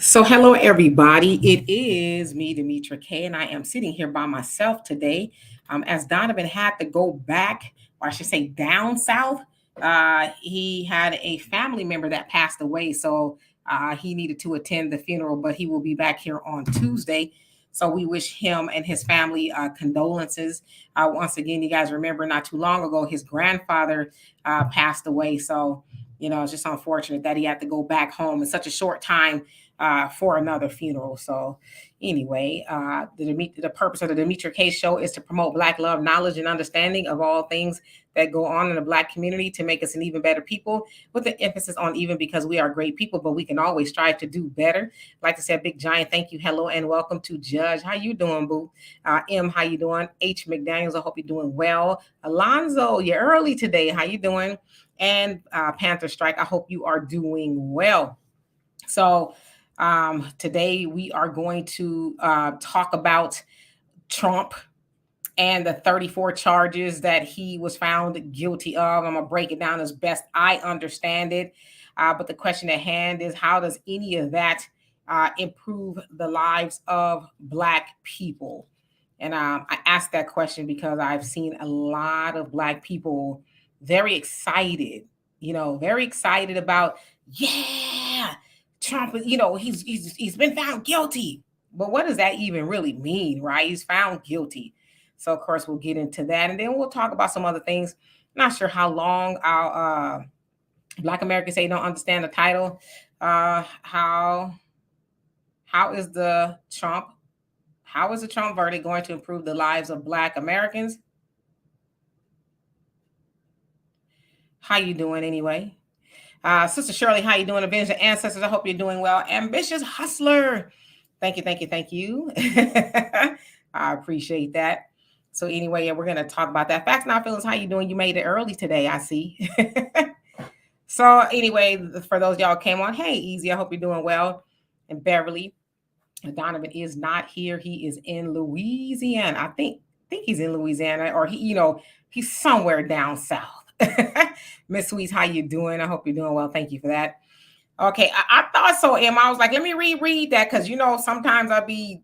So, hello everybody. It is me, Demetra K, and I am sitting here by myself today. As Donovan had to go back, or I should say down south, he had a family member that passed away. So, he needed to attend the funeral, but he will be back here on Tuesday. So, we wish him and his family condolences. Once again, you guys remember not too long ago, his grandfather passed away. So, it's just unfortunate that he had to go back home in such a short time for another funeral. So, anyway, the purpose of the Demetra K Show is to promote Black love, knowledge, and understanding of all things that go on in the Black community to make us an even better people, with the emphasis on even because we are great people, but we can always strive to do better. Like I said, big giant thank you, hello, and welcome to Judge. How you doing, boo? M, how you doing? H McDaniels, I hope you're doing well. Alonzo, you're early today. How you doing? And Panther Strike, I hope you are doing well. So, today we are going to talk about Trump and the 34 charges that he was found guilty of. I'm going to break it down as best I understand it. But the question at hand is, how does any of that improve the lives of Black people? And I asked that question because I've seen a lot of Black people very excited, very excited about, yeah, Trump, he's been found guilty. But what does that even really mean, right? He's found guilty. So of course we'll get into that, and then we'll talk about some other things. Not sure how long our Black Americans say don't understand the title. How is the Trump? How is the Trump verdict going to improve the lives of Black Americans? How you doing anyway? Sister Shirley, how you doing? Avenge the Ancestors, I hope you're doing well. Ambitious Hustler, thank you, thank you, thank you. I appreciate that. So anyway, yeah, we're going to talk about that. Facts Not Feelings, how you doing? You made it early today, I see. So anyway, for those y'all came on, hey, Easy, I hope you're doing well. And Beverly, Donovan is not here. He is in Louisiana. I think he's in Louisiana, or he's somewhere down south. Miss Sweets, how you doing? I hope you're doing well. Thank you for that. Okay, I thought so, Emma. I was like, let me reread that because sometimes I'll be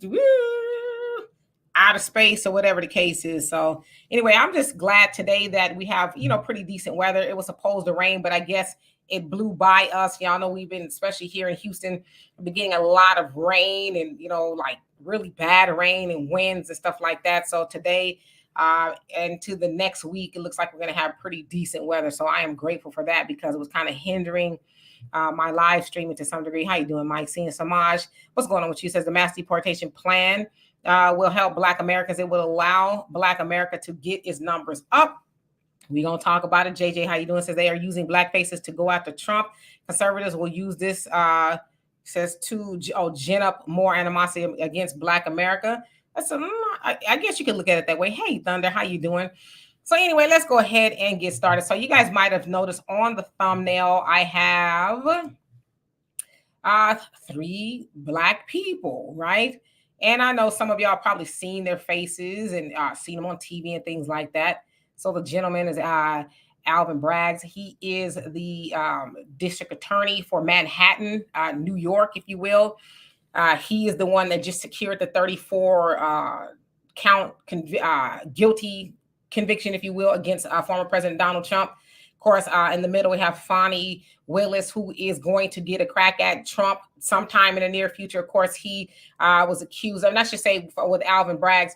out of space or whatever the case is. So anyway, I'm just glad today that we have pretty decent weather. It was supposed to rain, but I guess it blew by us. Y'all know we've been, especially here in Houston, been getting a lot of rain and like really bad rain and winds and stuff like that. So today and to the next week, it looks like we're going to have pretty decent weather. So I am grateful for that because it was kind of hindering my live streaming to some degree. How you doing, Mike? Seeing Samaj, what's going on with you? Says the mass deportation plan will help Black Americans. It will allow Black America to get its numbers up. We're going to talk about it. JJ, how you doing? Says they are using Black faces to go after Trump. Conservatives will use this, says to gin up more animosity against Black America. I guess you could look at it that way. Hey, Thunder, how you doing? So anyway, let's go ahead and get started. So you guys might have noticed on the thumbnail, I have 3 Black people, right? And I know some of y'all probably seen their faces and seen them on TV and things like that. So the gentleman is Alvin Braggs. He is the district attorney for Manhattan, New York, if you will. He is the one that just secured the 34 count guilty conviction, if you will, against former President Donald Trump. Of course, in the middle, we have Fani Willis, who is going to get a crack at Trump sometime in the near future. Of course, he was accused of, and I should say with Alvin Braggs,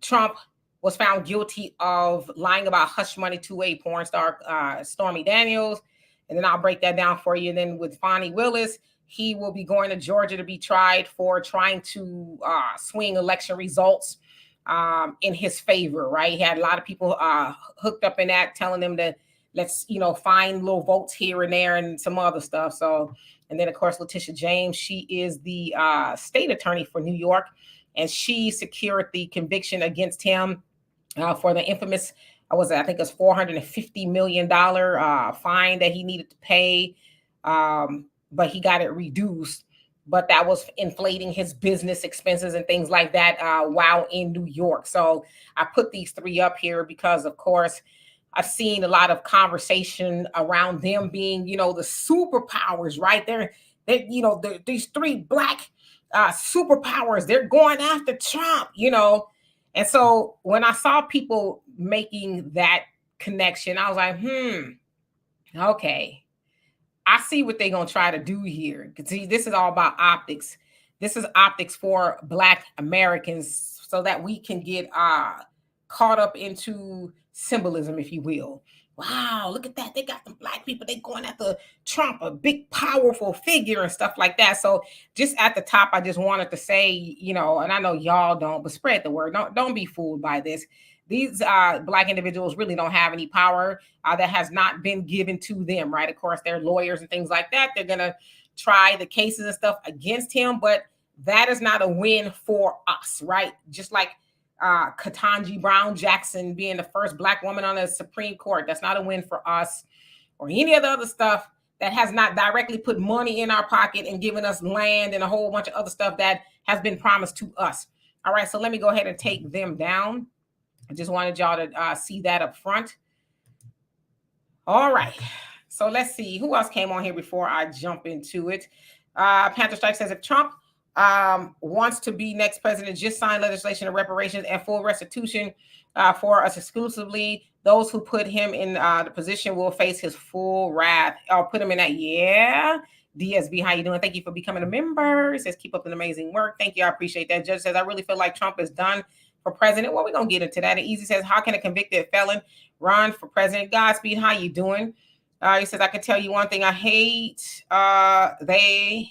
Trump was found guilty of lying about hush money to a porn star, Stormy Daniels. And then I'll break that down for you. And then with Fani Willis, he will be going to Georgia to be tried for trying to swing election results in his favor, right? He had a lot of people hooked up in that, telling them to let's, find little votes here and there and some other stuff. So, and then of course, Letitia James, she is the state attorney for New York, and she secured the conviction against him for the infamous, I think it was $450 million fine that he needed to pay. But he got it reduced. But that was inflating his business expenses and things like that while in New York. So I put these 3 up here because, of course, I've seen a lot of conversation around them being, the superpowers, right? They, these three black superpowers, they're going after Trump, And so when I saw people making that connection, I was like, okay, I see what they're gonna try to do here. See, this is all about optics. This is optics for Black Americans, so that we can get caught up into symbolism, if you will. Wow, look at that! They got the black people. They going after Trump, a big, powerful figure, and stuff like that. So, just at the top, I just wanted to say, and I know y'all don't, but spread the word. Don't be fooled by this. These black individuals really don't have any power that has not been given to them, right? Of course, they're lawyers and things like that. They're going to try the cases and stuff against him, but that is not a win for us, right? Just like Ketanji Brown Jackson being the first black woman on the Supreme Court. That's not a win for us, or any of the other stuff that has not directly put money in our pocket and given us land and a whole bunch of other stuff that has been promised to us. All right, so let me go ahead and take them down. I just wanted y'all to see that up front. All right. So let's see who else came on here before I jump into it. Panther Strike says, if Trump wants to be next president, just sign legislation of reparations and full restitution for us exclusively. Those who put him in the position will face his full wrath. I'll put him in that. Yeah. DSB, how you doing? Thank you for becoming a member. It says, keep up an amazing work. Thank you. I appreciate that. Judge says, I really feel like Trump is done for president. Well, we're going to get into that. And Easy says, how can a convicted felon run for president? Godspeed, how you doing? He says, I can tell you one thing I hate. They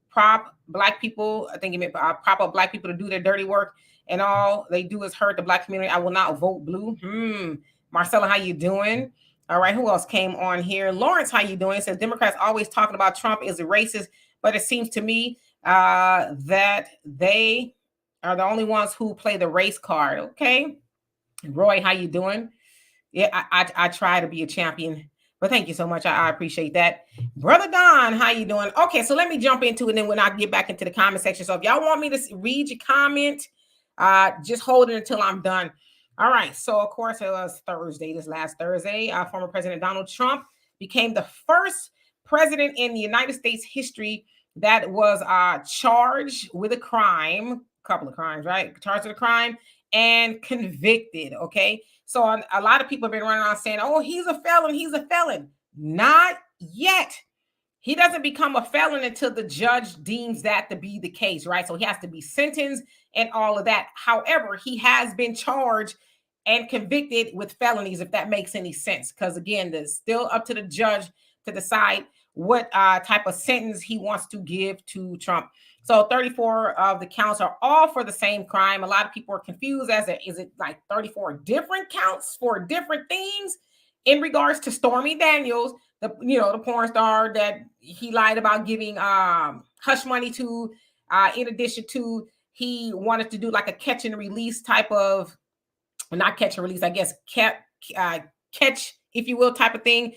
prop black people. I think he meant prop up black people to do their dirty work, and all they do is hurt the black community. I will not vote blue. Marcella, how you doing? All right, who else came on here? Lawrence, how you doing? It says, Democrats always talking about Trump is a racist, but it seems to me that they are the only ones who play the race card. Okay. Roy, how you doing? Yeah, I try to be a champion, but thank you so much. I appreciate that. Brother Don, how you doing? Okay, so let me jump into it, and then when I get back into the comment section. So if y'all want me to read your comment, just hold it until I'm done. All right, so of course it was Thursday, this last Thursday. Former President Donald Trump became the first president in the United States history that was charged with a crime, couple of crimes, right? Charged with a crime and convicted, okay? So a lot of people have been running around saying, oh, he's a felon, he's a felon. Not yet. He doesn't become a felon until the judge deems that to be the case, right? So he has to be sentenced and all of that. However, he has been charged and convicted with felonies, if that makes any sense. Because again, it's still up to the judge to decide what type of sentence he wants to give to Trump. So 34 of the counts are all for the same crime. A lot of people are confused as to, is it like 34 different counts for different things in regards to Stormy Daniels, the porn star that he lied about giving hush money to. In addition to, he wanted to do like a catch and release type of, not catch and release, I guess catch, if you will, type of thing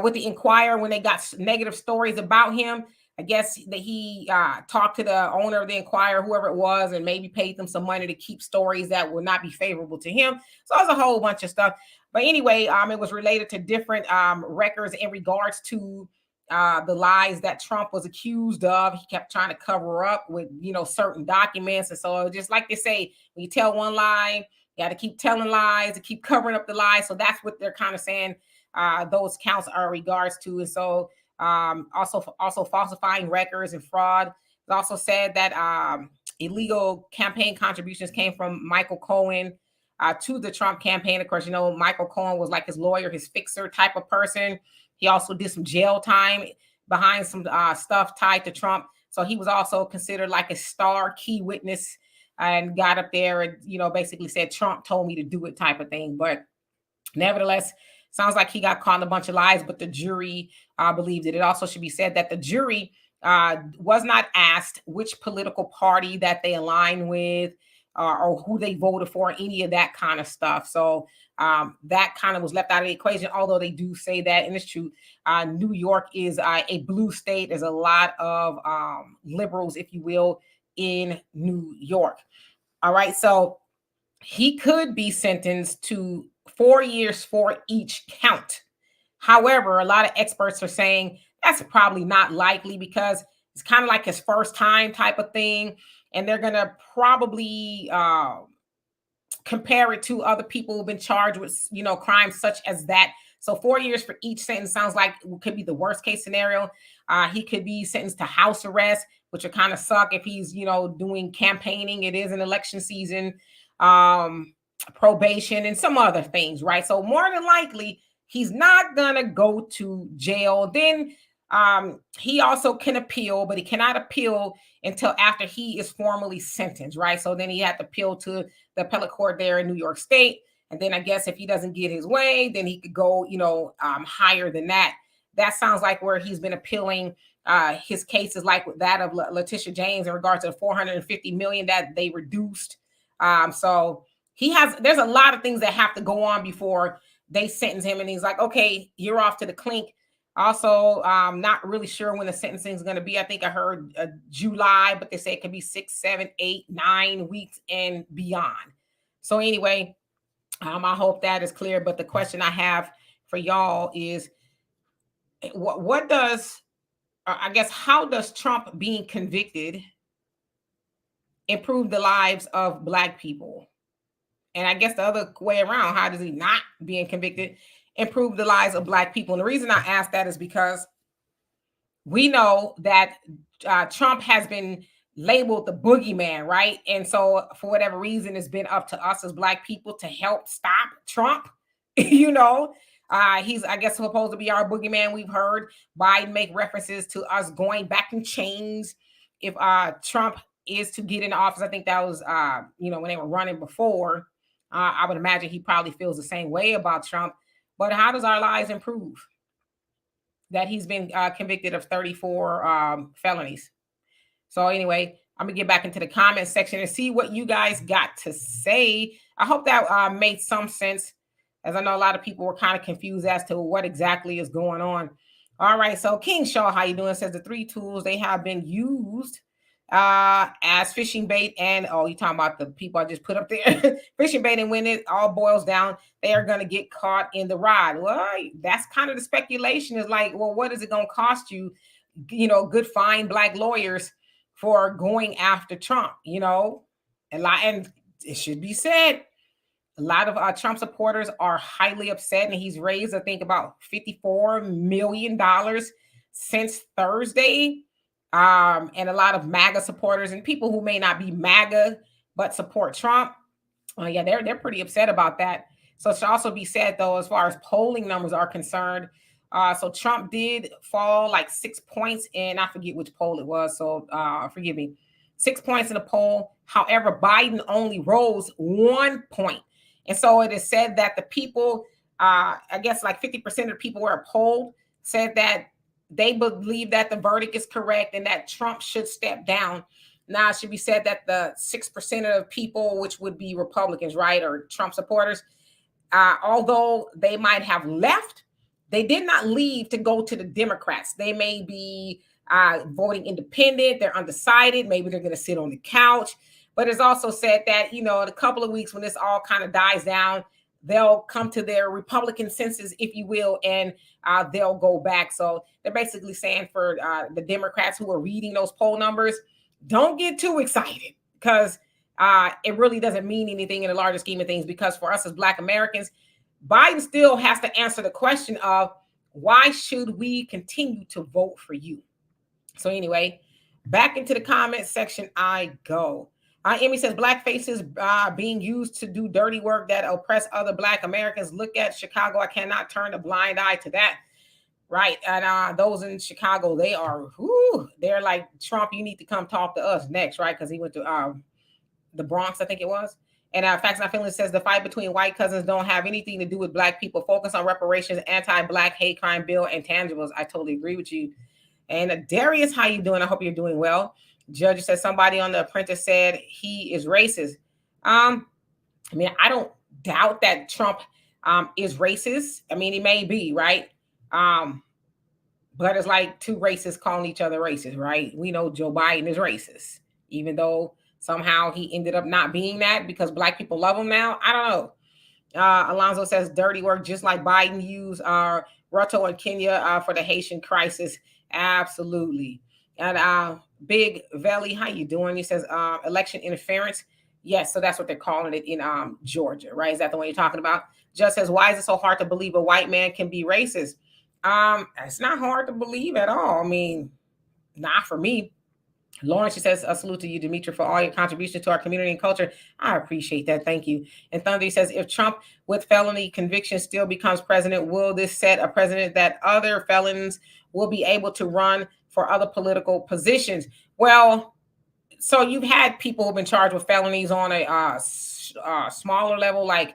with the Inquirer when they got negative stories about him. I guess that he talked to the owner of the Inquirer, whoever it was, and maybe paid them some money to keep stories that would not be favorable to him. So there's a whole bunch of stuff. But anyway, it was related to different records in regards to the lies that Trump was accused of. He kept trying to cover up with, certain documents. And so just like they say, when you tell one lie, you got to keep telling lies to keep covering up the lies. So that's what they're kind of saying those counts are in regards to. And so also falsifying records and fraud. It also said that illegal campaign contributions came from Michael Cohen to the Trump campaign. Of course, Michael Cohen was like his lawyer, his fixer type of person. He also did some jail time behind some stuff tied to Trump. So he was also considered like a star key witness and got up there and, basically said, Trump told me to do it type of thing. But nevertheless, sounds like he got caught in a bunch of lies, but the jury believed it. It also should be said that the jury was not asked which political party that they align with or who they voted for, any of that kind of stuff. So that kind of was left out of the equation, although they do say that, and it's true, New York is a blue state. There's a lot of liberals, if you will, in New York. All right, so he could be sentenced to 4 years for each count. However, a lot of experts are saying That's probably not likely because it's kind of like his first time type of thing. And they're going to probably compare it to other people who've been charged with, crimes such as that. So 4 years for each sentence sounds like it could be the worst case scenario. He could be sentenced to house arrest, which would kind of suck if he's, doing campaigning. It is an election season, probation, and some other things, right? So more than likely, he's not gonna go to jail. Then he also can appeal, but he cannot appeal until after he is formally sentenced, right? So then he had to appeal to the appellate court there in New York State. And then I guess if he doesn't get his way, then he could go, higher than that. That sounds like where he's been appealing his cases, like that of Letitia James in regards to the 450 million that they reduced. So there's a lot of things that have to go on before they sentence him. And he's like, okay, you're off to the clink. Also, not really sure when the sentencing is going to be. I think I heard July, but they say it could be 6, 7, 8, 9 weeks and beyond. So anyway, I hope that is clear. But the question I have for y'all is, what does, I guess, how does Trump being convicted improve the lives of Black people? And I guess the other way around, how does he not being convicted improve the lives of Black people? And the reason I ask that is because we know that Trump has been labeled the boogeyman, right? And so for whatever reason, it's been up to us as Black people to help stop Trump. He's, I guess, supposed to be our boogeyman. We've heard Biden make references to us going back in chains if Trump is to get into office. I think that was, when they were running before. I would imagine he probably feels the same way about Trump. But how does our lives improve that he's been convicted of 34 felonies? So anyway, I'm going to get back into the comment section and see what you guys got to say. I hope that made some sense, as I know a lot of people were kind of confused as to what exactly is going on. All right, so King Shaw, how you doing? Says the 3 tools they have been used as fishing bait, and you talking about the people I just put up there. Fishing bait, and when it all boils down, they are going to get caught in the rod. Well, that's kind of the speculation, is like, well, what is it going to cost you, good fine Black lawyers for going after Trump, and it should be said, a lot of Trump supporters are highly upset, and he's raised, I think, about $54 million since Thursday. And a lot of MAGA supporters and people who may not be MAGA but support Trump, they're pretty upset about that. So it should also be said, though, as far as polling numbers are concerned, so Trump did fall like 6 points, and I forget which poll it was, so forgive me, 6 points in the poll. However, Biden only rose 1 point. And so it is said that the people, I guess like 50% of the people were polled, said that they believe that the verdict is correct and that Trump should step down. Now, it should be said that the 6% of people, which would be Republicans, right, or Trump supporters, although they might have left, they did not leave to go to the Democrats. They may be voting independent. They're undecided. Maybe they're going to sit on the couch. But it's also said that, in a couple of weeks when this all kind of dies down, they'll come to their Republican senses, if you will, and they'll go back. So they're basically saying for the Democrats who are reading those poll numbers, don't get too excited, because it really doesn't mean anything in the larger scheme of things, because for us as Black Americans, Biden still has to answer the question of, why should we continue to vote for you? So anyway, back into the comment section I go. Emmy says, Black faces being used to do dirty work that oppress other Black Americans. Look at Chicago. I cannot turn a blind eye to that. Right. And those in Chicago, they're like, Trump, you need to come talk to us next, right? Because he went to the Bronx, I think it was. And Facts Not Feelings says, the fight between white cousins don't have anything to do with Black people. Focus on reparations, anti-Black hate crime bill, and tangibles. I totally agree with you. And Darius, how you doing? I hope you're doing well. Judge says, somebody on The Apprentice said he is racist. I don't doubt that Trump is racist. He may be, right? But it's like two racists calling each other racist, right? We know Joe Biden is racist, even though somehow he ended up not being that because Black people love him now. I don't know. Alonzo says, dirty work, just like Biden used Ruto in Kenya for the Haitian crisis. Absolutely. And Big Valley, how you doing? He says election interference. Yes, so that's what they're calling it in Georgia, right? Is that the one you're talking about? Just says, why is it so hard to believe a white man can be racist? It's not hard to believe at all. I mean, not for me. Lauren, she says, a salute to you, Dimitri, for all your contributions to our community and culture. I appreciate that. Thank you. And Thunder says, if Trump with felony conviction still becomes president, will this set a precedent that other felons will be able to run for other political positions? Well, so you've had people who've been charged with felonies on a smaller level, like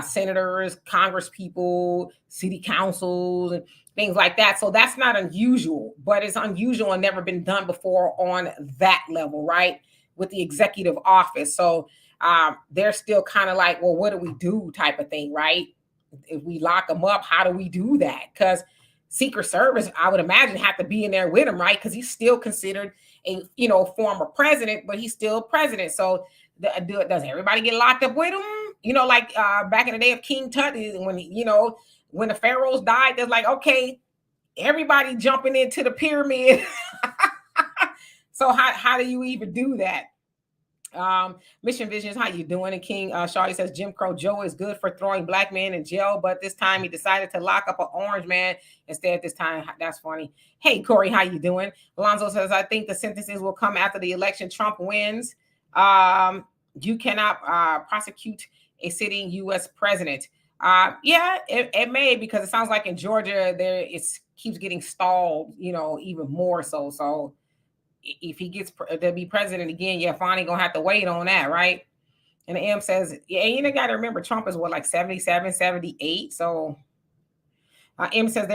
senators, congress people, city councils, and things like that. So that's not unusual, but it's unusual and never been done before on that level, right? With the executive office. So they're still kind of like, well, what do we do type of thing, right? If we lock them up, how do we do that? Because Secret Service, I would imagine, have to be in there with him, right? Because he's still considered a former president, but he's still president. So does everybody get locked up with him? Like back in the day of King Tut, when when the pharaohs died, they're like, okay, everybody jumping into the pyramid. So how do you even do that? Mission Visions, how you doing? And King Shawty says Jim Crow Joe is good for throwing black men in jail, but this time he decided to lock up an orange man instead. This time, that's funny. Hey Corey, how you doing? Alonzo says, I think the sentences will come after the election. Trump wins. You cannot prosecute a sitting U.S. president. Yeah, it may, because it sounds like in Georgia it keeps getting stalled, even more so. So if he gets to be president again, yeah, finally gonna have to wait on that, right? And the M says, yeah, you got to remember, Trump is what, like 77, 78. So M says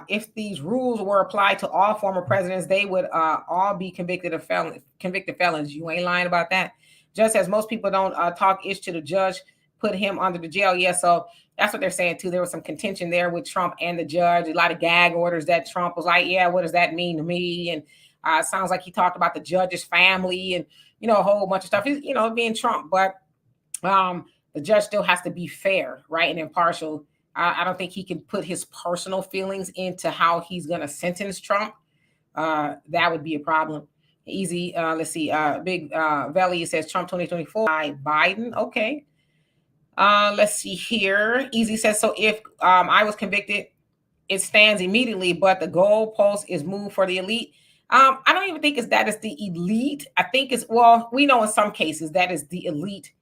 if these rules were applied to all former presidents, they would all be convicted felons. You ain't lying about that. Just as most people don't talk ish to the judge, put him under the jail. Yeah, so that's what they're saying too. There was some contention there with Trump and the judge. A lot of gag orders that Trump was like, yeah, what does that mean to me? And it sounds like he talked about the judge's family and a whole bunch of stuff. He's being Trump, but the judge still has to be fair, right, and impartial. I don't think he can put his personal feelings into how he's going to sentence Trump. That would be a problem. Easy. Let's see. Big Valley says Trump 2024 by Biden. Okay. Let's see here. Easy says, so if I was convicted, it stands immediately, but the goalpost is moved for the elite. I don't even think that is the elite. I think we know in some cases that is the elite,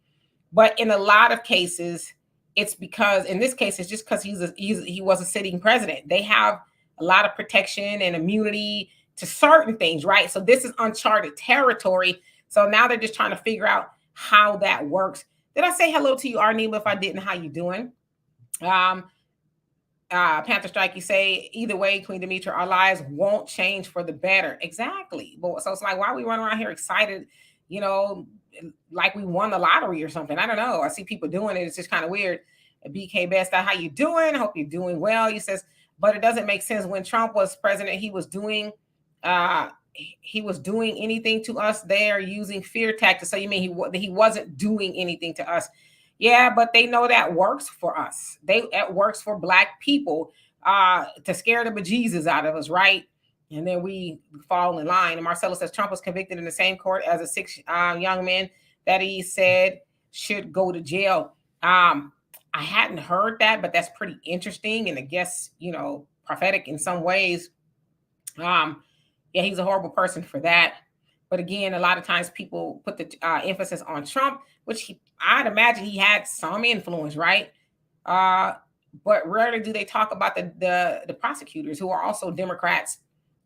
but in a lot of cases, it's because in this case, it's just because he was a sitting president. They have a lot of protection and immunity to certain things, right? So this is uncharted territory. So now they're just trying to figure out how that works. Did I say hello to you, Arnema? If I didn't, how you doing? Panther Strike, you say, either way, Queen Dimitri, our lives won't change for the better. Exactly. But so it's like, why are we running around here excited, like we won the lottery or something? I don't know. I see people doing it. It's just kind of weird. BK Best, how you doing? Hope you're doing well. He says, but it doesn't make sense. When Trump was president, he was doing anything to us. They are using fear tactics. So you mean he wasn't doing anything to us? Yeah, but they know that works for us. That works for Black people to scare the bejesus out of us, right? And then we fall in line. And Marcelo says Trump was convicted in the same court as a 6 young men that he said should go to jail. I hadn't heard that, but that's pretty interesting, and I guess prophetic in some ways. Yeah, he's a horrible person for that. But again, a lot of times people put the emphasis on Trump, which I'd imagine he had some influence, right? But rarely do they talk about the prosecutors, who are also Democrats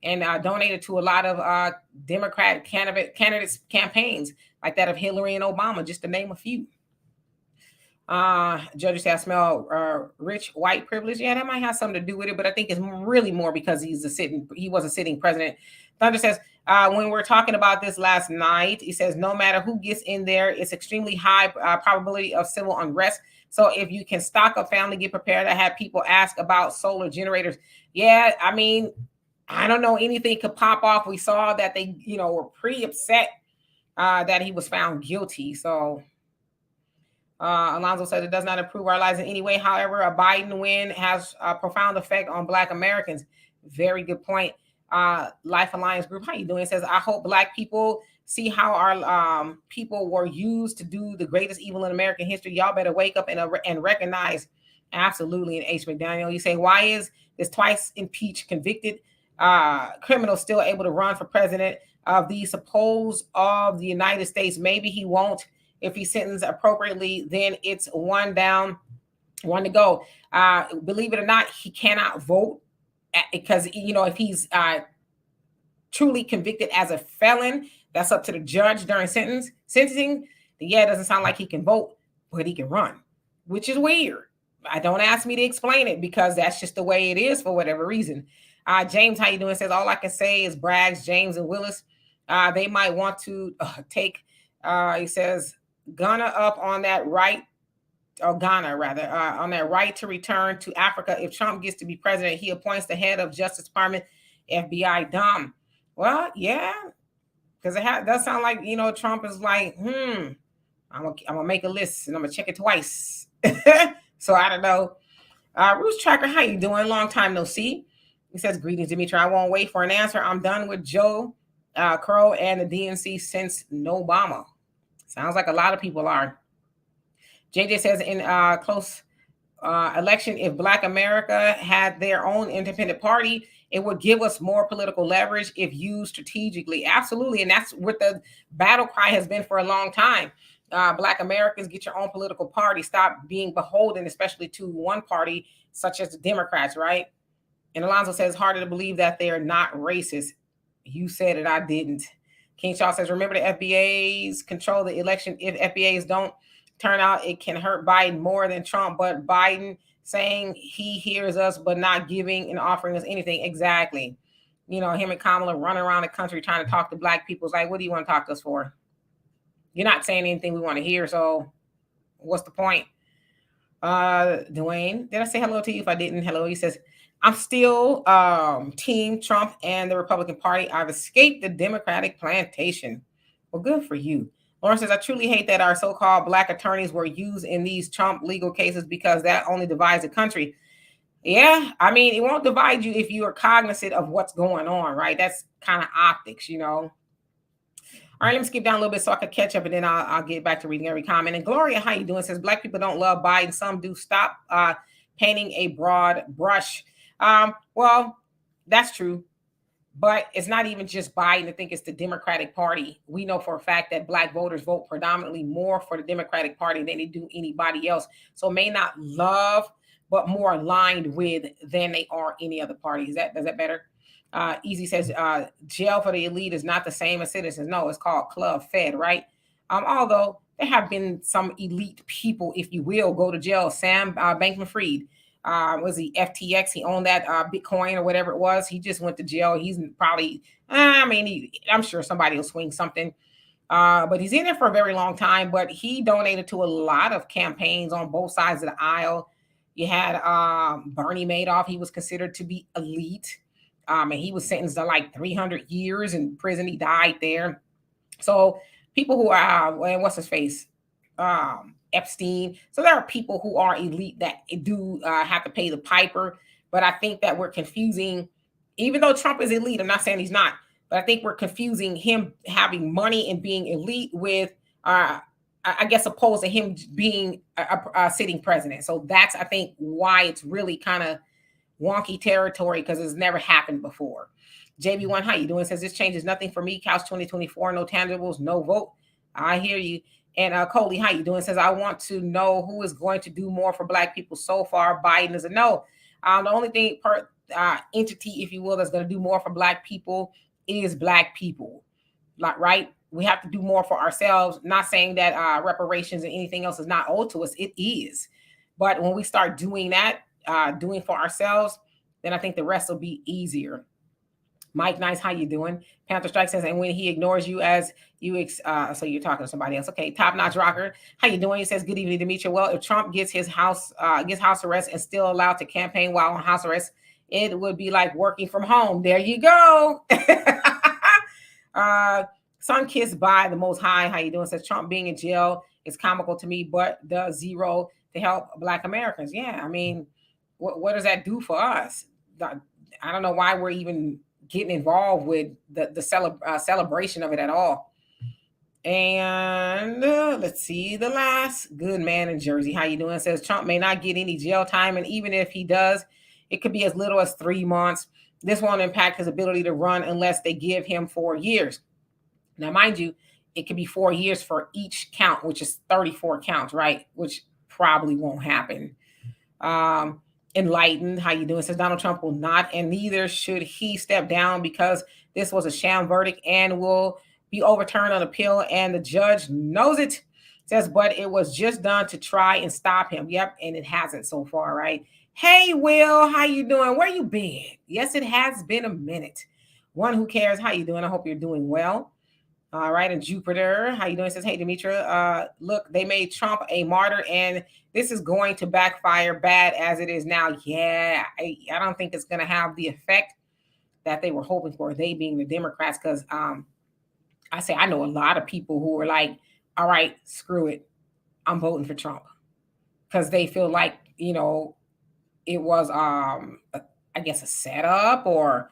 and donated to a lot of Democratic candidates' campaigns, like that of Hillary and Obama, just to name a few. Judges say I smell rich white privilege. Yeah, that might have something to do with it, but I think it's really more because he was a sitting president. Thunder says, when we're talking about this last night, he says, no matter who gets in there, it's extremely high probability of civil unrest. So if you can stock a family, get prepared. I had people ask about solar generators. Yeah, I mean, I don't know, anything could pop off. We saw that they, were pretty upset that he was found guilty. So Alonzo said it does not improve our lives in any way. However, a Biden win has a profound effect on Black Americans. Very good point. Life Alliance Group, how you doing? It says, I hope Black people see how our people were used to do the greatest evil in American history. Y'all better wake up and recognize. Absolutely. And H. McDaniel, you say, why is this twice impeached, convicted criminal still able to run for president of the suppose of the United States? Maybe he won't. If he's sentenced appropriately, then it's one down, one to go. Believe it or not, he cannot vote because, if he's truly convicted as a felon, that's up to the judge during sentencing. Yeah, it doesn't sound like he can vote, but he can run, which is weird. Don't ask me to explain it because that's just the way it is for whatever reason. James, how you doing? Says, all I can say is Braggs, James, and Willis, they might want to take, he says, Ghana up on that right, or Ghana rather, on that right to return to Africa. If Trump gets to be president, he appoints the head of Justice Department, FBI, Dom. Well, yeah, because it does sound like, Trump is like, I'm gonna make a list and I'm gonna check it twice. So I don't know. Roost Tracker, how you doing? Long time no see. He says, greetings, Dimitri. I won't wait for an answer. I'm done with Joe Crow and the DNC since no Obama. Sounds like a lot of people are. JJ says, in close election, if Black America had their own independent party, it would give us more political leverage if used strategically. Absolutely. And that's what the battle cry has been for a long time. Black Americans, get your own political party. Stop being beholden, especially to one party, such as the Democrats, right? And Alonzo says, harder to believe that they are not racist. You said it, I didn't. King Shaw says, remember the FBA's control the election. If FBAs don't turn out, it can hurt Biden more than Trump. But Biden saying he hears us, but not giving and offering us anything. Exactly. Him and Kamala running around the country trying to talk to Black people. It's like, what do you want to talk to us for? You're not saying anything we want to hear. So what's the point? Dwayne, did I say hello to you? If I didn't, hello. He says, I'm still team Trump and the Republican Party. I've escaped the Democratic plantation. Well, good for you. Lauren says, I truly hate that our so-called Black attorneys were used in these Trump legal cases because that only divides the country. Yeah, I mean, it won't divide you if you are cognizant of what's going on, right? That's kind of optics, All right, let me skip down a little bit so I can catch up, and then I'll get back to reading every comment. And Gloria, how you doing? Says, Black people don't love Biden. Some do. Stop painting a broad brush. Well, that's true, but it's not even just Biden. I think it's the Democratic Party. We know for a fact that Black voters vote predominantly more for the Democratic Party than they do anybody else. So may not love, but more aligned with than they are any other party. Does that better? Easy says, jail for the elite is not the same as citizens. No, it's called Club Fed, right? Although there have been some elite people, if you will, go to jail. Sam Bankman-Fried. Was he FTX? He owned that Bitcoin or whatever it was. He just went to jail. He's probably, I'm sure somebody will swing something. But he's in there for a very long time. But he donated to a lot of campaigns on both sides of the aisle. You had Bernie Madoff. He was considered to be elite. And he was sentenced to like 300 years in prison. He died there. So people who are, what's his face? Epstein. So there are people who are elite that do have to pay the piper. But I think that we're confusing, even though Trump is elite, I'm not saying he's not, but I think we're confusing him having money and being elite with, I guess, opposed to him being a sitting president. So that's, I think, why it's really kind of wonky territory, because it's never happened before. JB1, how you doing? Says, this changes nothing for me. Couch 2024, no tangibles, no vote. I hear you. And Coley, how you doing? Says, I want to know who is going to do more for Black people. So far, Biden is a no. The only thing entity, if you will, that's going to do more for Black people is Black people. Like, right? We have to do more for ourselves. Not saying that reparations and anything else is not owed to us. It is. But when we start doing that, doing for ourselves, then I think the rest will be easier. Mike Nice, how you doing? Panther Strike says, and when he ignores you as you, so you're talking to somebody else. Okay, Top Notch Rocker, how you doing? He says, good evening, Demetria. Well, if Trump gets house arrest and still allowed to campaign while on house arrest, it would be like working from home. There you go. Sun kissed by the Most High. How you doing? Says, Trump being in jail It's comical to me, but does zero to help Black Americans. Yeah, I mean, what does that do for us? I don't know why we're even getting involved with the celebration of it at all. And let's see, the last good man in Jersey. How you doing? Says Trump may not get any jail time, and even if he does, it could be as little as 3 months. This won't impact his ability to run unless they give him 4 years. Now, mind you, it could be 4 years for each count, which is 34 counts, right? Which probably won't happen. Enlightened, how you doing? Says Donald Trump will not, and neither should he step down because this was a sham verdict and will be overturned on appeal, and the judge knows it. Says, but it was just done to try and stop him. Yep, and it hasn't so far, right? Hey, Will, how you doing? Where you been? Yes, it has been a minute. One who cares, how you doing? I hope you're doing well. All right, and Jupiter, how you doing? Says, hey, Demetra, look, they made Trump a martyr, and this is going to backfire bad as it is now. Yeah, I don't think it's going to have the effect that they were hoping for, they being the Democrats, because I know a lot of people who are like, all right, screw it, I'm voting for Trump, because they feel like, it was, I guess, a setup or,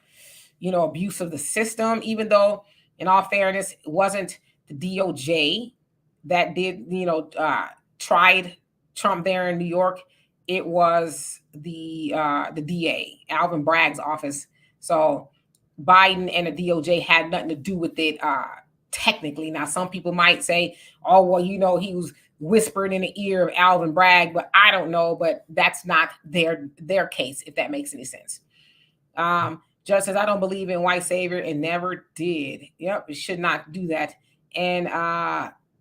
abuse of the system, even though, in all fairness, it wasn't the DOJ that did, tried Trump there in New York. It was the DA, Alvin Bragg's office. So Biden and the DOJ had nothing to do with it technically. Now, some people might say, oh, well, he was whispered in the ear of Alvin Bragg, but I don't know. But that's not their case, if that makes any sense. Judge says, I don't believe in white savior and never did. Yep, it should not do that. And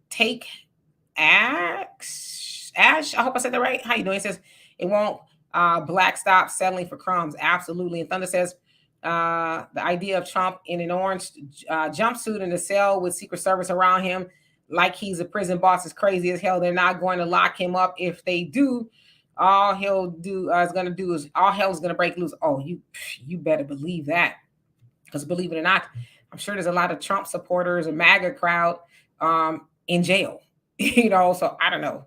take Ash, I hope I said that right. How you doing? He says, it won't black stop settling for crumbs. Absolutely. And Thunder says, the idea of Trump in an orange jumpsuit in a cell with Secret Service around him like he's a prison boss is crazy as hell. They're not going to lock him up. If they do, all he'll do is going to do is all hell's going to break loose. Oh, you better believe that, because believe it or not, I'm sure there's a lot of Trump supporters, a MAGA crowd in jail. So I don't know.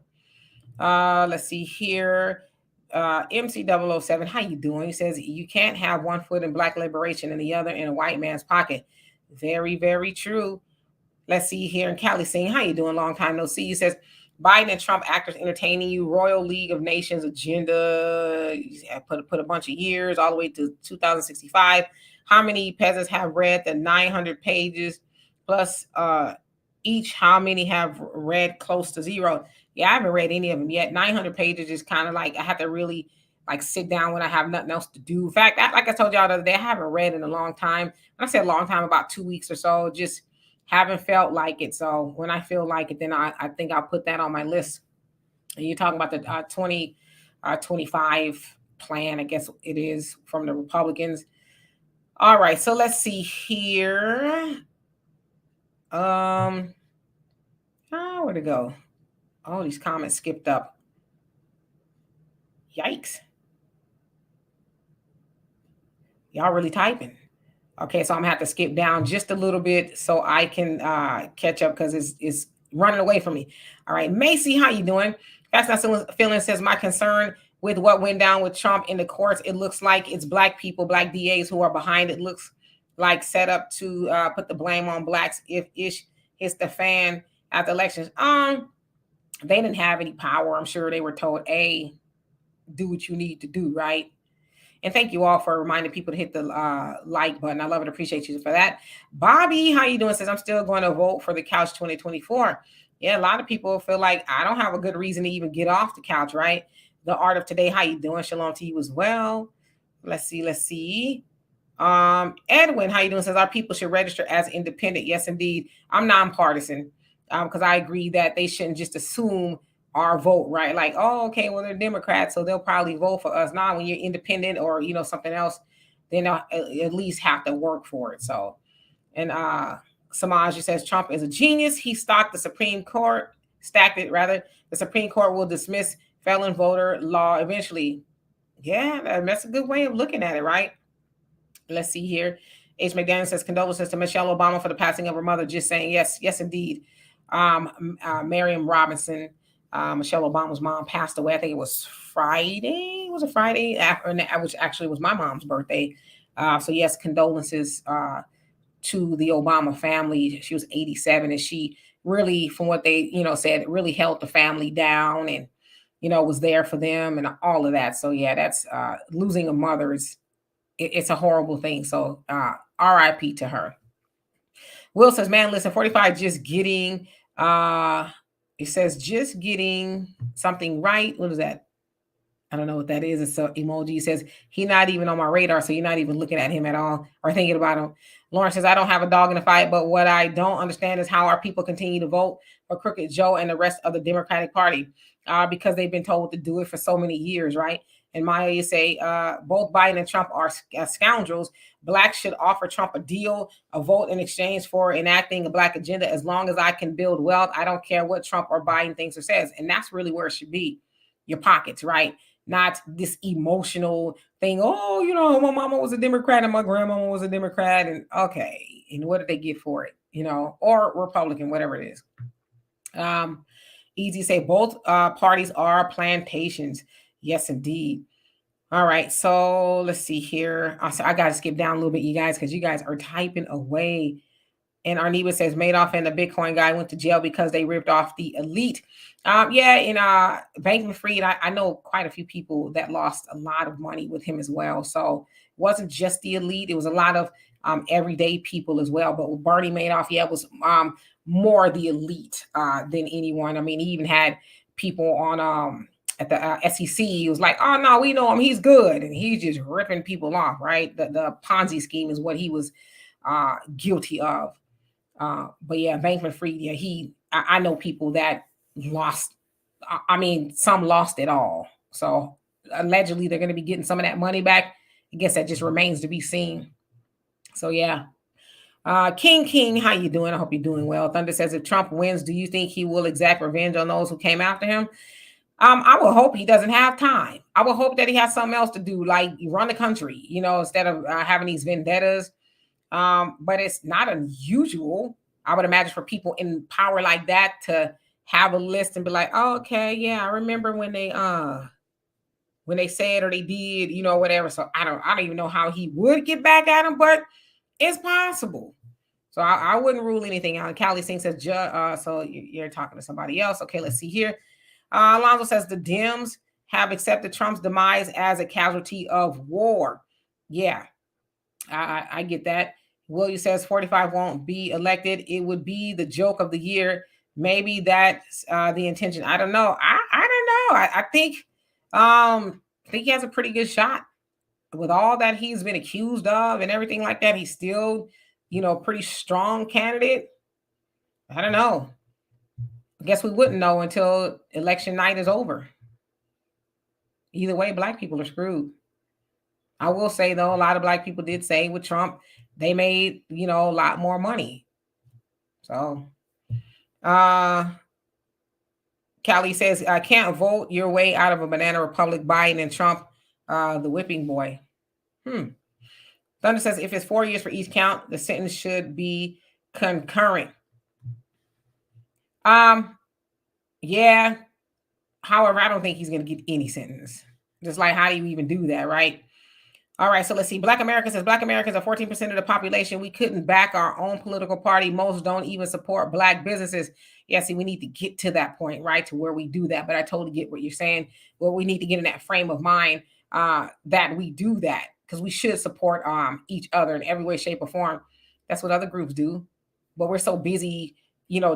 Let's see here. MC007, how you doing? He says, you can't have one foot in black liberation and the other in a white man's pocket. Very, very true. Let's see here. And Callie saying, how you doing? Long time no see. He says, Biden and Trump actors entertaining you. Royal League of Nations agenda. Put a bunch of years all the way to 2065. How many peasants have read the 900 pages plus each? How many have read close to zero? Yeah, I haven't read any of them yet. 900 pages is kind of like I have to really like sit down when I have nothing else to do. In fact, like I told y'all the other day, I haven't read in a long time. When I say a long time, about 2 weeks or so. Just haven't felt like it. So when I feel like it, then I think I'll put that on my list. And you're talking about the 2025 plan, I guess it is, from the Republicans. All right, so let's see here. Where'd it go? Oh, these comments skipped up. Yikes. Y'all really typing. Okay, so I'm gonna have to skip down just a little bit so I can catch up, because it's running away from me. All right, Macy, how you doing? That's Not Feeling says, my concern with what went down with Trump in the courts, it looks like it's black people, black DAs who are behind it. Looks like set up to put the blame on blacks if ish hits the fan at the elections. They didn't have any power. I'm sure they were told, hey, do what you need to do, right? And thank you all for reminding people to hit the like button. I love and appreciate you for that. Bobby, how you doing? Says, I'm still going to vote for the couch 2024. Yeah, a lot of people feel like I don't have a good reason to even get off the couch, right? The Art of Today, how you doing? Shalom to you as well. Let's see. Edwin, how you doing? Says, our people should register as independent. Yes, indeed. I'm nonpartisan because I agree that they shouldn't just assume our vote, right? Like, oh, okay, well, they're Democrats, so they'll probably vote for us. Now, when you're independent or, something else, then they'll at least have to work for it. So, and Samaj says, Trump is a genius. He stacked the Supreme Court. The Supreme Court will dismiss felon voter law eventually. Yeah, that's a good way of looking at it, right? Let's see here. H. McDaniel says, condolences to Michelle Obama for the passing of her mother. Just saying, yes, indeed. Miriam Robinson, Michelle Obama's mom, passed away. I think it was Friday. Was it Friday? Which actually was my mom's birthday. So yes, condolences to the Obama family. She was 87, and she really, from what they said, really held the family down, and was there for them and all of that. So yeah, that's losing a mother is it's a horrible thing. So R.I.P. to her. Will says, man, listen, 45 just getting it says just getting something right. What is that? I don't know what that is. It's an emoji. It says he's not even on my radar, so you're not even looking at him at all or thinking about him. Lauren says, I don't have a dog in the fight, but what I don't understand is how our people continue to vote for Crooked Joe and the rest of the Democratic Party because they've been told to do it for so many years, right? And Maya, you say both Biden and Trump are scoundrels. Blacks should offer Trump a deal, a vote in exchange for enacting a black agenda. As long as I can build wealth, I don't care what Trump or Biden thinks or says. And that's really where it should be, your pockets, right? Not this emotional thing. Oh, my mama was a Democrat and my grandmama was a Democrat. And okay, and what did they get for it? Or Republican, whatever it is. Easy say both parties are plantations. Yes, indeed. All right, so let's see here. So I got to skip down a little bit, you guys, because you guys are typing away. And Arneba says Madoff and the Bitcoin guy went to jail because they ripped off the elite. Yeah, in Bankman-Fried, I know quite a few people that lost a lot of money with him as well. So it wasn't just the elite; it was a lot of everyday people as well. But with Bernie Madoff, yeah, it was more the elite than anyone. I mean, he even had people on at the SEC. He was like, "Oh no, we know him; he's good," and he's just ripping people off. Right? The Ponzi scheme is what he was guilty of. But yeah, Bankman-Fried, yeah, I know people that lost. I mean, some lost it all. So allegedly, they're going to be getting some of that money back. I guess that just remains to be seen. So yeah, King, how you doing? I hope you're doing well. Thunder says, if Trump wins, do you think he will exact revenge on those who came after him? I will hope he doesn't have time. I will hope that he has something else to do, like run the country, instead of having these vendettas. But it's not unusual, I would imagine, for people in power like that to have a list and be like, oh, okay, yeah, I remember when they said or they did, whatever. So I don't even know how he would get back at him, but it's possible. So I wouldn't rule anything out. Callie Singh says, so you're talking to somebody else. Okay, let's see here. Alonzo says the Dems have accepted Trump's demise as a casualty of war. Yeah, I get that. William says 45 won't be elected. It would be the joke of the year. Maybe that's the intention. I don't know. I don't know. I think he has a pretty good shot with all that he's been accused of and everything like that. He's still, pretty strong candidate. I don't know. I guess we wouldn't know until election night is over. Either way, black people are screwed. I will say, though, a lot of black people did say with Trump, they made, a lot more money. So, Callie says, I can't vote your way out of a banana republic, Biden and Trump, the whipping boy. Thunder says, if it's 4 years for each count, the sentence should be concurrent. Yeah. However, I don't think he's going to get any sentence. Just like, how do you even do that, right? All right, so let's see. Black America says Black Americans are 14% of the population. We couldn't back our own political party. Most don't even support Black businesses. Yeah, see, we need to get to that point, right, to where we do that. But I totally get what you're saying. Well, we need to get in that frame of mind that we do that, because we should support each other in every way, shape, or form. That's what other groups do. But we're so busy,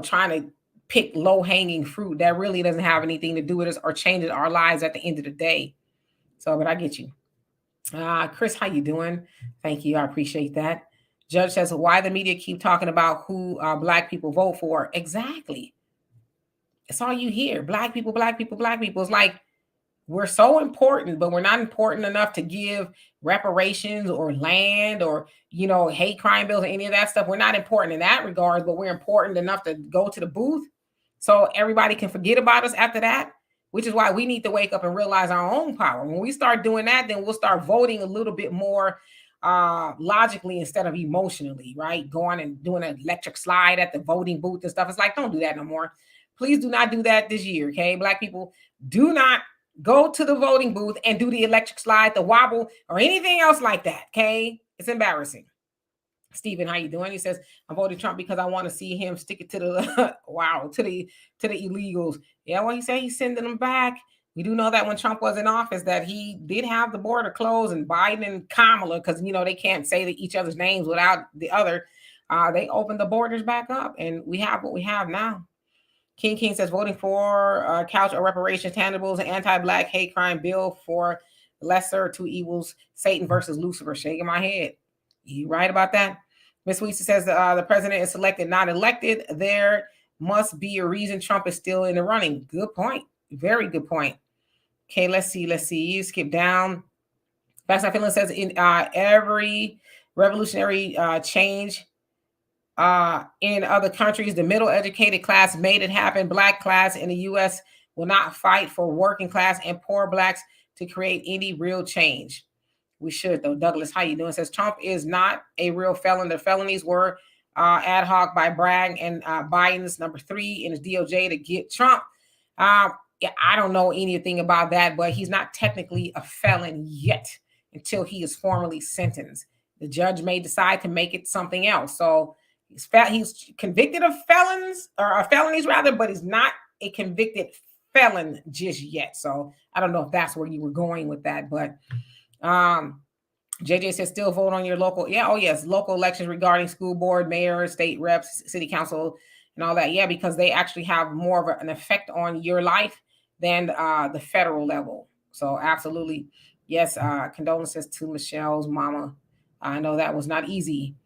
trying to pick low-hanging fruit that really doesn't have anything to do with us or changes our lives at the end of the day. So, but I get you. Chris, how you doing? Thank you. I appreciate that. Judge says, why the media keep talking about who Black people vote for? Exactly. It's all you hear. Black people, Black people, Black people. It's like we're so important, but we're not important enough to give reparations or land or, hate crime bills or any of that stuff. We're not important in that regard, but we're important enough to go to the booth so everybody can forget about us after that. Which is why we need to wake up and realize our own power. When we start doing that, then we'll start voting a little bit more logically instead of emotionally, right? Going and doing an electric slide at the voting booth and stuff. It's like, don't do that no more. Please do not do that this year, okay? Black people, do not go to the voting booth and do the electric slide, the wobble, or anything else like that, okay? It's embarrassing. Stephen, how you doing? He says, I voted Trump because I want to see him stick it to the wow, to the illegals. Yeah, well, he said he's sending them back. We do know that when Trump was in office that he did have the border closed, and Biden and Kamala, because they can't say each other's names without the other. They opened the borders back up, and we have what we have now. King says voting for couch or reparations, tangibles, anti-black hate crime bill for lesser two evils, Satan versus Lucifer. Shaking my head. You right about that? Ms. Weese says the president is selected, not elected. There must be a reason Trump is still in the running. Good point. Very good point. Okay, let's see. You skip down. Backside Finland says in every revolutionary change in other countries, the middle educated class made it happen. Black class in the U.S. will not fight for working class and poor blacks to create any real change. We should, though. Douglas, how you doing? Says Trump is not a real felon. The felonies were ad hoc by Bragg and Biden's number 3 in his DOJ to get Trump. Yeah, I don't know anything about that, but he's not technically a felon yet until he is formally sentenced. The judge may decide to make it something else. So he's convicted of felonies, but he's not a convicted felon just yet. So I don't know if that's where you were going with that, but JJ says still vote on your local. Yeah. Oh yes. Local elections regarding school board, mayor, state reps, city council, and all that. Yeah. Because they actually have more of an effect on your life than the federal level. So absolutely. Yes. Condolences to Michelle's mama. I know that was not easy.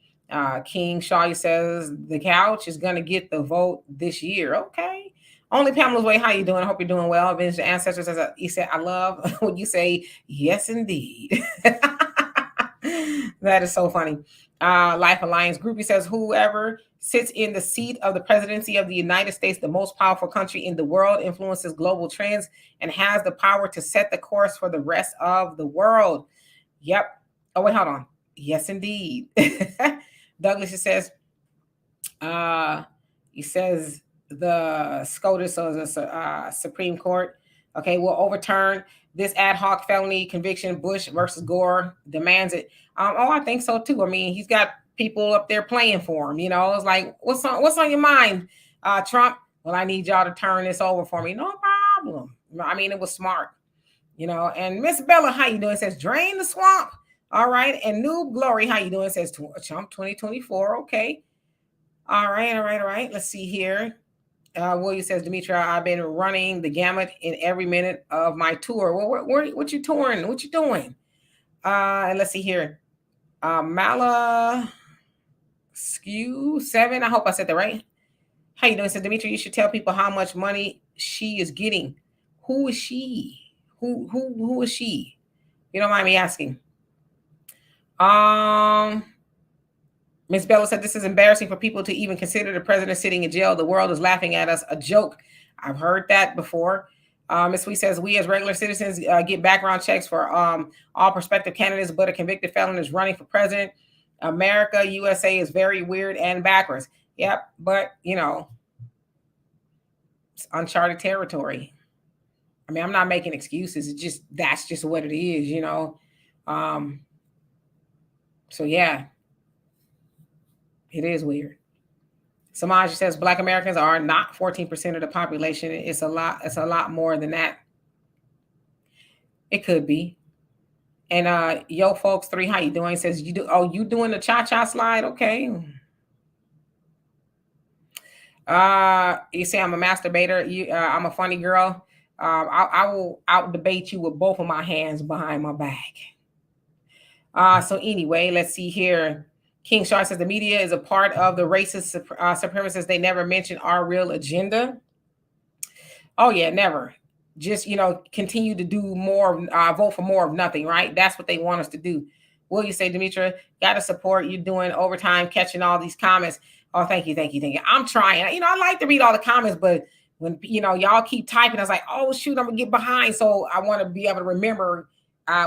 King Shaw says the couch is going to get the vote this year. Okay. Only Pamela's way. How you doing? I hope you're doing well. Vince, the ancestors, he said, I love when you say, yes, indeed. That is so funny. Life Alliance Group, he says, whoever sits in the seat of the presidency of the United States, the most powerful country in the world, influences global trends and has the power to set the course for the rest of the world. Yep. Oh, wait, hold on. Yes, indeed. Douglas says, he says, the SCOTUS, or the Supreme Court, okay, will overturn this ad hoc felony conviction. Bush versus Gore demands it. I think so too. I mean, he's got people up there playing for him. It's like, what's on your mind, Trump? Well, I need y'all to turn this over for me. No problem. I mean, it was smart, And Miss Bella, how you doing? Says drain the swamp. All right. And Noob Glory, how you doing? Says Trump 2024. Okay. All right. Let's see here. William says, Demetria, I've been running the gamut in every minute of my tour. Well, what you touring? What you doing? And let's see here. Mala Skew 7. I hope I said that right. How you doing? Says Demetria, you should tell people how much money she is getting. Who is she? Who is she? You don't mind me asking. Ms. Bella said, this is embarrassing for people to even consider the president sitting in jail. The world is laughing at us. A joke. I've heard that before. Ms. Sweet says, we as regular citizens get background checks for all prospective candidates, but a convicted felon is running for president. America, USA is very weird and backwards. Yep, but, it's uncharted territory. I mean, I'm not making excuses. That's just what it is, So, yeah. It is weird. Samaj says Black Americans are not 14% of the population. It's a lot more than that. It could be. And Yo Folks 3, how you doing? Says you doing the cha-cha slide? Okay. You say I'm a masturbator. I'm a funny girl. I will out debate you with both of my hands behind my back. So anyway, let's see here. King Shaw says the media is a part of the racist supremacists. They never mention our real agenda. Oh yeah, never. Just, continue to do more, vote for more of nothing, right? That's what they want us to do. Will you say, Demetria, got to support you doing overtime, catching all these comments. Oh, thank you. I'm trying. I like to read all the comments, but when, y'all keep typing, I was like, oh shoot, I'm gonna get behind. So I want to be able to remember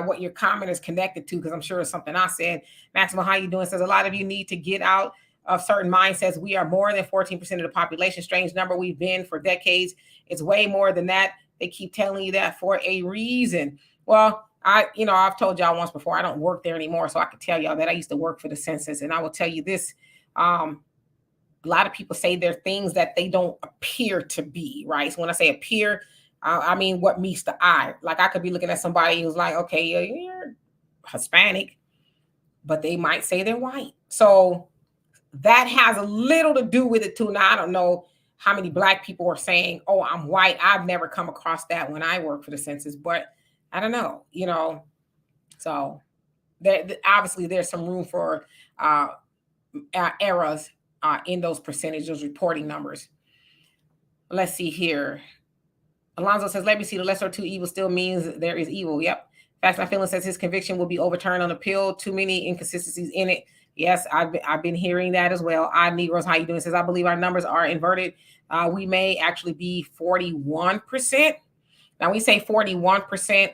what your comment is connected to, because I'm sure it's something I said. Maximo, how you doing? Says a lot of you need to get out of certain mindsets. We are more than 14% of the population. Strange number. We've been for decades. It's way more than that. They keep telling you that for a reason. Well, I've told y'all once before, I don't work there anymore, so I can tell y'all that I used to work for the census, and I will tell you this. A lot of people say there are things that they don't appear to be, right? So when I say appear, I mean what meets the eye. Like I could be looking at somebody who's like, okay, you're Hispanic, but they might say they're white. So that has a little to do with it too. Now, I don't know how many Black people are saying, oh, I'm white. I've never come across that when I work for the census, but I don't know, So obviously there's some room for errors in those percentages, those reporting numbers. Let's see here. Alonzo says, let me see, the lesser of two evils still means there is evil. Yep. Facts My Feeling says his conviction will be overturned on appeal. Too many inconsistencies in it. Yes, I've been hearing that as well. Negroes, how you doing? Says, I believe our numbers are inverted. We may actually be 41%. Now we say 41%.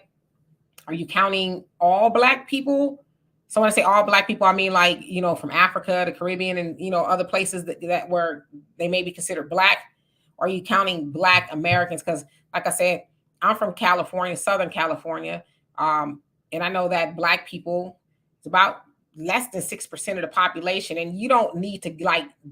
Are you counting all Black people? So when I say all Black people, I mean like, from Africa, the Caribbean, and, other places that where they may be considered Black. Or are you counting Black Americans? Because like I said, I'm from California, Southern California. And I know that Black people, it's about less than 6% of the population. And you don't need to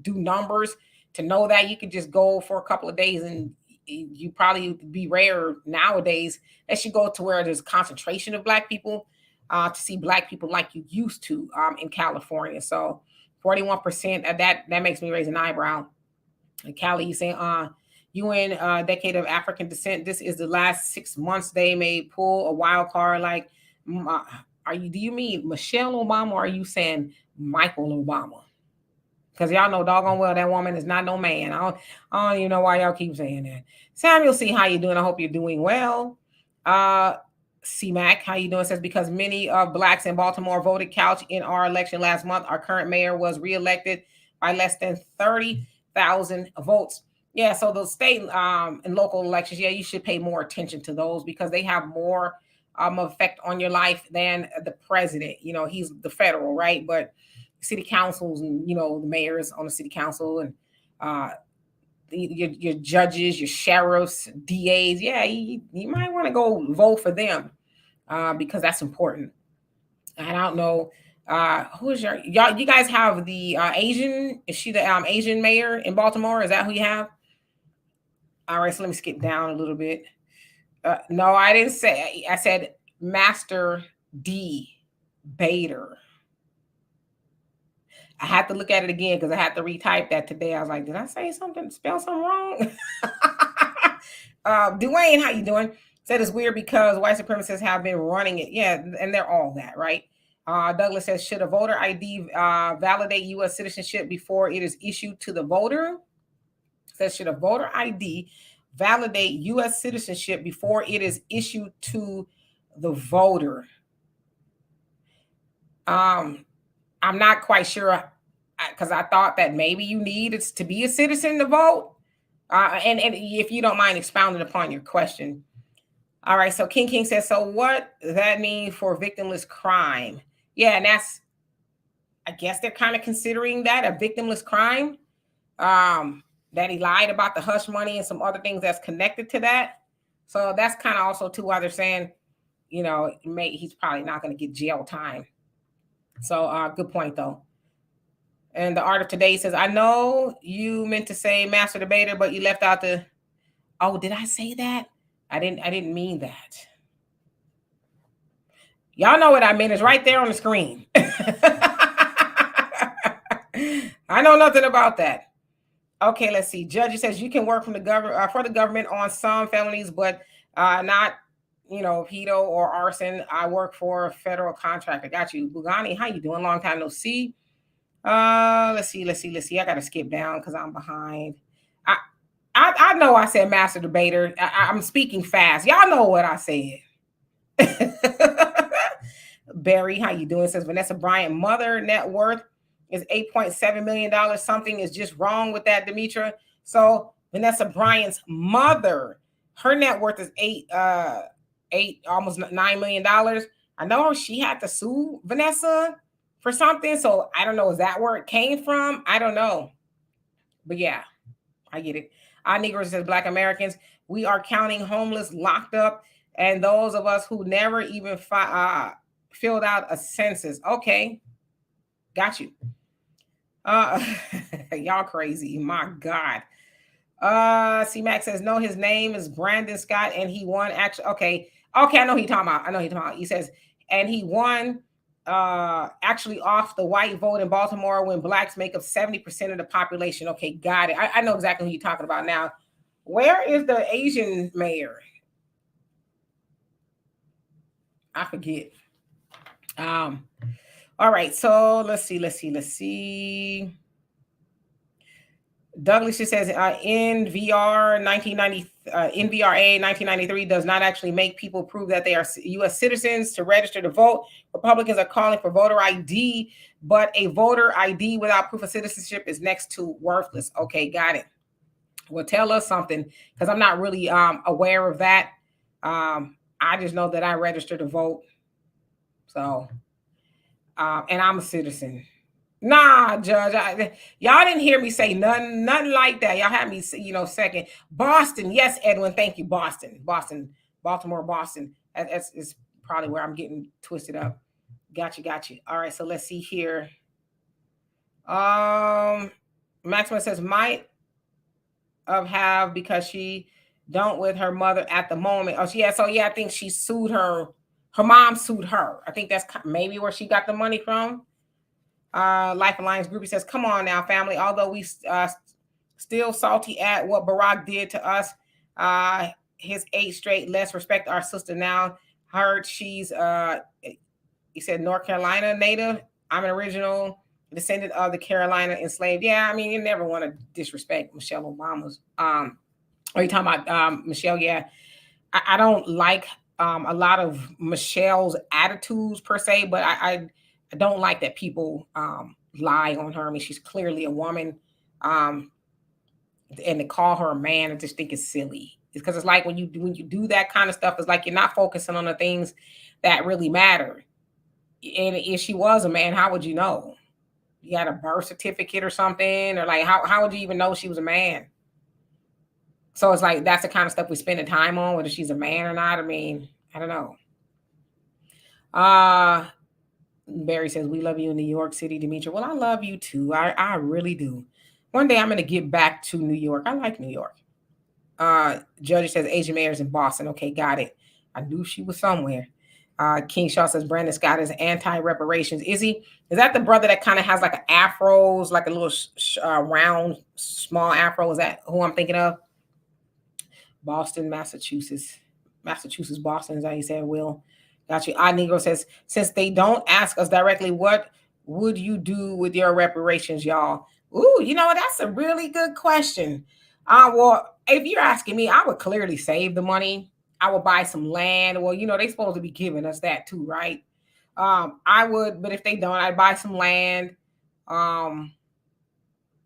do numbers to know that. You could just go for a couple of days and you probably be rare nowadays that you go to where there's a concentration of Black people to see Black people like you used to in California. So 41% of that makes me raise an eyebrow. And Callie, you saying, UN decade of African descent. This is the last 6 months they may pull a wild card. Like, do you mean Michelle Obama, or are you saying Michael Obama? Because y'all know doggone well that woman is not no man. I don't even know why y'all keep saying that. Samuel C, how you doing? I hope you're doing well. C-Mac, how you doing? Says, because many of Blacks in Baltimore voted couch in our election last month. Our current mayor was reelected by less than 30,000 votes. Yeah, so those state and local elections, yeah, you should pay more attention to those because they have more effect on your life than the president. He's the federal, right? But city councils and, the mayors on the city council and your judges, your sheriffs, DAs, yeah, you might want to go vote for them because that's important. And I don't know who is y'all. You guys have the Asian. Is she the Asian mayor in Baltimore? Is that who you have? All right, so let me skip down a little bit. No, I didn't say. I said Master D. Bader. I had to look at it again because I had to retype that today. I was like, did I say something? Spell something wrong? Dwayne, how you doing? Said it's weird because white supremacists have been running it. Yeah, and they're all that, right? Douglas says, should a voter ID validate U.S. citizenship before it is issued to the voter? Says, should a voter ID validate U.S. citizenship before it is issued to the voter? I'm not quite sure because I thought that maybe you needed to be a citizen to vote. And if you don't mind expounding upon your question. All right, so King says, so what does that mean for victimless crime? Yeah, and I guess they're kind of considering that a victimless crime. That he lied about the hush money and some other things that's connected to that. So that's kind of also too why they're saying, he's probably not going to get jail time. So good point though. And the Art of Today says, I know you meant to say master debater, but you left out the, oh, did I say that? I didn't mean that. Y'all know what I meant. It's right there on the screen. I know nothing about that. Okay, let's see. Judge says you can work from the government for the government on some felonies, but not, pedo or arson. I work for a federal contractor. Got you, Bugani. How you doing? Long time no see. Let's see. I got to skip down because I'm behind. I know I said master debater. I'm speaking fast. Y'all know what I said. Barry, how you doing? Says Vanessa Bryant, mother net worth is $8.7 million. Something is just wrong with that, Demetra. So Vanessa Bryant's mother, her net worth is almost $9 million. I know she had to sue Vanessa for something. So I don't know. Is that where it came from? I don't know. But yeah, I get it. Our Negroes says Black Americans, we are counting homeless, locked up, and those of us who never even filled out a census. Okay, got you. Uh, y'all crazy. My God. C Max says no. His name is Brandon Scott, and he won. Actually, okay. I know he talking about. I know he talking about. He says, and he won. Actually, off the white vote in Baltimore when blacks make up 70% of the population. Okay, got it. I know exactly who you're talking about now. Where is the Asian mayor? I forget. All right. So let's see. Douglas just says NVR 1990 NVRA 1993 does not actually make people prove that they are U.S. citizens to register to vote. Republicans are calling for voter ID, but a voter ID without proof of citizenship is next to worthless. Okay, got it. Well, tell us something because I'm not really aware of that. I just know that I registered to vote, so and I'm a citizen. Nah, Judge. Y'all didn't hear me say nothing like that. Y'all had me, second. Boston. Yes, Edwin. Thank you. Boston. Baltimore, Boston. That's is probably where I'm getting twisted up. Got you. All right, so let's see here. Maxima says might have because she don't with her mother at the moment. Oh, yeah. So yeah, I think she sued her. Her mom sued her. I think that's maybe where she got the money from. Life Alliance Groupie says, come on now, family. Although we still salty at what Barack did to us, his 8 straight, let's respect our sister now. Heard she's, he said, North Carolina native. I'm an original descendant of the Carolina enslaved. Yeah, I mean, you never want to disrespect Michelle Obama's. Are you talking about Michelle? Yeah. I don't like a lot of Michelle's attitudes per se, but I don't like that people lie on her. I mean, she's clearly a woman. And to call her a man, I just think it's silly. It's because it's like when you do that kind of stuff, it's like you're not focusing on the things that really matter. And if she was a man, how would you know? You had a birth certificate or something, or like how would you even know she was a man? So it's like that's the kind of stuff we spend the time on, whether she's a man or not. I mean, I don't know. Barry says, we love you in New York City, Demetria. Well, I love you too. I really do. One day I'm going to get back to New York. I like New York. Judge says, Asian mayor's in Boston. Okay, got it. I knew she was somewhere. King Shaw says, Brandon Scott is anti-reparations. Is he? Is that the brother that kind of has like an afros, like a little round, small afro? Is that who I'm thinking of? Boston, Massachusetts. Boston, is that you said, Will? Got you. Negro says, since they don't ask us directly, what would you do with your reparations, y'all? Ooh, that's a really good question. Well, if you're asking me, I would clearly save the money. I would buy some land. Well, they're supposed to be giving us that too, right? I would, but if they don't, I'd buy some land.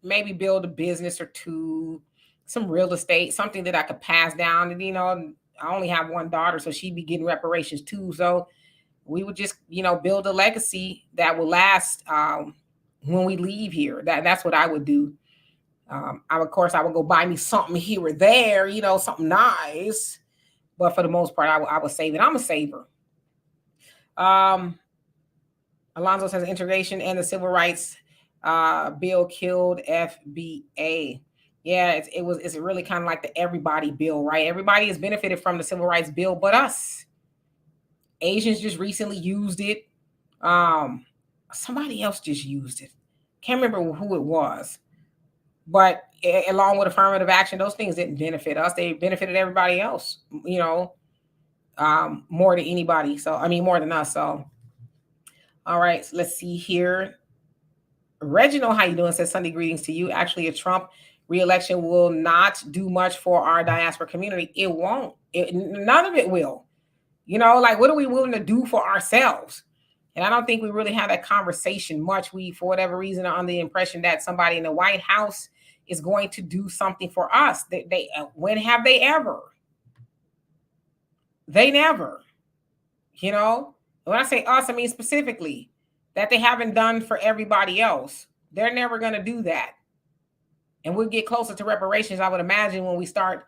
Maybe build a business or two, some real estate, something that I could pass down. And, I only have one daughter, so she'd be getting reparations too. So we would just, build a legacy that will last when we leave here. That's what I would do. Of course, I would go buy me something here or there, something nice. But for the most part, I would save it. I'm a saver. Alonzo says integration and the civil rights bill killed FBA. Yeah, it's really kind of like the everybody bill, right? Everybody has benefited from the civil rights bill, but us. Asians just recently used it. Somebody else just used it. Can't remember who it was. But along with affirmative action, those things didn't benefit us. They benefited everybody else, more than anybody. So, I mean, more than us. So, all right, so let's see here. Reginald, how you doing? Says Sunday greetings to you. Actually, a Trump re-election will not do much for our diaspora community. It won't. None of it will. Like what are we willing to do for ourselves? And I don't think we really have that conversation much. We, for whatever reason, are under the impression that somebody in the White House is going to do something for us. When have they ever? They never. When I say us, I mean specifically that they haven't done for everybody else. They're never going to do that. And we'll get closer to reparations, I would imagine, when we start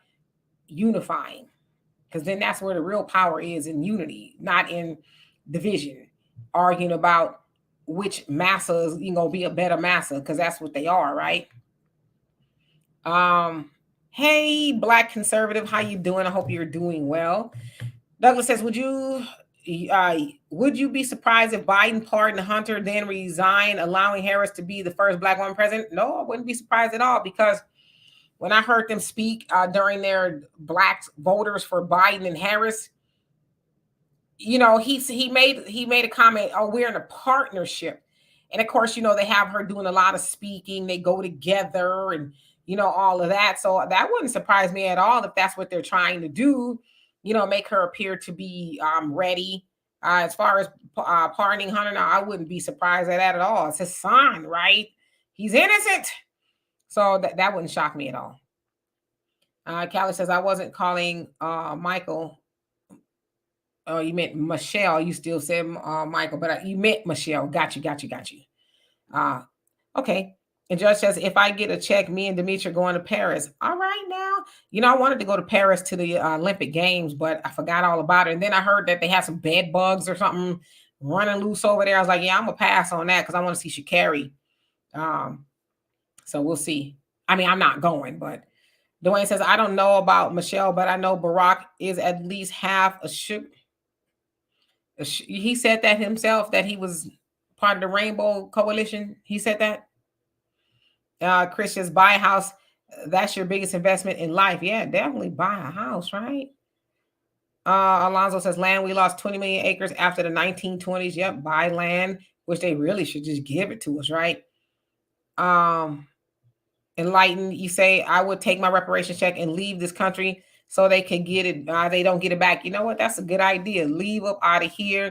unifying. Because then that's where the real power is, in unity, not in division, arguing about which massa is be a better massa, because that's what they are, right? Hey, Black conservative, how you doing? I hope you're doing well. Douglas says, would you be surprised if Biden pardoned Hunter, then resigned, allowing Harris to be the first Black woman president? No, I wouldn't be surprised at all, because when I heard them speak during their Black voters for Biden and Harris, he made a comment, oh, we're in a partnership. And of course, they have her doing a lot of speaking. They go together and, all of that. So that wouldn't surprise me at all if that's what they're trying to do, make her appear to be ready. As far as pardoning Hunter, now, I wouldn't be surprised at that at all. It's his son, right? He's innocent. So that wouldn't shock me at all. Callie says, I wasn't calling Michael. Oh, you meant Michelle. You still said Michael, but you meant Michelle. Got you. Okay. And Judge says, if I get a check, me and Dimitri are going to Paris. All right now. I wanted to go to Paris to the Olympic Games, but I forgot all about it. And then I heard that they had some bed bugs or something running loose over there. I was like, yeah, I'm going to pass on that because I want to see Sha'Carri. So we'll see. I mean, I'm not going, but Dwayne says, I don't know about Michelle, but I know Barack is at least half a sugar. He said that himself, that he was part of the Rainbow Coalition. He said that. Chris says, buy a house. That's your biggest investment in life. Yeah, definitely buy a house, right? Alonzo says, land, we lost 20 million acres after the 1920s. Yep, buy land, which they really should just give it to us, right? Enlightened, you say, I would take my reparations check and leave this country so they can get it. They don't get it back. You know what? That's a good idea. Leave up out of here.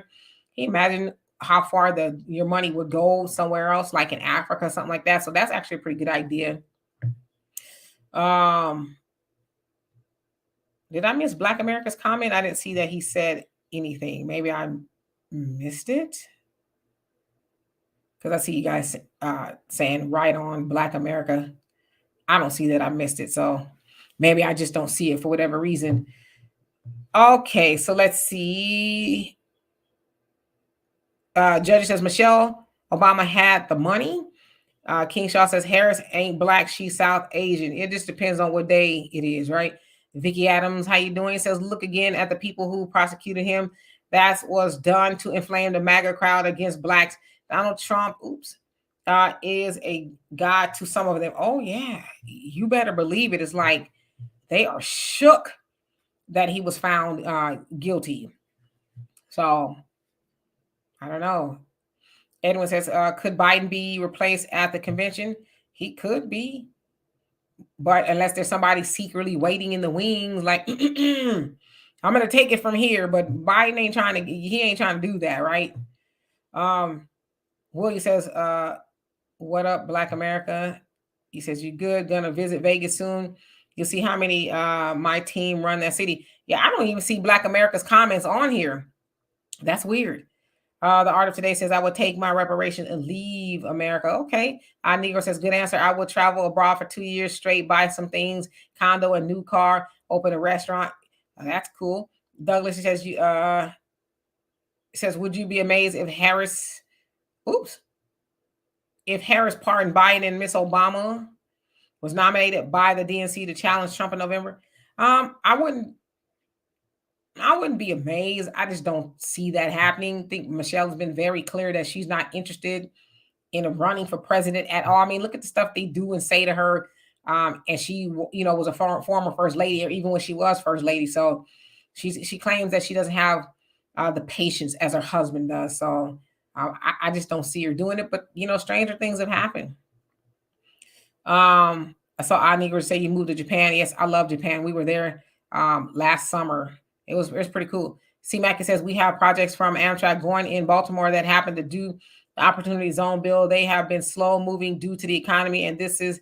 Can you imagine how far your money would go somewhere else, like in Africa, something like that? So that's actually a pretty good idea. Did I miss Black America's comment? I didn't see that he said anything. Maybe I missed it, because I see you guys saying right on Black America. I don't see that. I missed it. So maybe I just don't see it for whatever reason. Okay, so let's see. Judge says, Michelle Obama had the money. King Shaw says, Harris ain't Black, she's South Asian. It just depends on what day it is, right? Vicky Adams, how you doing? Says, look again at the people who prosecuted him. That was done to inflame the MAGA crowd against Blacks. Donald Trump, is a god to some of them. Oh, yeah. You better believe it. It's like they are shook that he was found guilty. So, I don't know. Edwin says, could Biden be replaced at the convention? He could be. But unless there's somebody secretly waiting in the wings, like, I'm going to take it from here. But Biden ain't trying to do that, right? Willie says, what up, Black America? He says, you good? Gonna visit Vegas soon. You'll see how many my team run that city. Yeah, I don't even see Black America's comments on here. That's weird. The Art of Today says, I would take my reparation and leave America. Okay. Negro says, good answer. I would travel abroad for 2 years straight, buy some things, condo, a new car, open a restaurant. That's cool. Douglas says, would you be amazed if Harris pardoned Biden and Miss Obama was nominated by the DNC to challenge Trump in November? I wouldn't be amazed. I just don't see that happening. I think Michelle has been very clear that she's not interested in running for president at all. I mean, look at the stuff they do and say to her. And she, was a former first lady, or even when she was first lady. So she claims that she doesn't have the patience as her husband does. So I just don't see her doing it. But, stranger things have happened. I saw Negro say you moved to Japan. Yes, I love Japan. We were there last summer. It was pretty cool. C. Mackey says, we have projects from Amtrak going in Baltimore that happened to do the Opportunity Zone bill. They have been slow moving due to the economy, and this is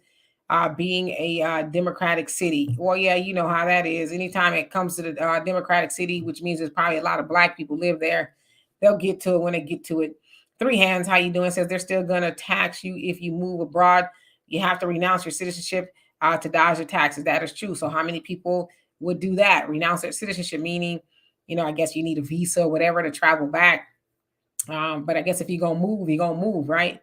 being a Democratic city. Well, yeah, you know how that is. Anytime it comes to the Democratic city, which means there's probably a lot of Black people live there, They'll get to it when they get to it. Three Hands, how you doing? Says they're still gonna tax you if you move abroad. You have to renounce your citizenship to dodge the taxes. That is true. So how many people would do that? Renounce their citizenship, meaning, I guess you need a visa or whatever to travel back. But I guess if you're gonna move, right?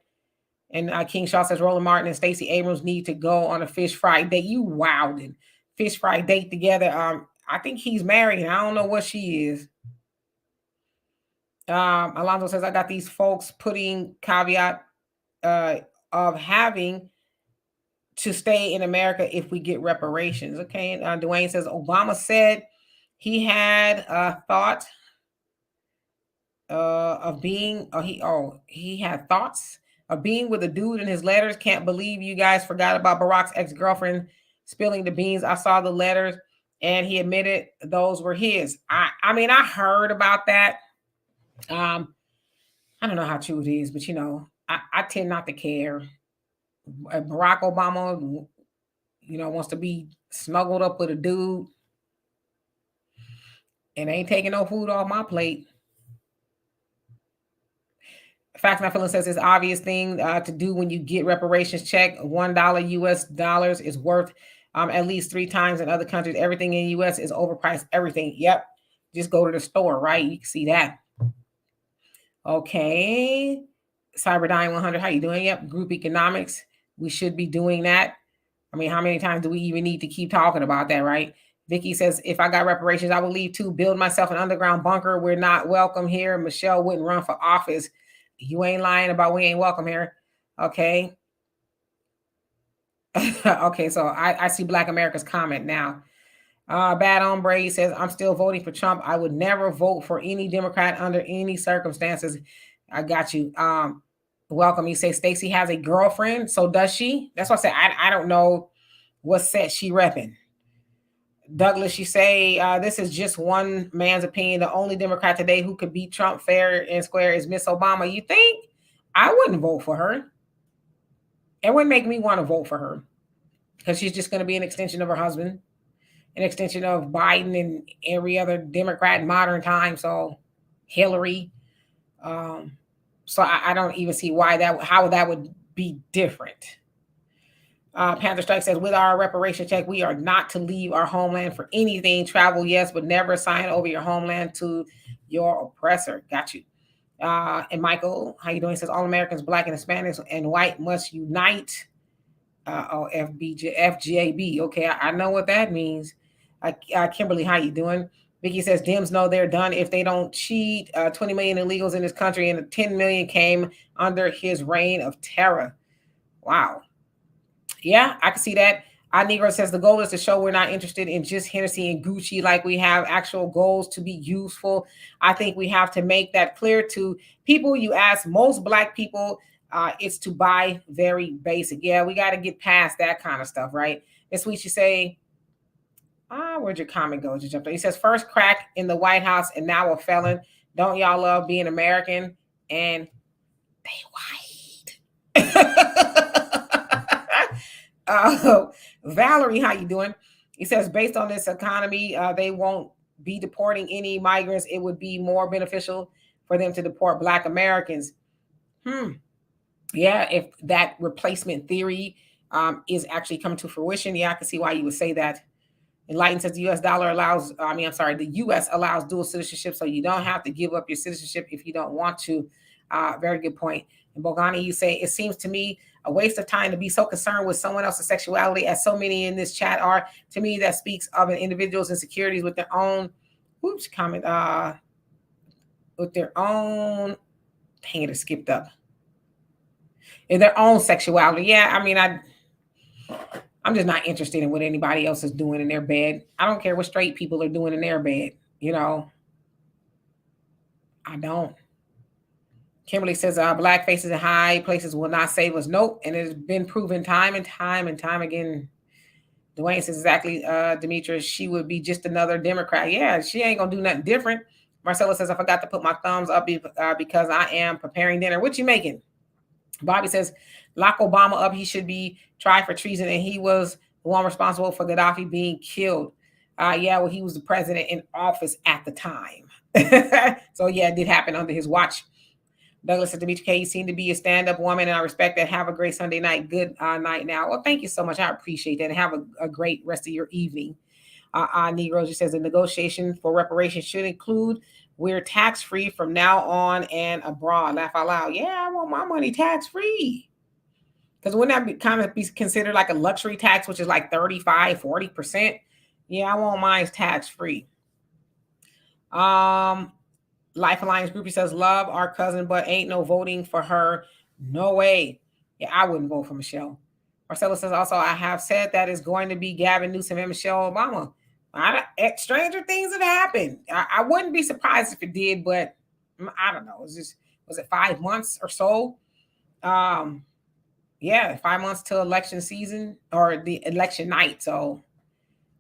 And King Shaw says Roland Martin and Stacey Abrams need to go on a fish fry date. You wildin'. Fish fry date together. I think he's married. I don't know what she is. Alonzo says I got these folks putting caveat of having to stay in America if we get reparations. Okay. And Dwayne says Obama said he had a thought of being, he had thoughts of being with a dude in his letters. Can't believe you guys forgot about Barack's ex-girlfriend spilling the beans. I saw the letters and he admitted those were his. I mean, I heard about that. I don't know how true it is, but I tend not to care. Barack Obama, wants to be snuggled up with a dude and ain't taking no food off my plate. Facts Not Feeling says it's obvious thing to do when you get reparations check. $1 US dollars is worth at least 3 times in other countries. Everything in the US is overpriced. Everything. Yep. Just go to the store, right? You can see that. Okay. Cyberdyne 100. How you doing? Yep. Group economics. We should be doing that. I mean, how many times do we even need to keep talking about that, right? Vicky says, if I got reparations, I would leave too. Build myself an underground bunker. We're not welcome here. Michelle wouldn't run for office. You ain't lying about we ain't welcome here. Okay. Okay, so I see Black America's comment now. Bad Hombre says, I'm still voting for Trump. I would never vote for any Democrat under any circumstances. I got you. Welcome. You say Stacey has a girlfriend. So does she? That's what I said. I don't know what set she repping. Douglas, you say this is just one man's opinion. The only Democrat today who could beat Trump fair and square is Miss Obama. You think? I wouldn't vote for her. It wouldn't make me want to vote for her because she's just going to be an extension of her husband, an extension of Biden and every other Democrat in modern time. So Hillary. So I don't even see how that would be different. Panther Strike says, with our reparation check, we are not to leave our homeland for anything. Travel, yes, but never sign over your homeland to your oppressor. Got you. And Michael, how you doing? He says, all Americans, Black and Hispanics and white must unite. FGAB. Okay, I know what that means. Kimberly, how you doing? Vicky says, Dems know they're done if they don't cheat. 20 million illegals in this country and 10 million came under his reign of terror. Wow. Yeah, I can see that. Negro says the goal is to show we're not interested in just Hennessy and Gucci, like we have actual goals to be useful. I think we have to make that clear to people. You ask most Black people, it's to buy very basic. Yeah, we got to get past that kind of stuff, right? It's sweet you say, where'd your comment go? You jumped on. He says, first crack in the White House and now a felon. Don't y'all love being American? And they white. Valerie, how you doing? He says, based on this economy, they won't be deporting any migrants. It would be more beneficial for them to deport Black Americans. Yeah, if that replacement theory is actually coming to fruition, yeah, I can see why you would say that. Enlightened says the U.S. the U.S. allows dual citizenship, so you don't have to give up your citizenship if you don't want to. Very good point. And Bogani, you say, it seems to me a waste of time to be so concerned with someone else's sexuality as so many in this chat are. To me, that speaks of an individual's insecurities with their own, with their own, dang it, skipped up. In their own sexuality. Yeah, I mean, I'm just not interested in what anybody else is doing in their bed. I don't care what straight people are doing in their bed. I don't. Kimberly says, Black faces in high places will not save us. Nope. And it has been proven time and time again. Dwayne says, exactly, Demetra, she would be just another Democrat. Yeah, she ain't going to do nothing different. Marcella says, I forgot to put my thumbs up because I am preparing dinner. What you making? Bobby says, lock Obama up. He should be tried for treason. And he was the one responsible for Gaddafi being killed. Yeah, well, he was the president in office at the time. So yeah, it did happen under his watch. Douglas said, Demetri K, you seem to be a stand-up woman, and I respect that. Have a great Sunday night. Good night now. Well, thank you so much. I appreciate that. And have a great rest of your evening. Negro just says the negotiation for reparations should include we're tax-free from now on and abroad. Laugh out loud. Yeah, I want my money tax-free. Because wouldn't that kind of be considered like a luxury tax, which is like 35, 40%? Yeah, I want mine tax-free. Life Alliance Groupie says, love our cousin, but ain't no voting for her. No way. Yeah, I wouldn't vote for Michelle. Marcella says, also, I have said that it's going to be Gavin Newsom and Michelle Obama. Stranger things have happened. I wouldn't be surprised if it did, but I don't know. Was it 5 months or so? Yeah, 5 months till election season or the election night. So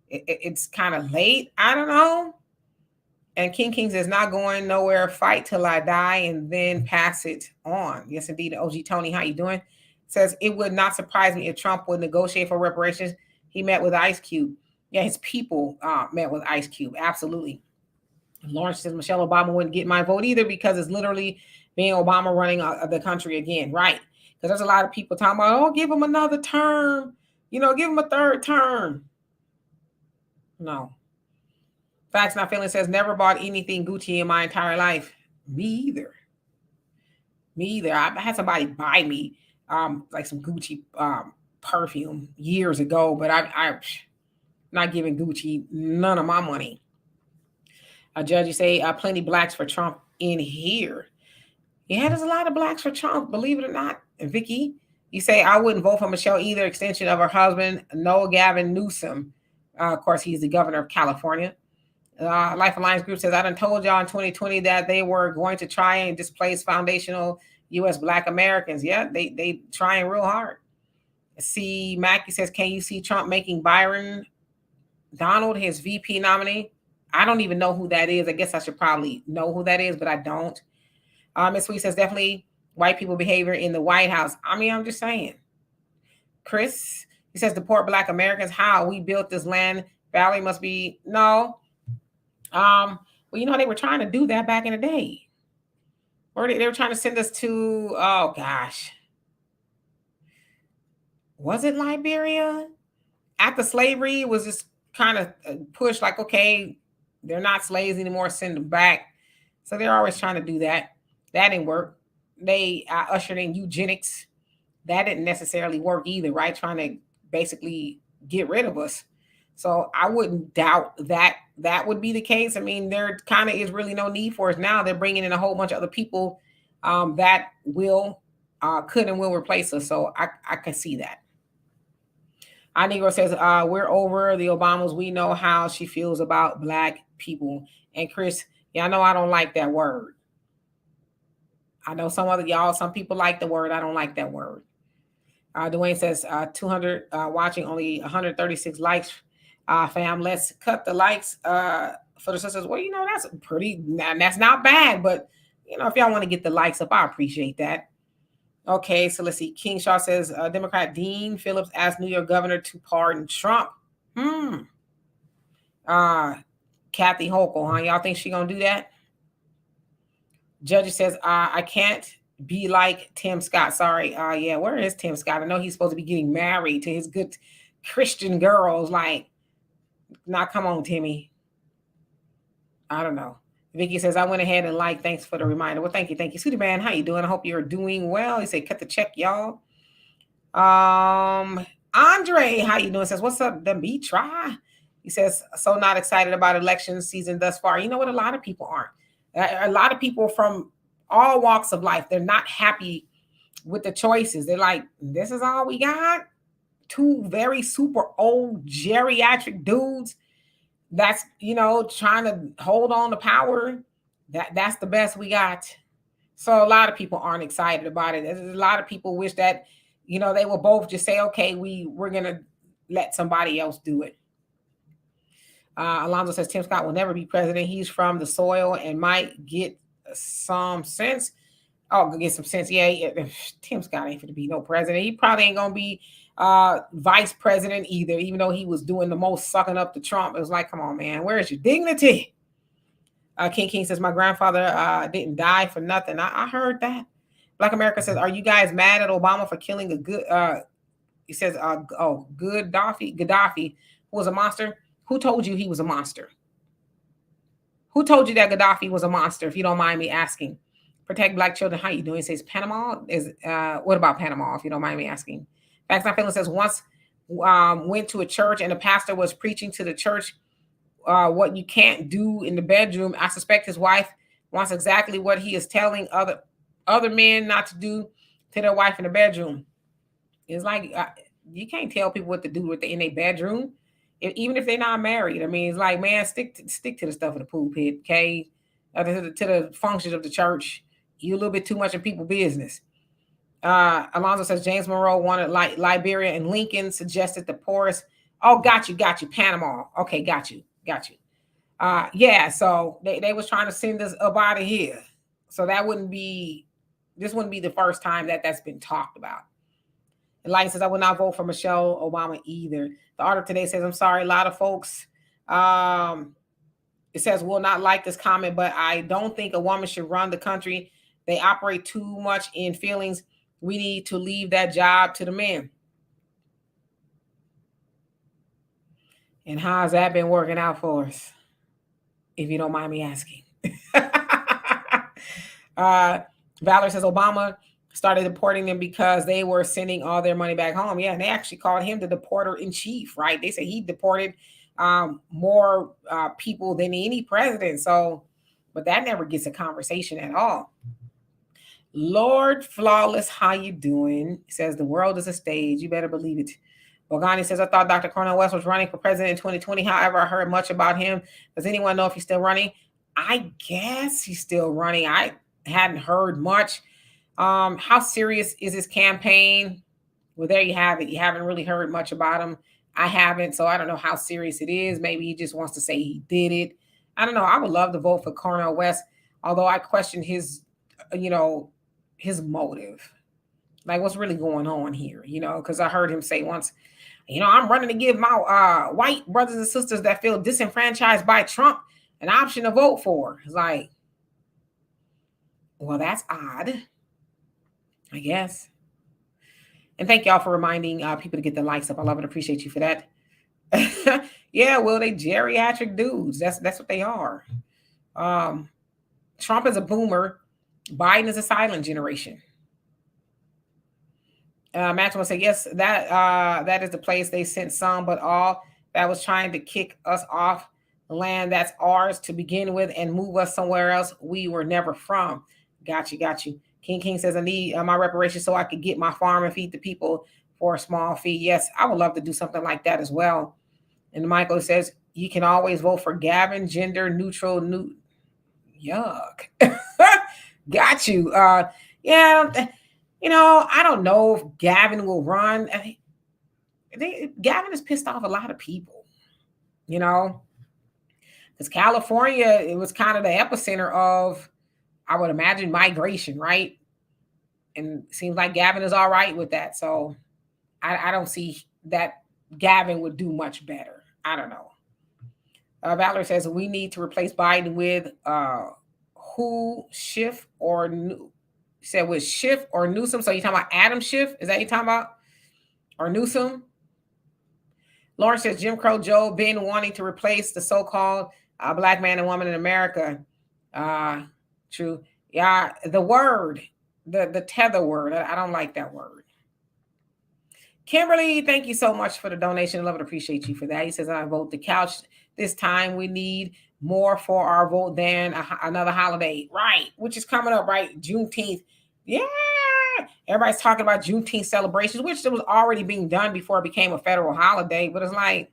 it's kind of late. I don't know. And King King says, not going nowhere, fight till I die and then pass it on. Yes, indeed. OG Tony, how you doing? Says, it would not surprise me if Trump would negotiate for reparations. He met with Ice Cube. Yeah, his people met with Ice Cube. Absolutely. Lawrence says, Michelle Obama wouldn't get my vote either because it's literally being Obama running the country again. Right. Because there's a lot of people talking about, oh, give him another term. Give him a third term. No. Facts Not Feeling says, never bought anything Gucci in my entire life. Me either. I had somebody buy me like some Gucci perfume years ago, but I'm not giving Gucci none of my money. A judge, you say, plenty blacks for Trump in here. Yeah, there's a lot of blacks for Trump, believe it or not. And Vicky, you say, I wouldn't vote for Michelle either. Extension of her husband, no Gavin Newsom. Of course, he's the governor of California. Life Alliance Group says, I done told y'all in 2020 that they were going to try and displace foundational U.S. Black Americans. Yeah, they trying real hard. See, Mackie says, can you see Trump making Byron Donald his VP nominee? I don't even know who that is. I guess I should probably know who that is, but I don't. Miss Sweet says, definitely white people behavior in the White House. I mean, I'm just saying. Chris, he says, deport Black Americans. How? We built this land. Valerie must be, no. Well, they were trying to do that back in the day. Or they were trying to send us to, oh gosh. Was it Liberia? After slavery, it was just kind of pushed like, okay, they're not slaves anymore, send them back. So they're always trying to do that. That didn't work. They ushered in eugenics. That didn't necessarily work either, right? Trying to basically get rid of us. So I wouldn't doubt that would be the case. I mean, there kind of is really no need for us now. They're bringing in a whole bunch of other people that could and will replace us. So I can see that. Negro says, we're over the Obamas. We know how she feels about Black people. And Chris, yeah, I know I don't like that word. I know some people like the word. I don't like that word. Dwayne says, 200 watching, only 136 likes. Fam, let's cut the likes for the sisters. Well, that's not bad. But, if y'all want to get the likes up, I appreciate that. Okay, so let's see. King Shaw says, Democrat Dean Phillips asked New York governor to pardon Trump. Kathy Hochul, huh? Y'all think she gonna do that? Judge says, I can't be like Tim Scott. Sorry. Yeah, where is Tim Scott? I know he's supposed to be getting married to his good Christian girls. Like, now come on, Timmy. I don't know. Vicky says, I went ahead and liked. Thanks for the reminder. Well, thank you. Sooty Man, how you doing? I hope you're doing well. He said, cut the check, y'all. Andre, how you doing? Says, what's up, the me try? He says, so not excited about election season thus far. You know what? A lot of people aren't. A lot of people from all walks of life, they're not happy with the choices. They're like, this is all we got? Two very super old geriatric dudes that's, trying to hold on to power. That's the best we got. So a lot of people aren't excited about it. There's a lot of people wish that, they will both just say, okay, we're going to let somebody else do it. Alonzo says, Tim Scott will never be president. He's from the soil and might get some sense. Oh, get some sense. Yeah, Tim Scott ain't going to be no president. He probably ain't going to be vice president either, even though he was doing the most sucking up to Trump. It was like, come on, man, where is your dignity? King says, my grandfather didn't die for nothing. I heard that. Black America says, are you guys mad at Obama for killing a good, he says, Gaddafi, who was a monster? Who told you he was a monster? Who told you that Gaddafi was a monster, if you don't mind me asking? Protect black children. How you doing? He says, Panama is, what about Panama, if you don't mind me asking? Facts Not Feeling says, once went to a church and the pastor was preaching to the church what you can't do in the bedroom. I suspect his wife wants exactly what he is telling other men not to do to their wife in the bedroom. It's like you can't tell people what to do in their bedroom, even if they're not married. I mean, it's like, man, stick to the stuff of the pulpit, okay? To the functions of the church. You a little bit too much in people's business. Alonzo says James Monroe wanted Liberia, and Lincoln suggested the poorest. Oh, got you. Panama. Okay, got you. Yeah, so they was trying to send us up out of here. So this wouldn't be the first time that's been talked about. And Light says, I will not vote for Michelle Obama either. The Art of Today says, I'm sorry, a lot of folks, it says, will not like this comment, but I don't think a woman should run the country. They operate too much in feelings. We need to leave that job to the men. And how has that been working out for us, if you don't mind me asking? Valerie says, Obama started deporting them because they were sending all their money back home. Yeah, and they actually called him the deporter in chief, right? They say he deported more people than any president. So, but that never gets a conversation at all. Lord Flawless, how you doing? He says, the world is a stage. You better believe it. Bogani says, I thought Dr. Cornel West was running for president in 2020. However, I heard much about him. Does anyone know if he's still running? I guess he's still running. I hadn't heard much. How serious is his campaign? Well, there you have it. You haven't really heard much about him. I haven't, so I don't know how serious it is. Maybe he just wants to say he did it. I don't know. I would love to vote for Cornel West, although I question his motive. Like, what's really going on here? Because I heard him say once, I'm running to give my white brothers and sisters that feel disenfranchised by Trump an option to vote for. It's like, well, that's odd, I guess. And thank y'all for reminding people to get the likes up. I love and appreciate you for that. Yeah, well, they geriatric dudes. That's what they are. Trump is a boomer. Biden is a silent generation. Maxwell said, yes, that is the place they sent some, but all that was trying to kick us off the land that's ours to begin with and move us somewhere else we were never from. Got you. King says, I need my reparations so I could get my farm and feed the people for a small fee. Yes, I would love to do something like that as well. And Michael says, you can always vote for Gavin, gender neutral, yuck. Got you. Yeah, I don't know if Gavin will run. Gavin has pissed off a lot of people, because California, it was kind of the epicenter of, I would imagine, migration, right? And it seems like Gavin is all right with that. So I don't see that Gavin would do much better. I don't know. Valerie says, we need to replace Biden with Schiff or said with Schiff or Newsom. So you're talking about Adam Schiff? Is that you're talking about? Or Newsom? Lauren says, Jim Crow Joe been wanting to replace the so-called black man and woman in America. True. Yeah, the word, the tether word. I don't like that word. Kimberly, thank you so much for the donation. I love and appreciate you for that. He says, I vote the couch. This time we need more for our vote than another holiday. Right, which is coming up, right? Juneteenth. Yeah. Everybody's talking about Juneteenth celebrations, which was already being done before it became a federal holiday. But it's like,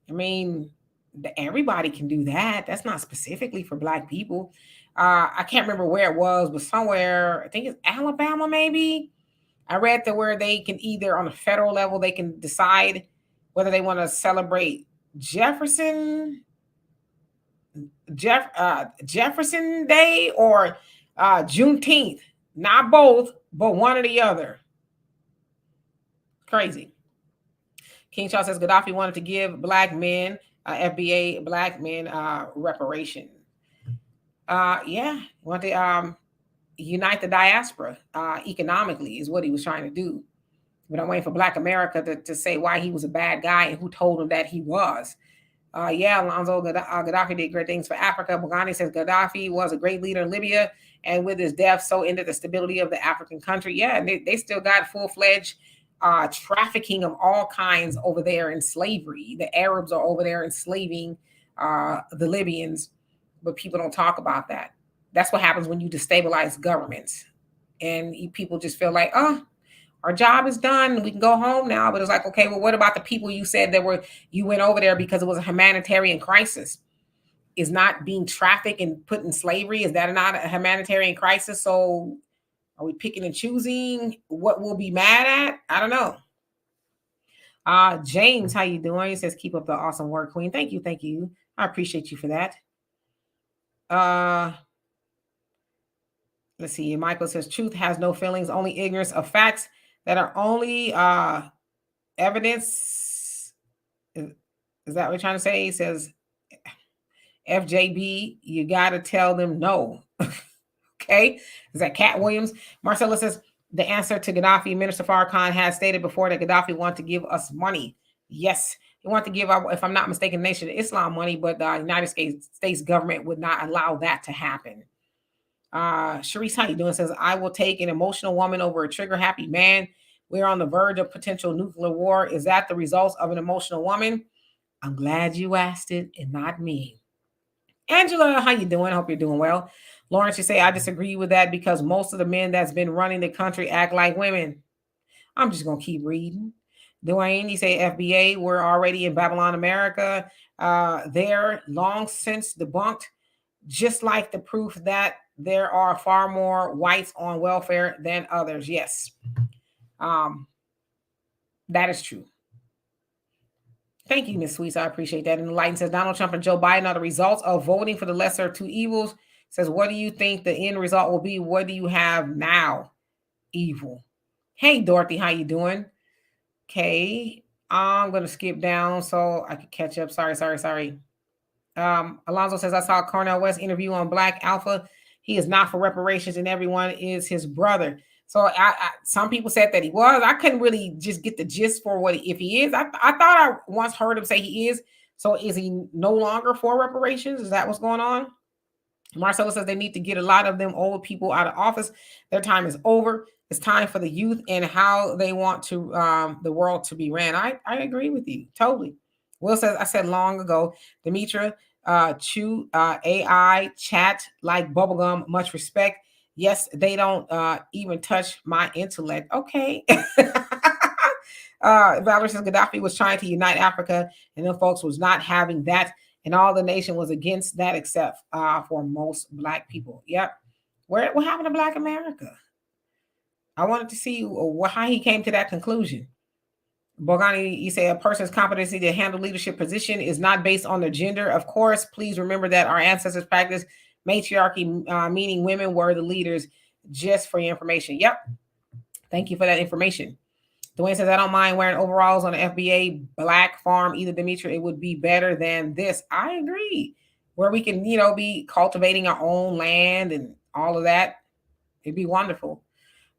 I mean, everybody can do that. That's not specifically for Black people. I can't remember where it was, but somewhere, I think it's Alabama, maybe. I read that where they can either on a federal level, they can decide whether they want to celebrate Jefferson Day or Juneteenth. Not both, but one or the other. Crazy. King Charles says Gaddafi wanted to give Black men FBA black men reparation. Yeah, want to unite the diaspora economically is what he was trying to do. But I'm waiting for Black America to say why he was a bad guy and who told him that he was. Yeah, Alonzo Gaddafi did great things for Africa. Bogani says Gaddafi was a great leader in Libya, and with his death, so ended the stability of the African country. Yeah, and they still got full-fledged trafficking of all kinds over there in slavery. The Arabs are over there enslaving the Libyans, but people don't talk about that. That's what happens when you destabilize governments, and people just feel like, oh, our job is done. We can go home now. But it's like, okay, well, what about the people you said you went over there because it was a humanitarian crisis? Is not being trafficked and put in slavery, is that not a humanitarian crisis? So are we picking and choosing what we'll be mad at? I don't know. James, how you doing? He says, keep up the awesome work, Queen. Thank you. Thank you. I appreciate you for that. Let's see. Michael says, truth has no feelings, only ignorance of facts that are only evidence. Is that what you're trying to say? He says, FJB, you got to tell them no. Okay. Is that Cat Williams? Marcella says, the answer to Gaddafi, Minister Farrakhan has stated before that Gaddafi wanted to give us money. Yes. He wanted to give our, if I'm not mistaken, Nation of Islam money, but the United States government would not allow that to happen. Sharice, how you doing? Says, I will take an emotional woman over a trigger happy man. We're on the verge of potential nuclear war. Is that the result of an emotional woman? I'm glad you asked it and not me. Angela, how you doing? Hope you're doing well. Lawrence, you say, I disagree with that because most of the men that's been running the country act like women. I'm just going to keep reading. Dwayne, you say FBA, we're already in Babylon, America. They're long since debunked, just like the proof that there are far more whites on welfare than others. Yes, that is true. Thank you, Ms. Sweets. I appreciate that. And Enlighten says, Donald Trump and Joe Biden are the results of voting for the lesser of two evils. Says, what do you think the end result will be? What do you have now? Evil. Hey, Dorothy, how you doing? Okay, I'm going to skip down so I can catch up. Sorry. Alonzo says, I saw Cornel West interview on Black Alpha. He is not for reparations and everyone is his brother. So some people said that he was. I couldn't really just get the gist for what if he is. I thought I once heard him say he is. So is he no longer for reparations? Is that what's going on? Marcella says they need to get a lot of them old people out of office. Their time is over. It's time for the youth and how they want to the world to be ran. I agree with you totally. Will says, I said long ago, Demetra, chew AI chat like bubblegum. Much respect. Yes, they don't even touch my intellect. Okay. Valerie says Gaddafi was trying to unite Africa, and them folks was not having that, and all the nation was against that except for most Black people. Yep. What happened to Black America? I wanted to see how he came to that conclusion. Bogani, you say a person's competency to handle leadership position is not based on their gender. Of course, please remember that our ancestors practiced matriarchy, meaning women were the leaders, just for your information. Yep. Thank you for that information. Dwayne says, I don't mind wearing overalls on an FBA Black farm either, Demetra. It would be better than this. I agree. Where we can, be cultivating our own land and all of that. It'd be wonderful.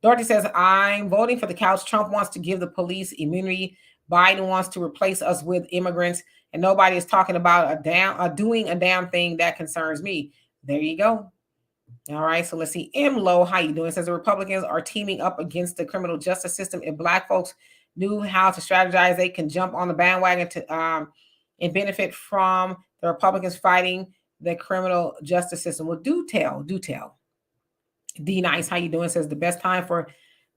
Dorothy says, I'm voting for the couch. Trump wants to give the police immunity. Biden wants to replace us with immigrants. And nobody is talking about doing a damn thing that concerns me. There you go. All right, so let's see. M. Lowe, how you doing? It says the Republicans are teaming up against the criminal justice system. If Black folks knew how to strategize, they can jump on the bandwagon to and benefit from the Republicans fighting the criminal justice system. Well, do tell. D Nice, how you doing? It says the best time for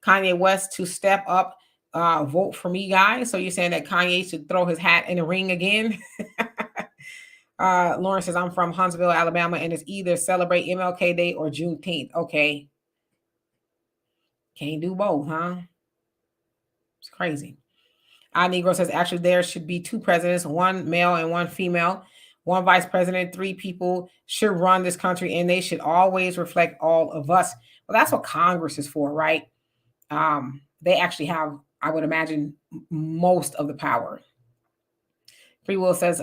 Kanye West to step up. Vote for me, guys. So you're saying that Kanye should throw his hat in the ring again? Lauren says, I'm from Huntsville, Alabama, and it's either celebrate MLK Day or Juneteenth. Okay. Can't do both, huh? It's crazy. Negro says, actually, there should be two presidents, one male and one female, one vice president, three people should run this country, and they should always reflect all of us. Well, that's what Congress is for, right? They actually have, I would imagine, most of the power. Free Will says,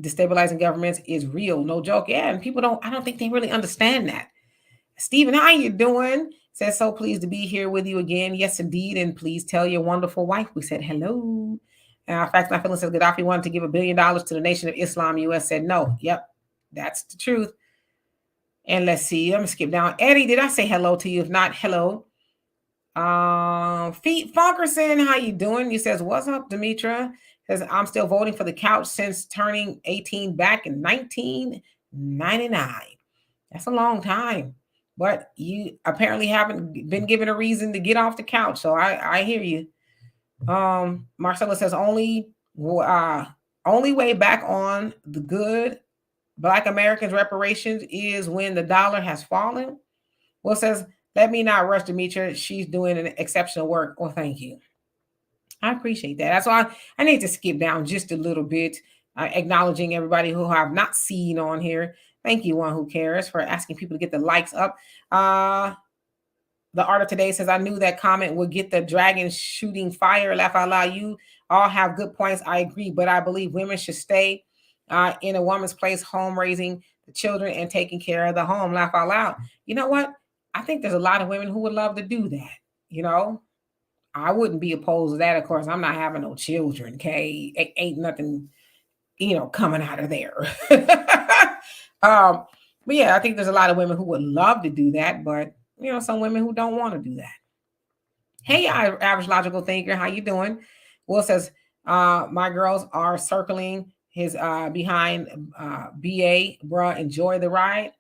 destabilizing governments is real, no joke. Yeah, and I don't think they really understand that. Stephen, how you doing? Says, so pleased to be here with you again. Yes, indeed. And please tell your wonderful wife we said hello. Facts Not Feelings says Gaddafi wanted to give $1 billion to the Nation of Islam. U.S. said no. Yep, that's the truth. And let's see. I'm going to skip down. Eddie, did I say hello to you? If not, hello. Feet Funkerson, how you doing? He says, what's up, Demetra? Says, I'm still voting for the couch since turning 18 back in 1999. That's a long time. But you apparently haven't been given a reason to get off the couch. So I hear you. Marcella says only way back on the good Black Americans reparations is when the dollar has fallen. Will says, let me not rush Demetra. She's doing an exceptional work. Well, thank you. I appreciate that. That's why I need to skip down just a little bit, acknowledging everybody who I have not seen on here. Thank you, One Who Cares, for asking people to get the likes up. The Art of Today says, I knew that comment would get the dragon shooting fire. Laugh out loud. You all have good points. I agree, but I believe women should stay in a woman's place, home, raising the children and taking care of the home. Laugh out loud. You know what? I think there's a lot of women who would love to do that. You know, I wouldn't be opposed to that. Of course, I'm not having no children, okay? Ain't nothing, coming out of there. But yeah, I think there's a lot of women who would love to do that, but some women who don't want to do that. Hey, average logical thinker, how you doing? Will says, my girls are circling his behind BA, bruh, enjoy the ride.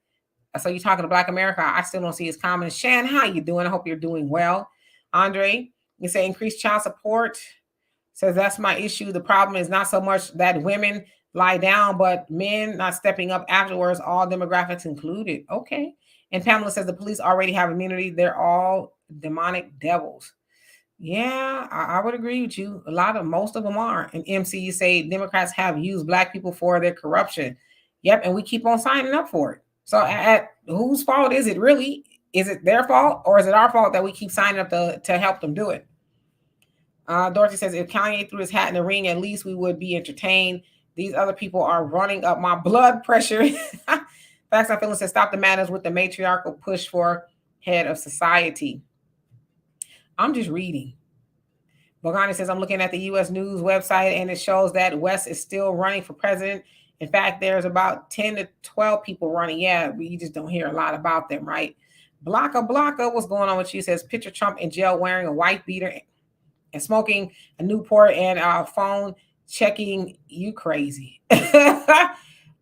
So you're talking to Black America. I still don't see his comments. Shan, how you doing? I hope you're doing well. Andre, you say increased child support. Says that's my issue. The problem is not so much that women lie down, but men not stepping up afterwards, all demographics included. Okay. And Pamela says the police already have immunity. They're all demonic devils. Yeah, I would agree with you. Most of them are. And MC, you say Democrats have used Black people for their corruption. Yep, and we keep on signing up for it. So at whose fault is it really? Is it their fault or is it our fault that we keep signing up to help them do it? Dorothy says, if Kanye threw his hat in the ring, at least we would be entertained. These other people are running up my blood pressure. Facts I Feeling says, stop the madness with the matriarchal push for head of society. I'm just reading. Bogani says, I'm looking at the U.S. News website, and it shows that West is still running for president. In fact, there's about 10 to 12 people running. Yeah, we just don't hear a lot about them, right? Blocka, what's going on with you? Says, picture Trump in jail wearing a white beater and smoking a Newport and phone checking. You crazy.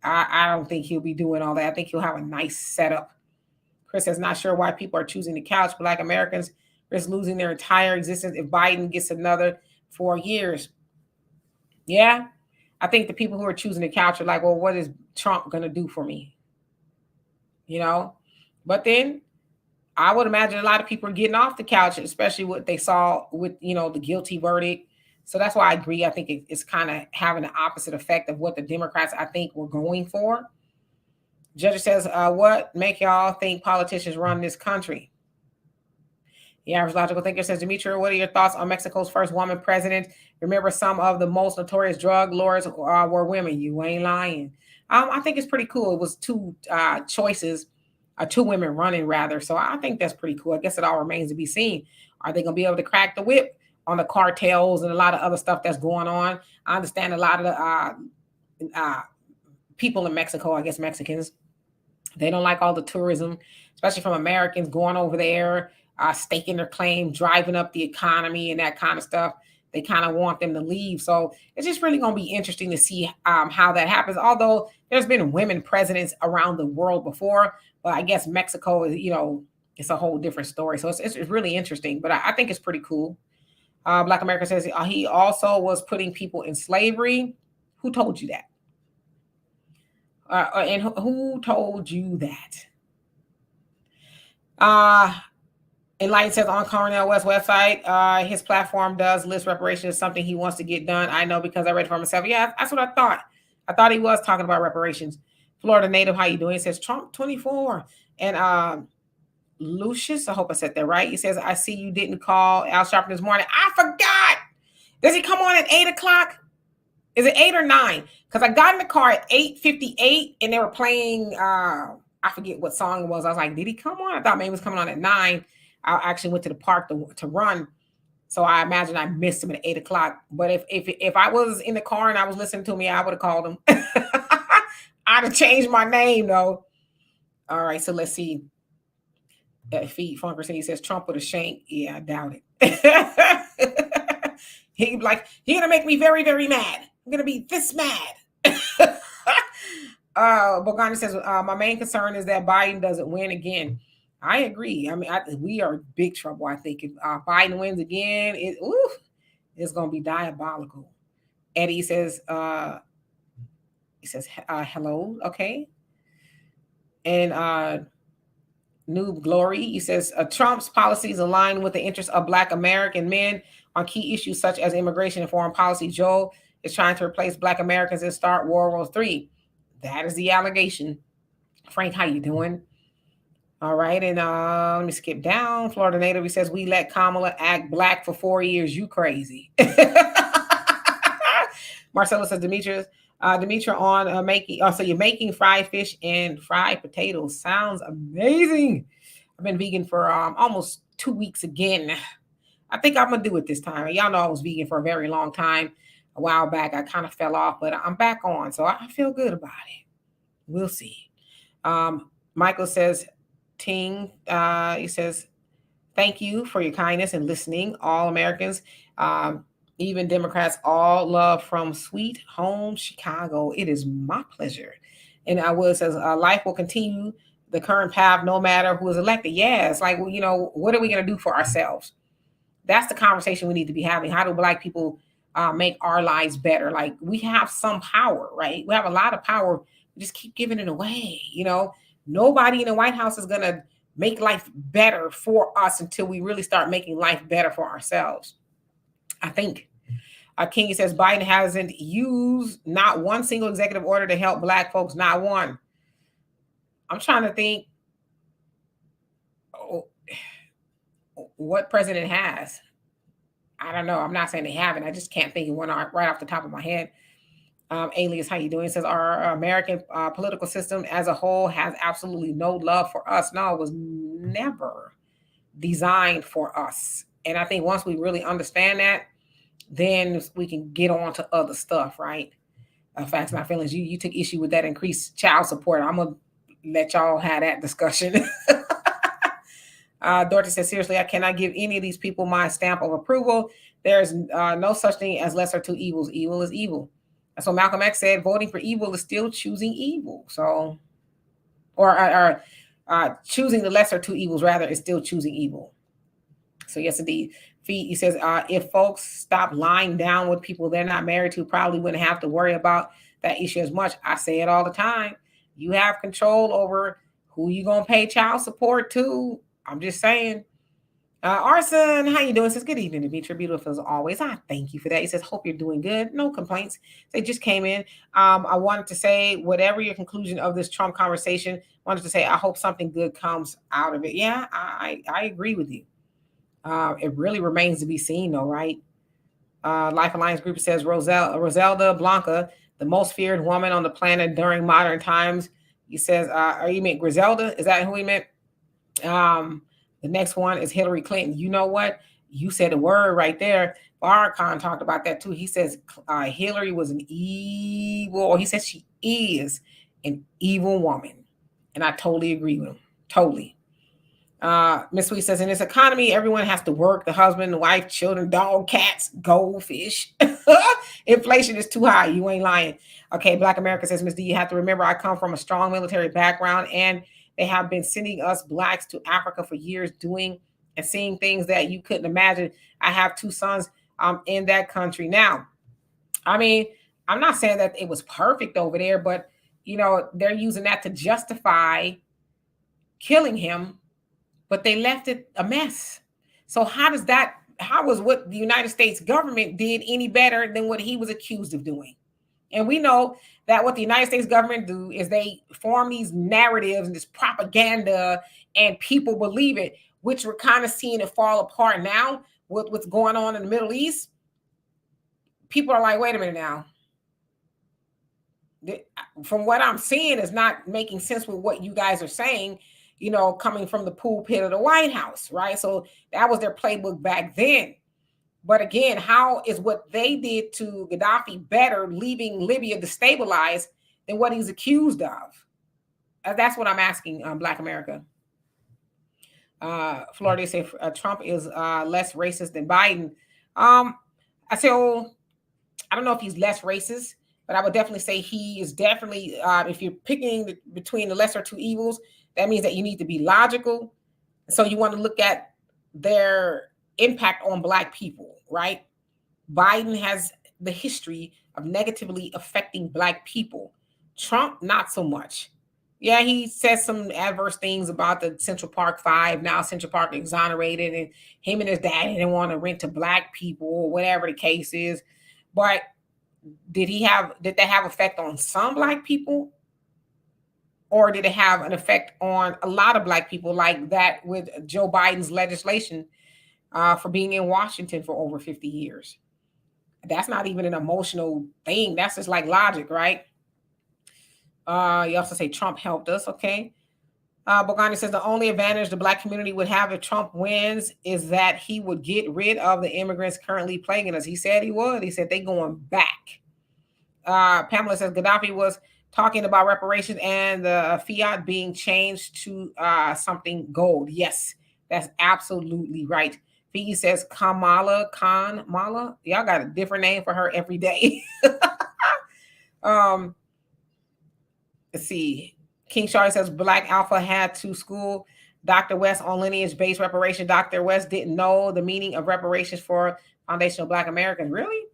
I don't think he'll be doing all that. I think he'll have a nice setup. Chris says, not sure why people are choosing the couch. Black Americans risk losing their entire existence if Biden gets another 4 years. Yeah, I think the people who are choosing the couch are like, well, what is Trump going to do for me? But then I would imagine a lot of people are getting off the couch, especially what they saw with, the guilty verdict. So that's why I agree. I think it's kind of having the opposite effect of what the Democrats, I think, were going for. Judge says, what make y'all think politicians run this country? The average logical thinker says, Demetra, what are your thoughts on Mexico's first woman president? Remember, some of the most notorious drug lords were women. You ain't lying. I think it's pretty cool. It was two women running, rather. So I think that's pretty cool. I guess it all remains to be seen. Are they going to be able to crack the whip on the cartels and a lot of other stuff that's going on? I understand a lot of the people in Mexico, I guess Mexicans, they don't like all the tourism, especially from Americans going over there, staking their claim, driving up the economy and that kind of stuff. They kind of want them to leave. So it's just really going to be interesting to see how that happens. Although there's been women presidents around the world before, but I guess Mexico is, it's a whole different story. So it's really interesting, but I think it's pretty cool. Black America says he also was putting people in slavery. Who told you that? And who told you that? Enlightened says on Cornel West's website, his platform does list reparations as something he wants to get done. I know because I read it for myself. Yeah, that's what I thought. I thought he was talking about reparations. Florida native, how you doing? He says Trump 24. And Lucius, I hope I said that right. He says, I see you didn't call Al Sharpton this morning. I forgot. Does he come on at 8 o'clock? Is it 8 or 9? Because I got in the car at 8:58 and they were playing I forget what song it was. I was like, did he come on? I thought maybe it was coming on at 9. I actually went to the park to run. So I imagine I missed him at 8 o'clock. But if I was in the car and I was listening to me, I would have called him. I'd have changed my name though. All right, so let's see. Feed Funker says Trump with a shank. Yeah, I doubt it. He'd like, you're gonna make me very, very mad. I'm gonna be this mad. Bogani says, my main concern is that Biden doesn't win again. I agree. I mean, we are in big trouble. I think if Biden wins again, it's going to be diabolical. Eddie says, hello. Okay. And Noob Glory, he says, Trump's policies align with the interests of Black American men on key issues such as immigration and foreign policy. Joe is trying to replace Black Americans and start World War III. That is the allegation. Frank, how you doing? All right, and let me skip down. Florida native, he says, we let Kamala act Black for 4 years. You crazy. Marcella says, Demetra on making, so you're making fried fish and fried potatoes. Sounds amazing. I've been vegan for almost 2 weeks again. I think I'm going to do it this time. Y'all know I was vegan for a very long time. A while back, I kind of fell off, but I'm back on, so I feel good about it. We'll see. Michael says, Ting, he says, thank you for your kindness and listening. All Americans, even Democrats, all love from sweet home Chicago. It is my pleasure. And I will says, life will continue the current path no matter who is elected. Yeah, it's like, well, you know, what are we going to do for ourselves? That's the conversation we need to be having. How do Black people make our lives better? Like, we have some power, right? We have a lot of power. We just keep giving it away. You know, nobody in the White House is going to make life better for us until we really start making life better for ourselves. I think. Kingy says Biden hasn't used not one single executive order to help Black folks, not one. I'm trying to think what president has. I don't know. I'm not saying they haven't. I just can't think of one right off the top of my head. Alias, how you doing? It says our American political system as a whole has absolutely no love for us. No, it was never designed for us. And I think once we really understand that, then we can get on to other stuff, right? Facts, not feelings. You took issue with that increased child support. I'm gonna let y'all have that discussion. Dorothy says, seriously, I cannot give any of these people my stamp of approval. There's no such thing as lesser two evils. Evil is evil. That's what Malcolm X said. Voting for evil is still choosing evil. So, or choosing the lesser two evils, rather, is still choosing evil. So, yes, indeed. He says, if folks stop lying down with people they're not married to, probably wouldn't have to worry about that issue as much. I say it all the time. You have control over who you going to pay child support to. I'm just saying. Arson, how you doing? Says, good evening, Demetra. Beautiful as always. I thank you for that. He says, hope you're doing good. No complaints. They just came in. I wanted to say, whatever your conclusion of this Trump conversation, wanted to say, I hope something good comes out of it. Yeah, I agree with you. It really remains to be seen, though, right? Life Alliance Group says Roselda Blanca, the most feared woman on the planet during modern times. He says, you meant Griselda? Is that who he meant? The next one is Hillary Clinton. You know what? You said a word right there. Farrakhan talked about that too. He says Hillary was an evil, or he says she is an evil woman. And I totally agree with him. Totally. Miss Sweet says, in this economy, everyone has to work. The husband, the wife, children, dog, cats, goldfish. Inflation is too high. You ain't lying. Okay, Black America says, Miss D, you have to remember I come from a strong military background, and they have been sending us Blacks to Africa for years, doing and seeing things that you couldn't imagine. I have 2 sons in that country now. I mean, I'm not saying that it was perfect over there, but, you know, they're using that to justify killing him, but they left it a mess. So how was what the United States government did any better than what he was accused of doing? And we know that what the United States government do is they form these narratives and this propaganda, and people believe it, which we're kind of seeing it fall apart now with what's going on in the Middle East. People are like, wait a minute now. from what I'm seeing, is not making sense with what you guys are saying, coming from the pulpit of the White House, right? So that was their playbook back then. But again, how is what they did to Gaddafi better, leaving Libya destabilized, than what he's accused of? That's what I'm asking, Black America. Florida say Trump is less racist than Biden. I say, I don't know if he's less racist, but I would definitely say he is definitely, if you're picking between the lesser two evils, that means that you need to be logical. So you want to look at their impact on Black people, right? Biden has the history of negatively affecting Black people. Trump, not so much. Yeah, he says some adverse things about the Central Park Five. Now Central Park exonerated, and him and his daddy didn't want to rent to Black people, or whatever the case is. But did that have effect on some Black people? Or did it have an effect on a lot of Black people, like that with Joe Biden's legislation for being in Washington for over 50 years? That's not even an emotional thing. That's just like logic, right? You also say Trump helped us. Okay. Bogani says the only advantage the Black community would have if Trump wins is that he would get rid of the immigrants currently plaguing us. He said he would. He said they going back. Pamela says Gaddafi was talking about reparations and the fiat being changed to something gold. Yes, that's absolutely right. Fee says Kamala Khan. Mala, y'all got a different name for her every day. Let's see. King Shari says Black Alpha had to school Dr. West on lineage-based reparation. Dr. West didn't know the meaning of reparations for foundational Black Americans. Really?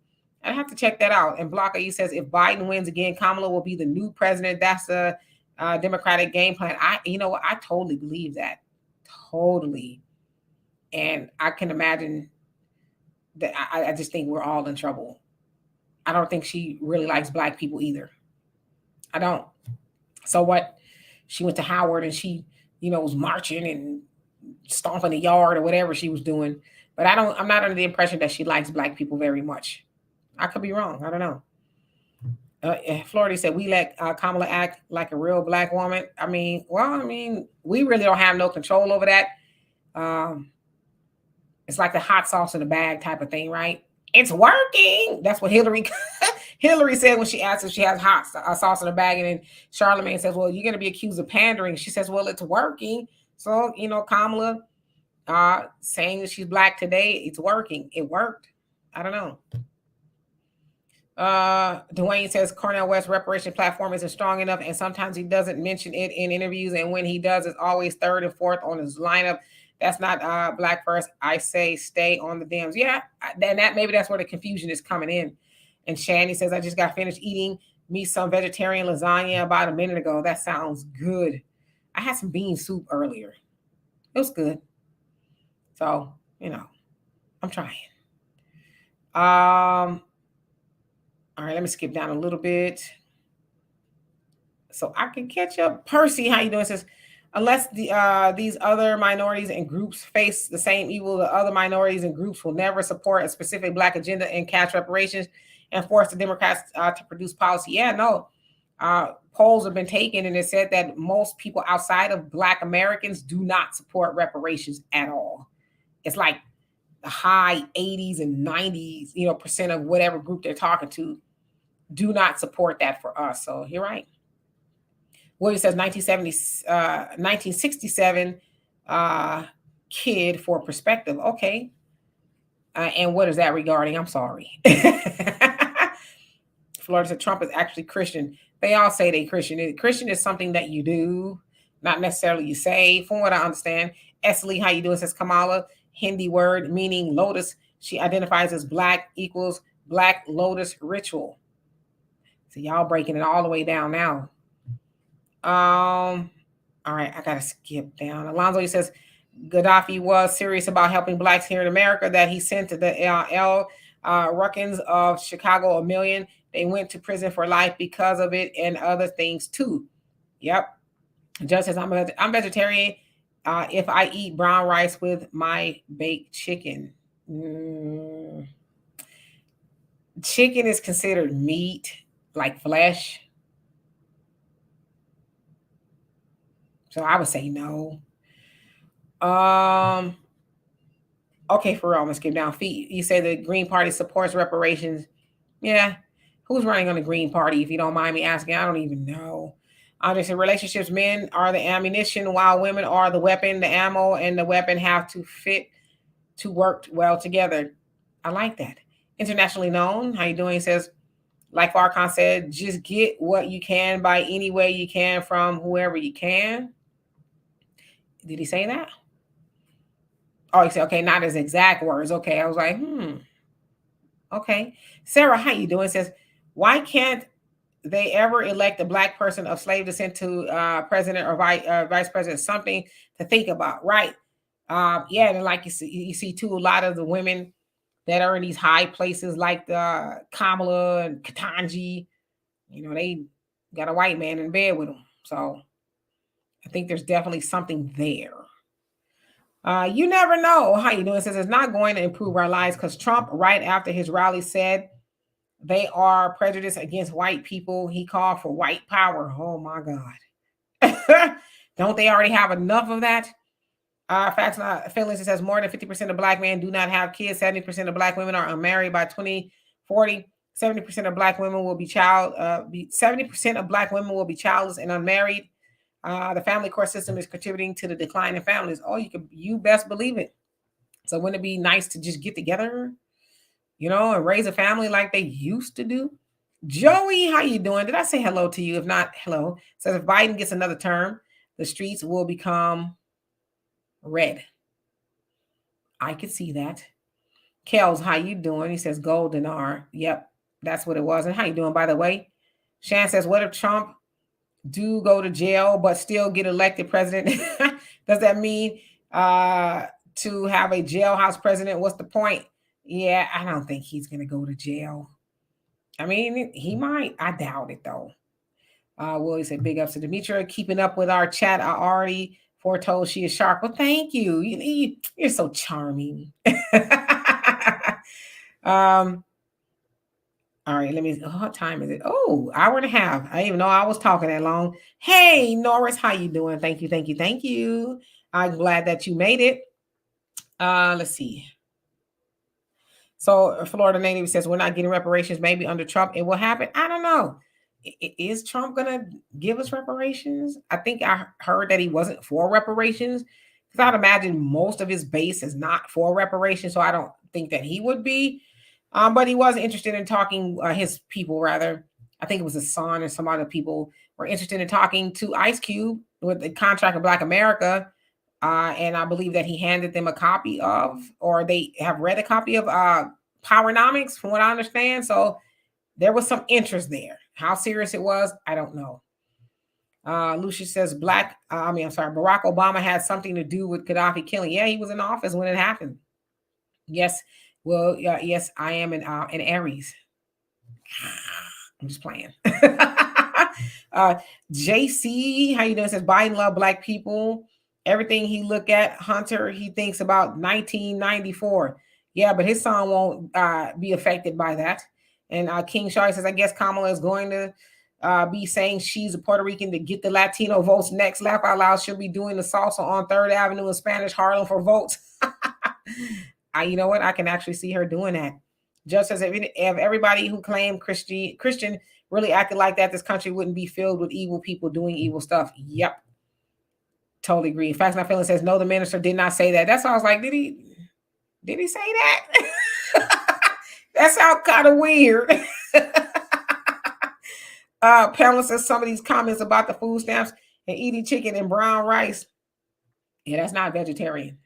I have to check that out. And Blocker, he says, if Biden wins again, Kamala will be the new president. That's a Democratic game plan. I totally believe that. Totally. And I can imagine that. I just think we're all in trouble. I don't think she really likes Black people either. I don't. So what? She went to Howard and she, was marching and stomping the yard or whatever she was doing. But I'm not under the impression that she likes Black people very much. I could be wrong. I don't know. Florida said, we let Kamala act like a real Black woman. We really don't have no control over that. It's like the hot sauce in the bag type of thing, right? It's working. That's what Hillary said when she asked if she has hot sauce in the bag. And then Charlemagne says, well, you're going to be accused of pandering. She says, well, it's working. So, Kamala saying that she's Black today, it's working. It worked. I don't know. Dwayne says Cornel West's reparation platform isn't strong enough, and sometimes he doesn't mention it in interviews, and when he does, it's always third and fourth on his lineup. That's not Black first. I say stay on the Dems. Yeah, then maybe that's where the confusion is coming in. And Shanny says, I just got finished eating me some vegetarian lasagna about a minute ago. That sounds good. I had some bean soup earlier. It was good. So, I'm trying. All right, let me skip down a little bit so I can catch up. Percy, how you doing? It says, unless these other minorities and groups face the same evil, the other minorities and groups will never support a specific Black agenda and cash reparations and force the Democrats to produce policy. Yeah, no. Polls have been taken, and it said that most people outside of Black Americans do not support reparations at all. It's like the high 80s and 90s, percent of whatever group they're talking to do not support that for us. So you're right. William says 1967 kid for perspective. Okay. And what is that regarding? I'm sorry. Florida said Trump is actually Christian. They all say they Christian. Christian is something that you do, not necessarily you say. From what I understand, Esley, how you doing? Says Kamala, Hindi word meaning lotus. She identifies as Black equals Black lotus ritual. So y'all breaking it all the way down now. All right, I gotta skip down. Alonzo, he says Gaddafi was serious about helping Blacks here in America, that he sent to the L. Ruckins of Chicago $1 million. They went to prison for life because of it and other things too. Yep. Judge says I'm vegetarian if I eat brown rice with my baked chicken. Chicken is considered meat, like flesh. So I would say no. Um, okay, for real, I'm gonna skip down. Feet. You say the Green Party supports reparations. Yeah. Who's running on the Green Party, if you don't mind me asking? I don't even know. Just in relationships, men are the ammunition while women are the weapon. The ammo and the weapon have to fit to work well together. I like that. Internationally known. How you doing? He says, like Farcon said, just get what you can by any way you can from whoever you can. Did he say that? Oh, he said, okay, not his exact words. Okay. I was like, okay. Sarah, how you doing? Says, why can't they ever elect a black person of slave descent to president or vice president? Something to think about, right? Yeah, and like you see too, a lot of the women that are in these high places, like the Kamala and Katanji, they got a white man in bed with them. So I think there's definitely something there. You never know. How you doing? It says it's not going to improve our lives because Trump, right after his rally, said they are prejudiced against white people. He called for white power. Oh my God. Don't they already have enough of that? Facts not feelings. It says more than 50% of black men do not have kids. 70% of black women are unmarried by 2040. 70% of black women will be 70% of black women will be childless and unmarried. The family court system is contributing to the decline in families. Oh, you best believe it. So wouldn't it be nice to just get together, and raise a family like they used to do? Joey, how you doing? Did I say hello to you? If not, hello. It says if Biden gets another term, the streets will become red. I could see that. Kels, how you doing? He says golden R. Yep, that's what it was. And how you doing, by the way? Shan says, what if Trump do go to jail but still get elected president? Does that mean to have a jailhouse president? What's the point? Yeah, I don't think he's going to go to jail. I mean, he might. I doubt it, though. Willie said, big ups to Demetra. Keeping up with our chat. I already foretold she is sharp. Well, thank you. You're so charming. All right, let me. What time is it? Oh, hour and a half. I didn't even know I was talking that long. Hey, Norris, how you doing? Thank you, thank you, thank you. I'm glad that you made it. Let's see. So, Florida native says we're not getting reparations. Maybe under Trump it will happen. I don't know. Is Trump gonna give us reparations? I think I heard that he wasn't for reparations because I'd imagine most of his base is not for reparations. So I don't think that he would be. But he was interested in talking, his people rather. I think it was his son or some other people were interested in talking to Ice Cube with the contract of Black America. And I believe that he handed them a copy of, or they have read a copy of Powernomics, from what I understand. So there was some interest there. How serious it was, I don't know. Lucia says Barack Obama had something to do with Gaddafi killing. Yeah, he was in office when it happened. Yes. Well, yes, I am in Aries. I'm just playing. JC, how you doing? Says Biden love black people. Everything he look at, Hunter, he thinks about 1994. Yeah, but his son won't be affected by that. And King Shaw says, I guess Kamala is going to be saying she's a Puerto Rican to get the Latino votes next. Laugh out loud. She'll be doing the salsa on 3rd Avenue in Spanish Harlem for votes. You know what? I can actually see her doing that. Just as if everybody who claimed Christian really acted like that, this country wouldn't be filled with evil people doing evil stuff. Yep. Totally agree. Facts Not Feeling says, no, the minister did not say that. That's why I was like, did he say that? That sounds kind of weird. Pamela says some of these comments about the food stamps and eating chicken and brown rice. Yeah, that's not vegetarian.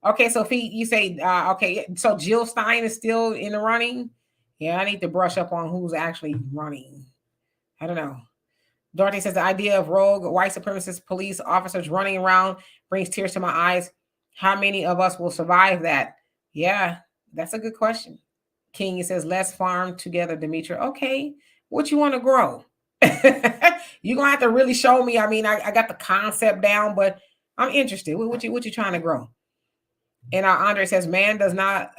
Okay, so you say, okay, so Jill Stein is still in the running? Yeah, I need to brush up on who's actually running. I don't know. Dorothy says, the idea of rogue white supremacist police officers running around brings tears to my eyes. How many of us will survive that? Yeah, that's a good question. King says, let's farm together, Demetra. Okay, what you want to grow? You're going to have to really show me. I mean, I got the concept down, but I'm interested. What you trying to grow? And Andre says, man does not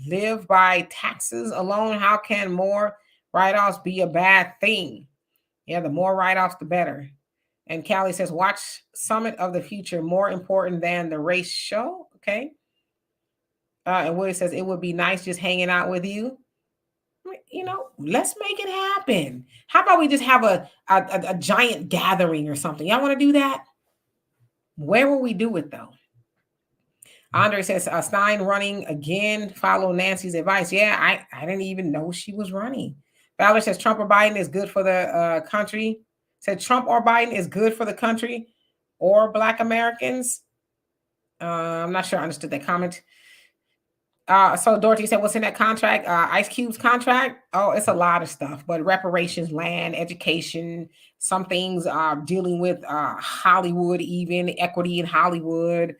live by taxes alone. How can more write-offs be a bad thing? Yeah, the more write-offs, the better. And Callie says, watch Summit of the Future more important than the race show. Okay. And Willie says, it would be nice just hanging out with you. Let's make it happen. How about we just have a giant gathering or something? Y'all want to do that? Where will we do it though? Andre says, Stein running again. Follow Nancy's advice. Yeah, I didn't even know she was running. Valor says, Trump or Biden is good for the country. Said Trump or Biden is good for the country or Black Americans. I'm not sure I understood that comment. So Dorothy said, what's in that contract? Ice Cube's contract? Oh, it's a lot of stuff, but reparations, land, education, some things dealing with Hollywood, even equity in Hollywood.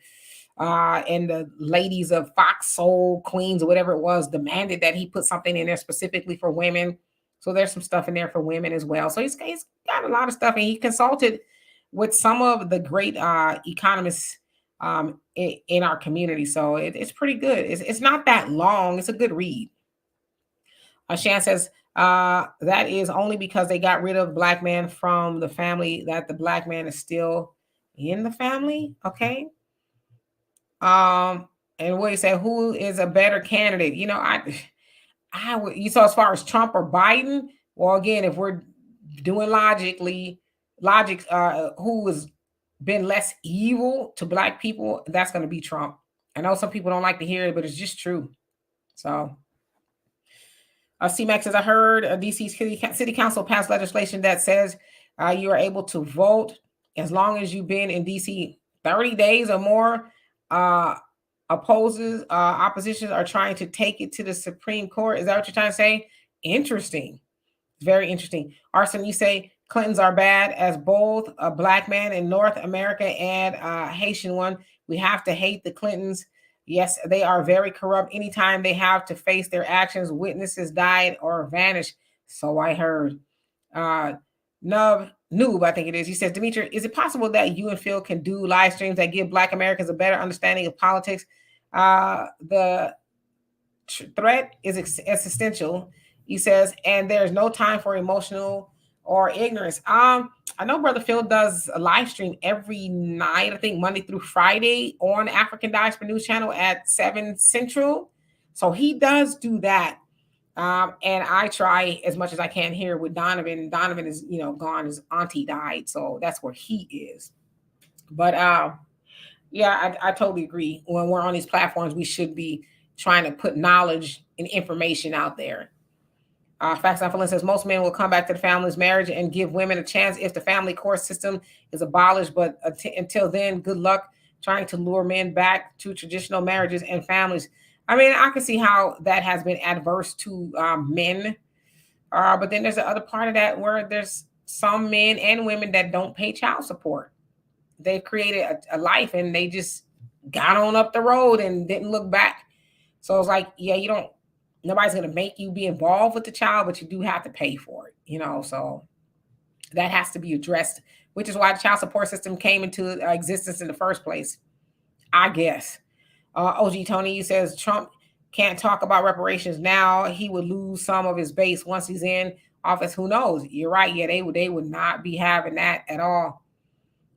And the ladies of Fox, Soul, Queens, or whatever it was, demanded that he put something in there specifically for women. So there's some stuff in there for women as well. So he's got a lot of stuff, and he consulted with some of the great economists in our community. So it's pretty good. It's not that long. It's a good read. Shan says, that is only because they got rid of black man from the family, that the black man is still in the family. Okay. And what he said, who is a better candidate? I would, you saw as far as Trump or Biden. Well, again, if we're doing logic, who has been less evil to black people, that's going to be Trump. I know some people don't like to hear it, but it's just true. So, C-Max says, I heard DC City Council passed legislation that says you are able to vote as long as you've been in DC 30 days or more. Oppositions are trying to take it to the Supreme Court. Is that what you're trying to say? Interesting. Very interesting. Arson, you say Clintons are bad as both a black man in North America and a Haitian one. We have to hate the Clintons. Yes, they are very corrupt. Anytime they have to face their actions, witnesses died or vanished. So I heard. Noob, I think it is. He says, Demetri, is it possible that you and Phil can do live streams that give Black Americans a better understanding of politics? The threat is existential. He says, and there's no time for emotional or ignorance. I know Brother Phil does a live stream every night, I think Monday through Friday on African Diaspora News Channel at 7 Central. So he does do that. And I try as much as I can here with Donovan. Donovan is, gone. His auntie died. So that's where he is. But yeah, I totally agree. When we're on these platforms, we should be trying to put knowledge and information out there. Facts on Philin says most men will come back to the family's marriage and give women a chance if the family court system is abolished. But until then, good luck trying to lure men back to traditional marriages and families. I mean, I can see how that has been adverse to men. But then there's the other part of that where there's some men and women that don't pay child support. They've created a life and they just got on up the road and didn't look back. So it's like, yeah, nobody's going to make you be involved with the child, but you do have to pay for it, so that has to be addressed, which is why the child support system came into existence in the first place, I guess. OG Tony says Trump can't talk about reparations now. He would lose some of his base once he's in office. Who knows? You're right. Yeah, they would not be having that at all.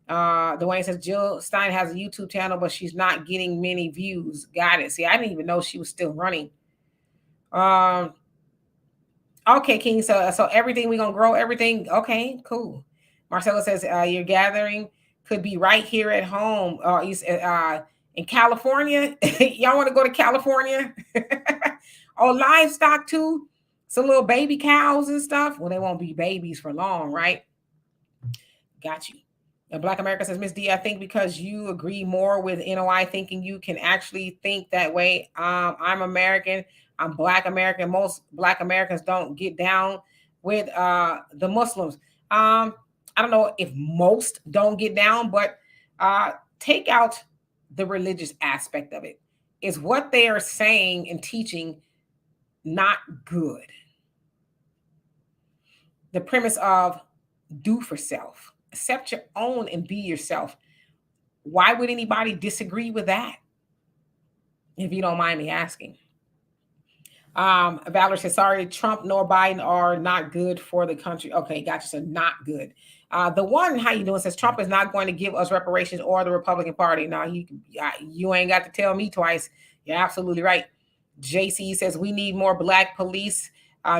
Dwayne says Jill Stein has a YouTube channel, but she's not getting many views. Got it. See, I didn't even know she was still running. Okay, King. So everything we're gonna grow everything. Okay, cool. Marcella says your gathering could be right here at home. In California. Y'all want to go to California? Oh, livestock too. Some little baby cows and stuff. Well, they won't be babies for long, right? Got you. Black America says, Miss D, I think because you agree more with NOI thinking you can actually think that way. I'm American. I'm Black American. Most Black Americans don't get down with the Muslims. I don't know if most don't get down, but take out the religious aspect of it. Is what they are saying and teaching not good? The premise of do for self. Accept your own and be yourself. Why would anybody disagree with that? If you don't mind me asking. Valerie says, sorry, Trump nor Biden are not good for the country. Okay, gotcha. So not good. The one, how you doing, says Trump is not going to give us reparations or the Republican Party. Now, you ain't got to tell me twice. You're absolutely right. JC says we need more black police.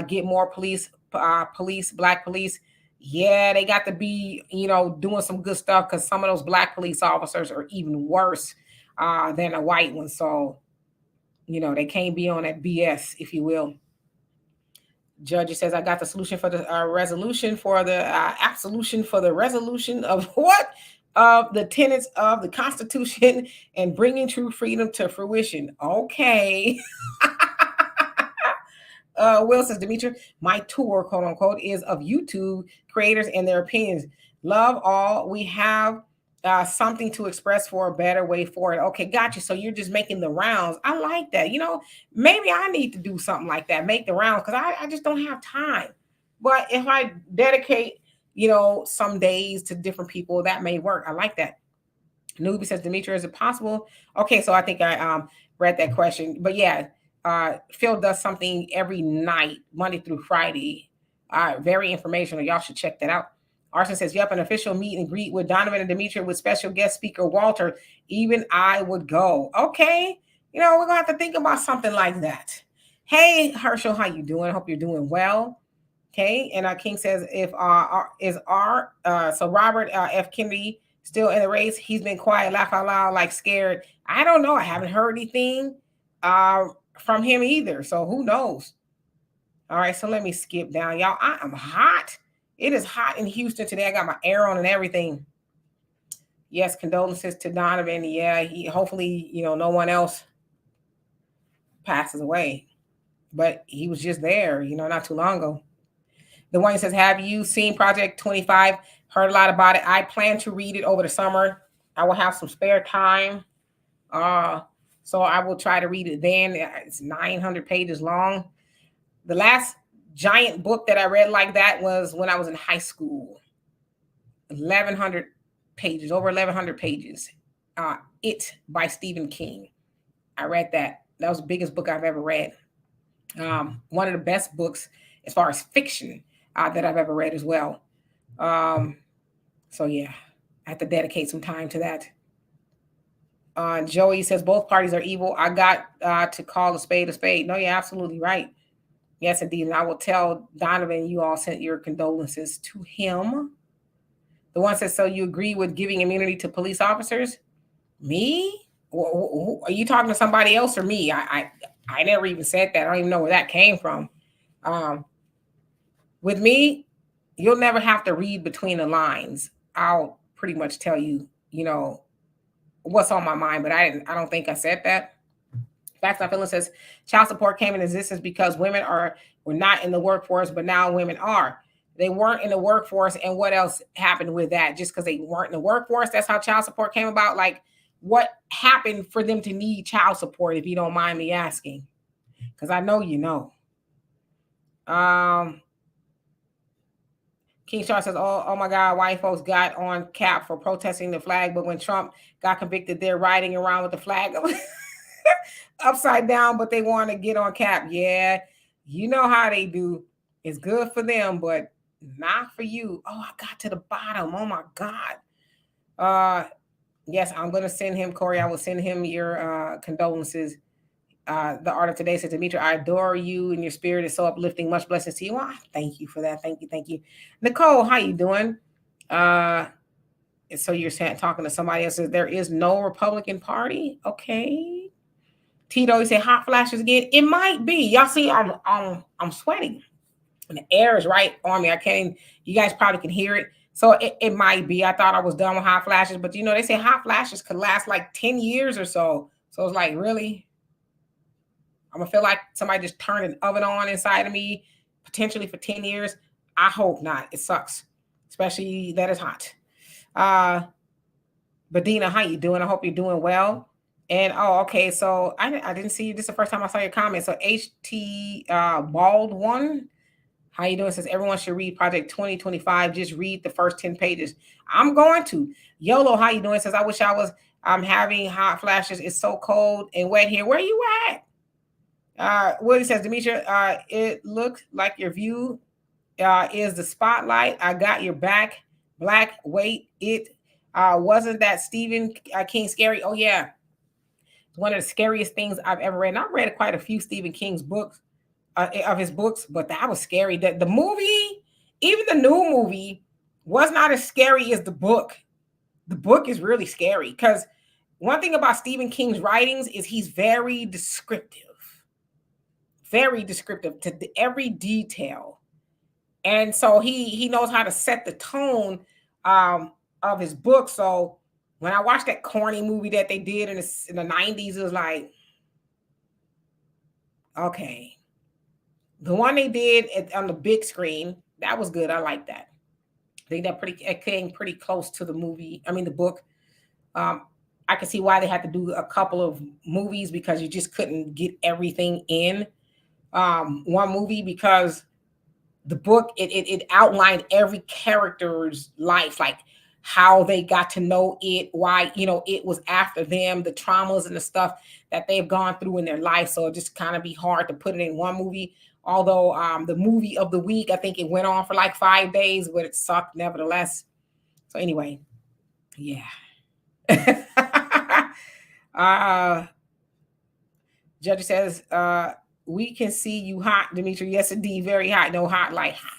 Get more police, black police. Yeah, they got to be, doing some good stuff because some of those black police officers are even worse than the white ones. So, they can't be on that BS, if you will. Judge says, I got the solution for the resolution for the absolution for the resolution of what? Of the tenets of the Constitution and bringing true freedom to fruition. Okay. Will says, Demetra, my tour, quote unquote, is of YouTube creators and their opinions. Love all. We have something to express for a better way forward. Okay, gotcha. So you're just making the rounds. I like that. Maybe I need to do something like that, make the rounds, because I just don't have time. But if I dedicate, some days to different people, that may work. I like that. Newbie says, Demetra, is it possible? Okay, so I think I read that question. But yeah, Phil does something every night, Monday through Friday. Very informational. Y'all should check that out. Arson says, yep, an official meet and greet with Donovan and Demetra with special guest speaker Walter. Even I would go. Okay. We're going to have to think about something like that. Hey, Herschel, how you doing? I hope you're doing well. Okay. And King says, so Robert F. Kennedy still in the race? He's been quiet, laugh out loud, like scared. I don't know. I haven't heard anything from him either. So who knows? All right. So let me skip down. Y'all, I am hot. It is hot in Houston today. I got my air on and everything. Yes, condolences to Donovan. Yeah, he hopefully, no one else passes away. But he was just there, not too long ago. The one says, have you seen Project 25? Heard a lot about it. I plan to read it over the summer. I will have some spare time. So I will try to read it then. It's 900 pages long. The last giant book that I read like that was when I was in high school. 1,100 pages, over 1,100 pages. It by Stephen King. I read that. That was the biggest book I've ever read. One of the best books as far as fiction that I've ever read as well. So yeah, I have to dedicate some time to that. Joey says both parties are evil. I got to call a spade a spade. No, you're absolutely right. Yes, indeed. And I will tell Donovan you all sent your condolences to him. The one says, so you agree with giving immunity to police officers? Me? Are you talking to somebody else or me? I never even said that. I don't even know where that came from. With me, you'll never have to read between the lines. I'll pretty much tell you, what's on my mind, but I don't think I said that. Facts Not Feelings says child support came in existence because women were not in the workforce, but now women are. They weren't in the workforce, and what else happened with that? Just because they weren't in the workforce, that's how child support came about. Like, what happened for them to need child support, if you don't mind me asking? Because I know you know. King Sharp says, oh my God, white folks got on cap for protesting the flag, but when Trump got convicted, they're riding around with the flag upside down, but they want to get on cap. Yeah, you know how they do. It's good for them, but not for you. Oh, I got to the bottom. Oh my God. Yes, I'm going to send him, Corey. I will send him your condolences. The art of today says, Demetra, I adore you and your spirit is so uplifting. Much blessings to you. Well, thank you for that. Thank you. Nicole, how you doing? So you're talking to somebody else. Says, there is no Republican Party. Okay. Tito, you say hot flashes again. It might be. Y'all see, I'm sweating. And the air is right on me. You guys probably can hear it. So it might be. I thought I was done with hot flashes, but they say hot flashes could last like 10 years or so. So it's like, really? I'm gonna feel like somebody just turned an oven on inside of me, potentially for 10 years. I hope not. It sucks, especially that it's hot. Badina, how you doing? I hope you're doing well. And okay. So I didn't see you. This is the first time I saw your comment. So HT Bald One, how you doing? Says everyone should read Project 2025. Just read the first 10 pages. I'm going to. YOLO, how you doing? Says I wish I'm having hot flashes. It's so cold and wet here. Where you at? Willie says, Demetria, it looked like your view is the spotlight. I got your back. Black, wait, it wasn't that Stephen King scary? Oh yeah, it's one of the scariest things I've ever read. And I've read quite a few Stephen King's books, of his books, but that was scary. That the movie, even the new movie, was not as scary as the book. The book is really scary because one thing about Stephen King's writings is he's very descriptive to every detail, and so he knows how to set the tone of his book. So when I watched that corny movie that they did in the 90s, it was like, okay. The one they did on the big screen, that was good. I like that. I think it came pretty close to the movie. I mean, the book. Um, I can see why they had to do a couple of movies because you just couldn't get everything in one movie because the book it outlined every character's life, like how they got to know it, why it was after them, the traumas and the stuff that they've gone through in their life. So it just kind of be hard to put it in one movie. Although the movie of the week, I think it went on for like 5 days, but it sucked nevertheless. So anyway, yeah. uh Judge says, we can see you hot, Dimitri. Yes, indeed, very hot. No, hot like hot.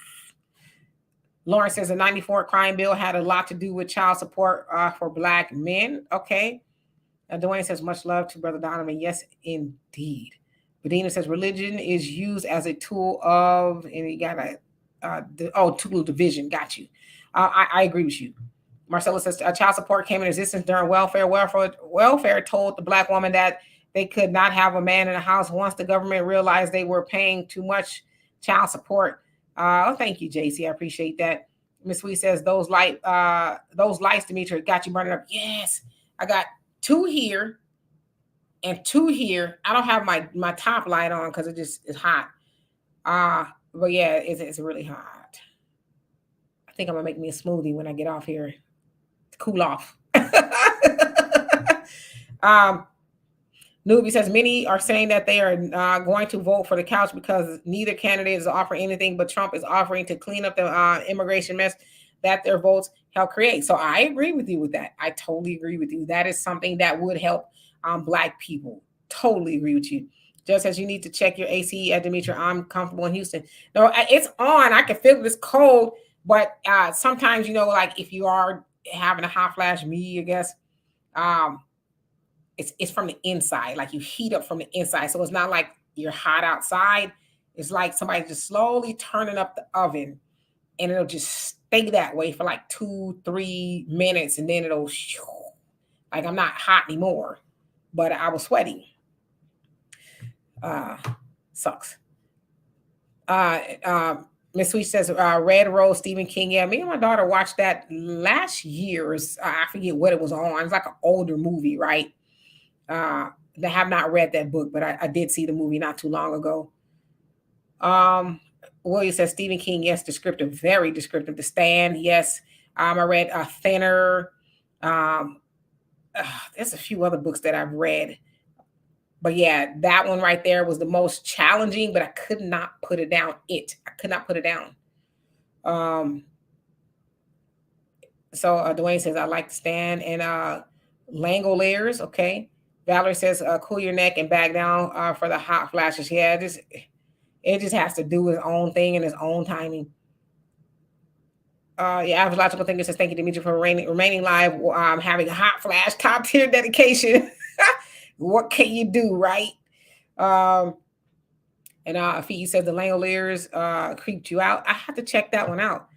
Lauren says the 94 crime bill had a lot to do with child support for Black men. Okay. Dwayne says, much love to Brother Donovan. Yes, indeed. Bedina says, religion is used as a tool of, and you got a tool of division. Got you. I agree with you. Marcella says, child support came in existence during welfare. Welfare told the Black woman that they could not have a man in the house once the government realized they were paying too much child support. Thank you, JC. I appreciate that. Miss Sweet says, those lights, Demetria, got you burning up. Yes, I got 2 here and 2 here. I don't have my top light on because it just is hot. But yeah, it's really hot. I think I'm gonna make me a smoothie when I get off here to cool off. Newbie says many are saying that they are going to vote for the couch because neither candidate is offering anything, but Trump is offering to clean up the immigration mess that their votes help create. So I agree with you with that. I totally agree with you. That is something that would help Black people. Totally agree with you. Just as you need to check your AC at Demetria, I'm comfortable in Houston. No, it's on. I can feel this cold, but sometimes, like if you are having a hot flash, I guess, it's from the inside. Like you heat up from the inside. So it's not like you're hot outside. It's like somebody just slowly turning up the oven and it'll just stay that way for like 2-3 minutes. And then it'll like I'm not hot anymore, but I was sweating. Sucks. Miss Sweet says, Red Rose, Stephen King. Yeah, me and my daughter watched that last year's. I forget what it was on. It's like an older movie, right? They have not read that book, but I did see the movie not too long ago. William says Stephen King, yes, descriptive, very descriptive. The Stand, yes. I read Thinner. There's a few other books that I've read, but yeah, that one right there was the most challenging. But I could not put it down. I could not put it down. So Dwayne says I like The Stand and Langoliers. Okay. Valerie says, cool your neck and back down for the hot flashes. Yeah, it just has to do its own thing and its own timing. Yeah, Astrological Thinker says, thank you, Demetria, for remaining live, having a hot flash, top tier dedication. What can you do, right? And Fee says the Langoliers creeped you out. I have to check that one out.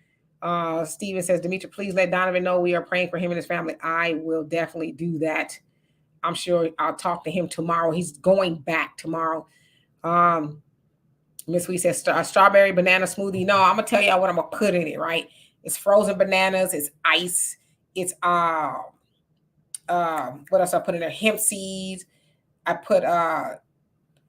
Steven says, Demetria, please let Donovan know we are praying for him and his family. I will definitely do that. I'm sure I'll talk to him tomorrow. He's going back tomorrow. Miss Wee says strawberry banana smoothie. No, I'm gonna tell y'all what I'm gonna put in it, right? It's frozen bananas, it's ice, it's what else I put in there? Hemp seeds. I put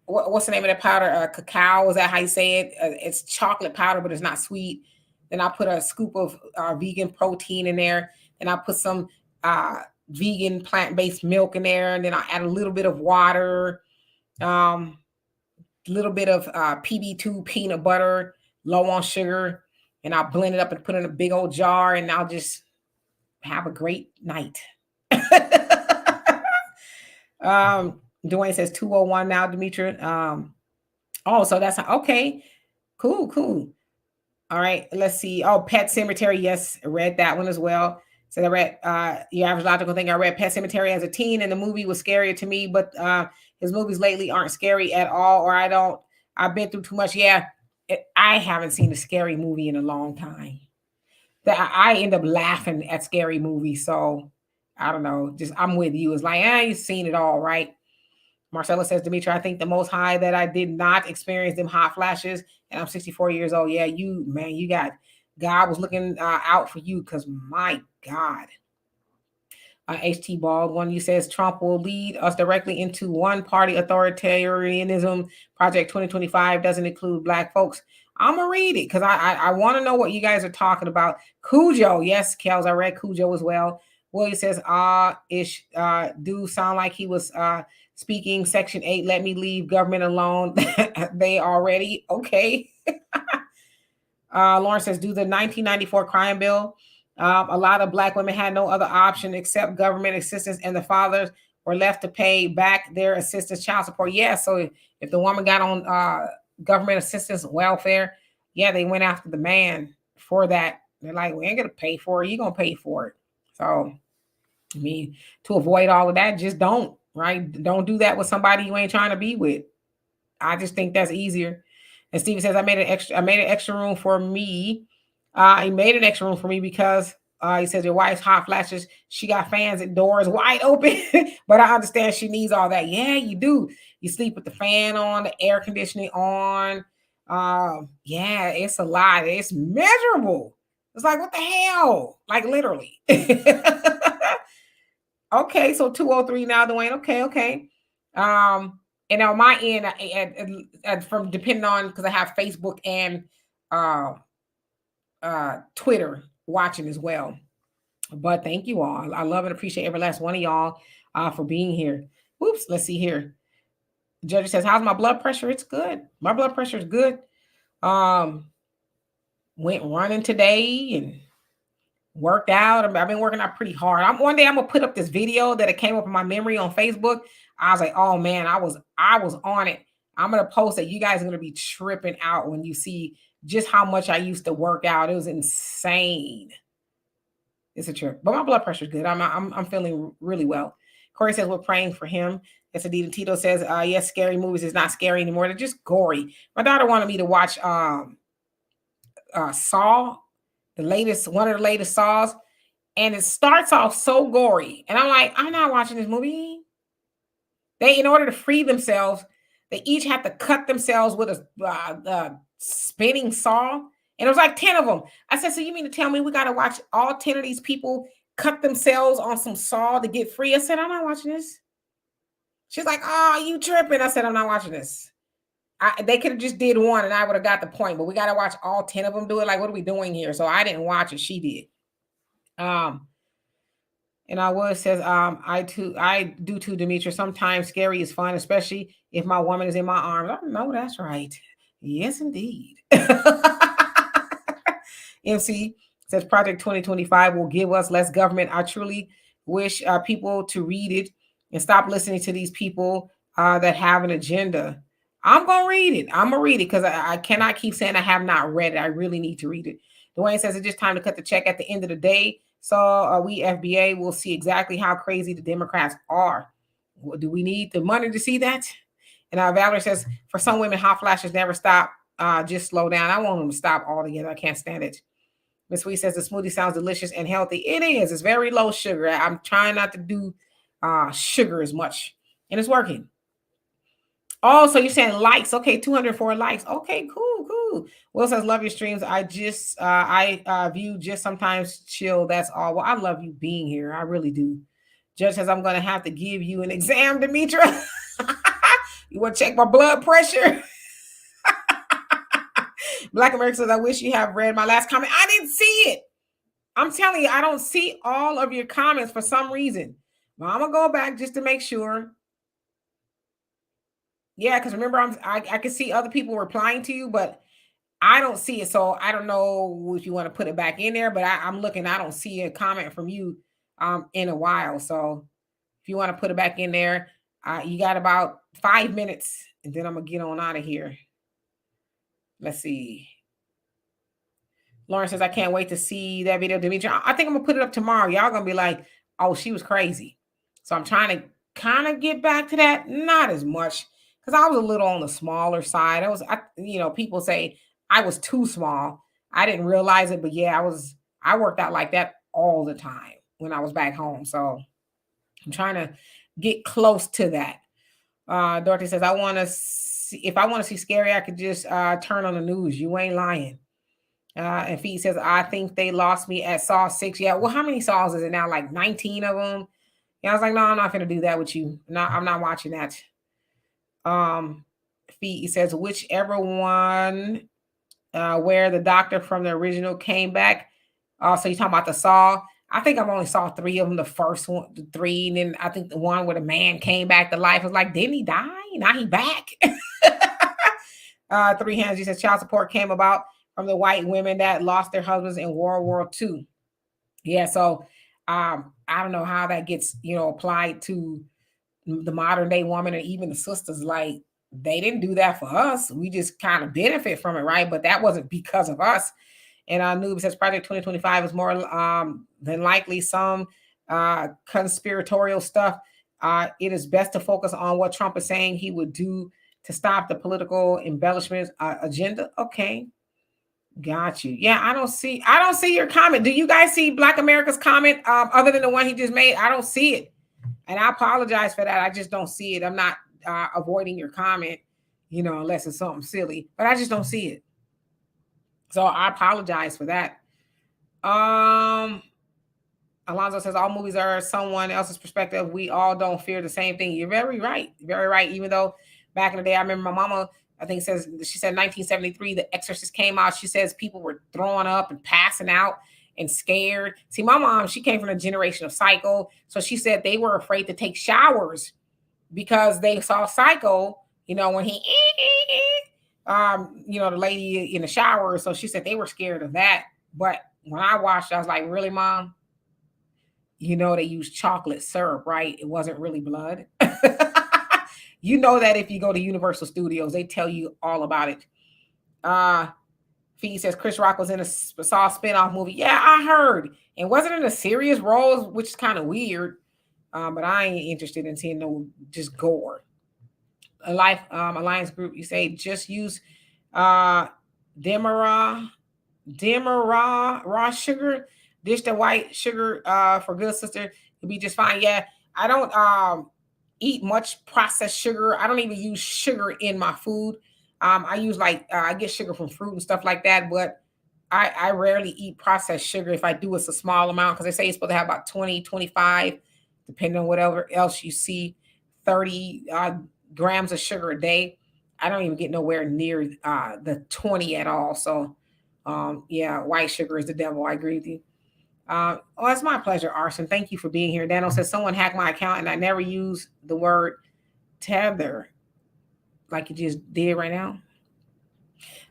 what's the name of that powder? Cacao, is that how you say it? It's chocolate powder, but it's not sweet. Then I put a scoop of vegan protein in there. Then I put some vegan plant-based milk in there, and then I add a little bit of water. little bit of PB2 peanut butter, low on sugar, and I'll blend it up and put it in a big old jar, and I'll just have a great night. Dwayne says 201 now, Demetra. Oh, so that's okay. Cool. All right, let's see. Oh, Pet Cemetery. Yes, I read that one as well. So I read Your Average Logical Thing. I read Pet Cemetery as a teen, and the movie was scarier to me, but his movies lately aren't scary at all, or I've been through too much. Yeah, I haven't seen a scary movie in a long time. That I end up laughing at scary movies. So I don't know. Just I'm with you. It's like, you've seen it all, right? Marcella says, Demetra, I think the most high that I did not experience them hot flashes, and I'm 64 years old. Yeah, you got God was looking out for you, because my God. HT Bald, one you says Trump will lead us directly into one party authoritarianism. Project 2025 doesn't include black folks. I'm gonna read it because I want to know what you guys are talking about. Cujo, yes, Kels, I read Cujo as well. Willie says, ish, do sound like he was speaking Section 8, let me leave government alone. They already, okay. Lauren says, do the 1994 crime bill. A lot of black women had no other option except government assistance, and the fathers were left to pay back their assistance, child support. Yeah, so if the woman got on government assistance welfare, yeah, they went after the man for that. They're like, we ain't gonna pay for it. You're gonna pay for it. So, I mean, to avoid all of that, just don't, right? Don't do that with somebody you ain't trying to be with. I just think that's easier. And Steven says, I made an extra room for me. He made an extra room for me because he says your wife's hot flashes. She got fans and doors wide open, but I understand she needs all that. Yeah, you do. You sleep with the fan on, the air conditioning on. Yeah, it's a lot. It's miserable. It's like, what the hell? Like literally. Okay, so 203 now, Dwayne. Okay. And on my end, from depending on, because I have Facebook and uh, Twitter watching as well. But thank you all. I love and appreciate every last one of y'all for being here. Oops, let's see here. Judge says, how's my blood pressure? It's good. My blood pressure is good. Went running today and worked out. I've been working out pretty hard. One day I'm gonna put up this video that it came up in my memory on Facebook. I was like, oh man, I was on it. I'm gonna post it. You guys are gonna be tripping out when you see just how much I used to work out. It was insane. It's a trip, but my blood pressure is good. I'm feeling really well. Corey says we're praying for him. Yes, indeed. And Tito says, yes, scary movies is not scary anymore. They're just gory. My daughter wanted me to watch Saw, one of the latest Saws, and it starts off so gory. And I'm like, I'm not watching this movie. They, in order to free themselves, they each have to cut themselves with a spinning saw. And it was like 10 of them. I said, so you mean to tell me we got to watch all 10 of these people cut themselves on some saw to get free? I said, I'm not watching this. She's like, oh, you tripping. I said, I'm not watching this. They could have just did one and I would have got the point, but we got to watch all 10 of them do it. Like, what are we doing here? So I didn't watch it. She did. And I was says, I do too, Demetra. Sometimes scary is fun, especially if my woman is in my arms. I know that's right. Yes, indeed. MC says Project 2025 will give us less government. I truly wish people to read it and stop listening to these people that have an agenda. I'm going to read it. I'm going to read it because I cannot keep saying I have not read it. I really need to read it. Dwayne says it's just time to cut the check at the end of the day. So we FBA will see exactly how crazy the Democrats are. Do we need the money to see that? And Valerie says, for some women, hot flashes never stop. Just slow down. I want them to stop altogether. I can't stand it. Miss Sweet says the smoothie sounds delicious and healthy. It is. It's very low sugar. I'm trying not to do sugar as much. And it's working. Oh, so you're saying likes. Okay, 204 likes. Okay, cool. Will says, love your streams. I view just sometimes chill. That's all. Well, I love you being here. I really do. Judge says, I'm going to have to give you an exam, Demetra. You want to check my blood pressure? Black America says, I wish you have read my last comment. I didn't see it. I'm telling you, I don't see all of your comments for some reason. Well, I'm going to go back just to make sure. Yeah, because remember, I can see other people replying to you, but I don't see it. So I don't know if you want to put it back in there, but I'm looking. I don't see a comment from you in a while. So if you want to put it back in there, you got about 5 minutes, and then I'm gonna get on out of here. Let's see. Lauren says, I can't wait to see that video, Dimitri. I think I'm gonna put it up tomorrow. Y'all gonna be like, oh, she was crazy. So I'm trying to kind of get back to that. Not as much, because I was a little on the smaller side. People say I was too small. I didn't realize it, but yeah, I worked out like that all the time when I was back home. So I'm trying to get close to that. Dorothy says, I want to see, if I want to see scary, I could just turn on the news. You ain't lying. And Feet says, I think they lost me at Saw 6. Yeah, well, how many Saws is it now? Like 19 of them? Yeah, I was like, no, I'm not going to do that with you. No, I'm not watching that. Feet says, whichever one where the doctor from the original came back. So you're talking about the Saw. I think I've only saw 3 of them. The first one, the 3, and then I think the one where the man came back to life was like, didn't he die? Now he back. 3 hands. He says child support came about from the white women that lost their husbands in World War II. Yeah, so I don't know how that gets, applied to the modern day woman, and even the sisters. Like, they didn't do that for us. We just kind of benefit from it, right? But that wasn't because of us. And Noob says Project 2025 is more than likely some conspiratorial stuff. It is best to focus on what Trump is saying he would do to stop the political embellishments agenda. Okay. Got you. Yeah, I don't see your comment. Do you guys see Black America's comment other than the one he just made? I don't see it. And I apologize for that. I just don't see it. I'm not avoiding your comment, unless it's something silly, but I just don't see it. So I apologize for that. Alonzo says all movies are someone else's perspective. We all don't fear the same thing. You're very right. Very right. Even though back in the day, I remember my mama, she said 1973, The Exorcist came out. She says people were throwing up and passing out and scared. See, my mom, she came from a generation of Psycho. So she said they were afraid to take showers because they saw Psycho, when he, the lady in the shower. So she said they were scared of that. But when I watched, I was like, really, Mom? They used chocolate syrup, right? It wasn't really blood. You know that if you go to Universal Studios, they tell you all about it. Fee says Chris Rock was in a Saw spinoff movie. Yeah, I heard. And wasn't in a serious role, which is kind of weird. But I ain't interested in seeing no just gore. A Life Alliance Group, you say just use Demerara raw sugar. Dish the white sugar for good sister. It'll be just fine. Yeah, I don't eat much processed sugar. I don't even use sugar in my food. I use I get sugar from fruit and stuff like that, but I rarely eat processed sugar. If I do, it's a small amount because they say you're supposed to have about 20, 25, depending on whatever else you see, 30 grams of sugar a day. I don't even get nowhere near the 20 at all. So, yeah, white sugar is the devil. I agree with you. It's my pleasure, Arson. Thank you for being here. Daniel says someone hacked my account and I never use the word tether like you just did right now.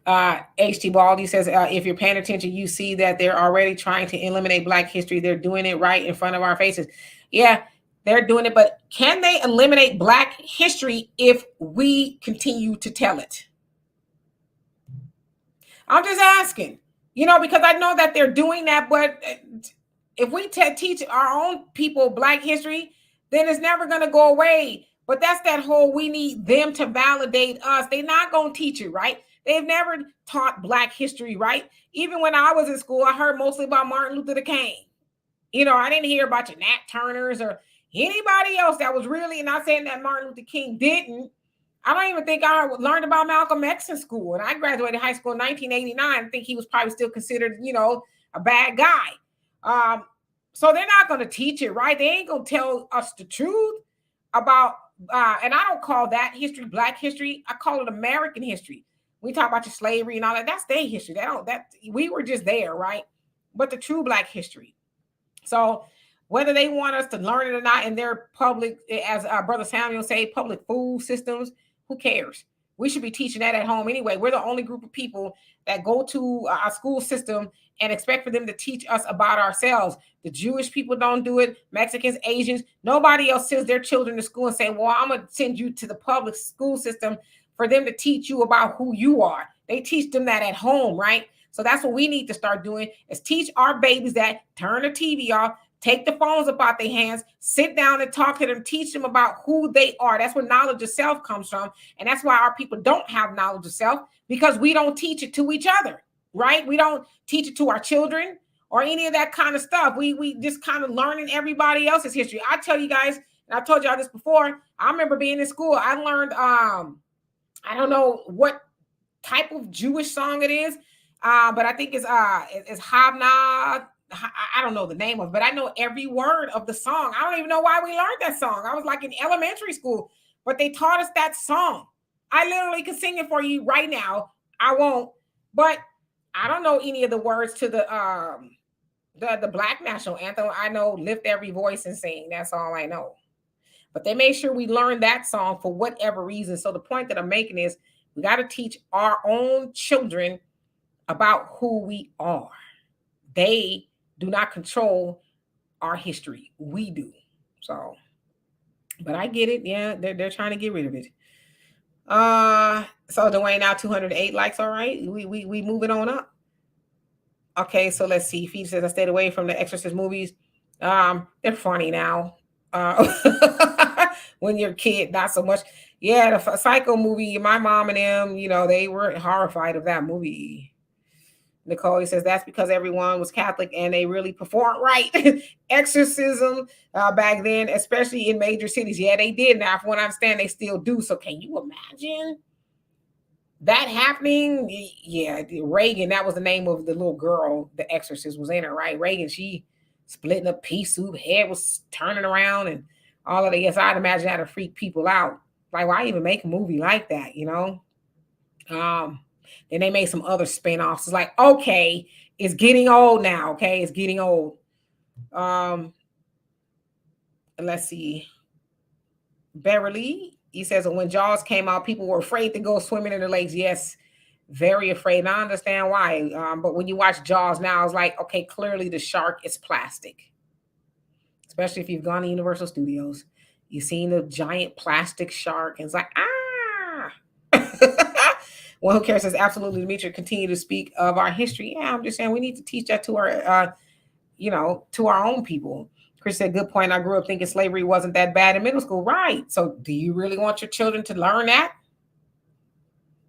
HT Baldy says if you're paying attention, you see that they're already trying to eliminate Black history. They're doing it right in front of our faces. Yeah, they're doing it, but can they eliminate Black history if we continue to tell it? I'm just asking. Because I know that they're doing that, but if we teach our own people Black history, then it's never going to go away. But that's that whole, we need them to validate us. They're not going to teach it, right? They've never taught Black history, right? Even when I was in school, I heard mostly about Martin Luther King. I didn't hear about your Nat Turners or anybody else that was really, not saying that Martin Luther King didn't. I don't even think I learned about Malcolm X in school. And I graduated high school in 1989. I think he was probably still considered, a bad guy. So they're not going to teach it, right? They ain't going to tell us the truth about, and I don't call that history Black history. I call it American history. We talk about your slavery and all that. That's their history. We were just there, right? But the true Black history. So whether they want us to learn it or not in their public, as Brother Samuel say, public food systems, Who cares? We should be teaching that at home anyway. We're the only group of people that go to our school system and expect for them to teach us about ourselves. The Jewish people don't do it. Mexicans, Asians, nobody else sends their children to school and say, well, I'm going to send you to the public school system for them to teach you about who you are. They teach them that at home, right? So that's what we need to start doing, is teach our babies that. Turn the TV off, take the phones up out their hands, sit down and talk to them, teach them about who they are. That's where knowledge of self comes from. And that's why our people don't have knowledge of self, because we don't teach it to each other, right? We don't teach it to our children or any of that kind of stuff. We just kind of learning everybody else's history. I tell you guys, and I told y'all this before, I remember being in school, I learned, I don't know what type of Jewish song it is, but I think it's Havna. I don't know the name of it, but I know every word of the song. I don't even know why we learned that song. I was like in elementary school, but they taught us that song. I literally can sing it for you right now. I won't, but I don't know any of the words to the Black national anthem. I know "Lift Every Voice and Sing." That's all I know. But they made sure we learn that song for whatever reason. So the point that I'm making is we got to teach our own children about who we are. They do not control our history. We do. So, but I get it. Yeah, they're trying to get rid of it. So Dwayne, now 208 likes. All right, we moving on up. Okay, so let's see. Feed says I stayed away from the Exorcist movies. They're funny now. When you're a kid, not so much. Yeah, the Psycho movie. My mom and them, they were horrified of that movie. Nicole says that's because everyone was Catholic and they really performed right. Exorcism back then, especially in major cities. Yeah, they did. Now, from what I understand, they still do. So can you imagine that happening? Yeah, Reagan, that was the name of the little girl the exorcist was in her, right? Reagan, she splitting up pea soup, head was turning around and all of that. Yes, I'd imagine that to freak people out. Like, why even make a movie like that, Then they made some other spinoffs. It's like, okay, it's getting old now. Okay, it's getting old. Let's see. Beverly, he says when Jaws came out, people were afraid to go swimming in the lakes. Yes, very afraid. And I understand why. But when you watch Jaws now, it's like, okay, clearly the shark is plastic. Especially if you've gone to Universal Studios. You've seen the giant plastic shark, and it's like, One Who Cares says, absolutely, Demetria, continue to speak of our history. Yeah, I'm just saying we need to teach that to our, to our own people. Chris said, good point. I grew up thinking slavery wasn't that bad in middle school. Right. So do you really want your children to learn that?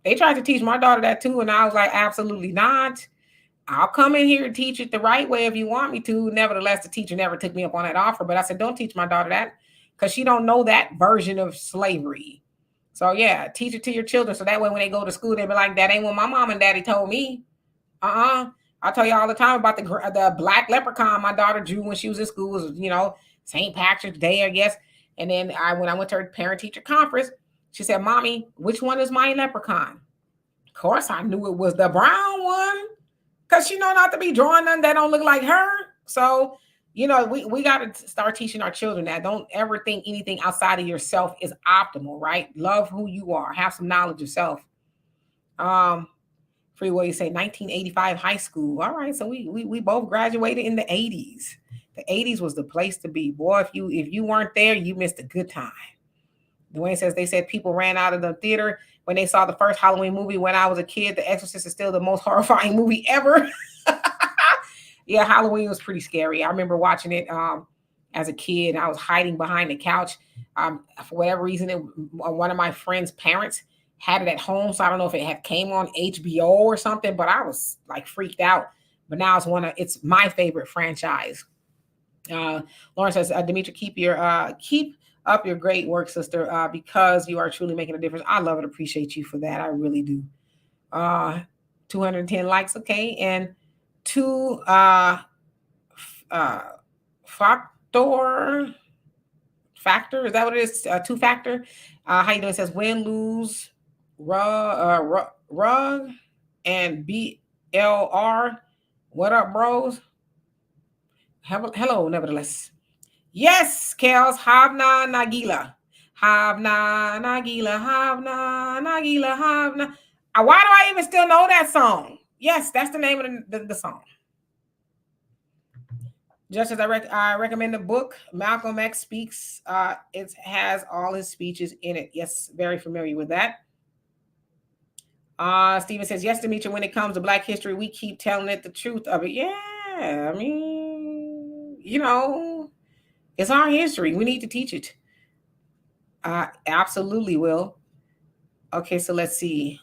They tried to teach my daughter that too. And I was like, absolutely not. I'll come in here and teach it the right way if you want me to. Nevertheless, the teacher never took me up on that offer. But I said, don't teach my daughter that, because she don't know that version of slavery. So yeah, teach it to your children. So that way when they go to school, they be like, that ain't what my mom and daddy told me. I tell you all the time about the black leprechaun my daughter drew when she was in school. Was, St. Patrick's Day, I guess. And then when I went to her parent-teacher conference, she said, Mommy, which one is my leprechaun? Of course, I knew it was the brown one, because she know not to be drawing none that don't look like her. So, we got to start teaching our children that. Don't ever think anything outside of yourself is optimal, right? Love who you are. Have some knowledge of self. Freeway, you say 1985 high school. All right, so we both graduated in the 80s. The 80s was the place to be. Boy, if you weren't there, you missed a good time. Dwayne says they said people ran out of the theater when they saw the first Halloween movie when I was a kid. The Exorcist is still the most horrifying movie ever. Yeah, Halloween was pretty scary. I remember watching it as a kid. I was hiding behind the couch. For whatever reason, one of my friend's parents had it at home. So I don't know if it had came on HBO or something, but I was like freaked out. But now it's my favorite franchise. Lauren says, Demetria, keep up your great work, sister, because you are truly making a difference. I love and appreciate you for that. I really do. 210 likes. Okay. And factor. Is that what it is? Two factor. How you doing? It says win, lose, rug, and BLR. What up, bros? Hello, nevertheless. Yes, Kels, Havna Nagila. Havna, Nagila, Havna, Nagila, Havna. Why do I even still know that song? Yes, that's the name of the song. Just as I recommend the book, Malcolm X Speaks. It has all his speeches in it. Yes, very familiar with that. Steven says, yes, Demetri, when it comes to Black history, we keep telling it the truth of it. Yeah, I mean, it's our history. We need to teach it. Absolutely will. Okay, so let's see.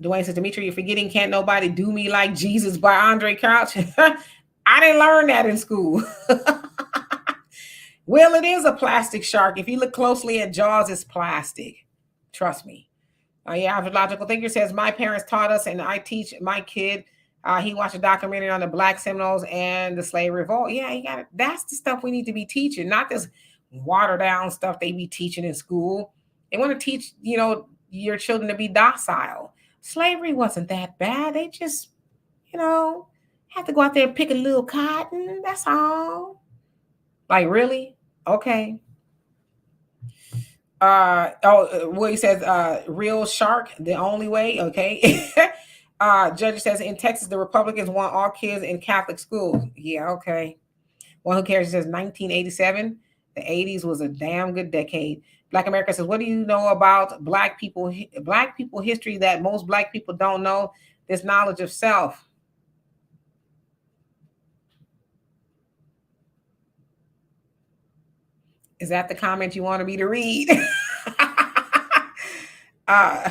Dwayne says, Demetri, you're forgetting Can't Nobody Do Me Like Jesus by Andre Crouch. I didn't learn that in school. Well, it is a plastic shark. If you look closely at Jaws, it's plastic. Trust me. Yeah, Logical Thinker says, my parents taught us, and I teach my kid. He watched a documentary on the Black Seminoles and the slave revolt. Yeah, you got it. That's the stuff we need to be teaching, not this watered down stuff they be teaching in school. They want to teach, your children to be docile. Slavery wasn't that bad. They just, had to go out there and pick a little cotton. That's all. Like, really? Okay. He says, real shark, the only way. Okay. Judge says, in Texas, the Republicans want all kids in Catholic schools. Yeah, okay. One who cares says 1987. The 80s was a damn good decade. Black America says, what do you know about Black people history that most Black people don't know? This knowledge of self. Is that the comment you wanted me to read?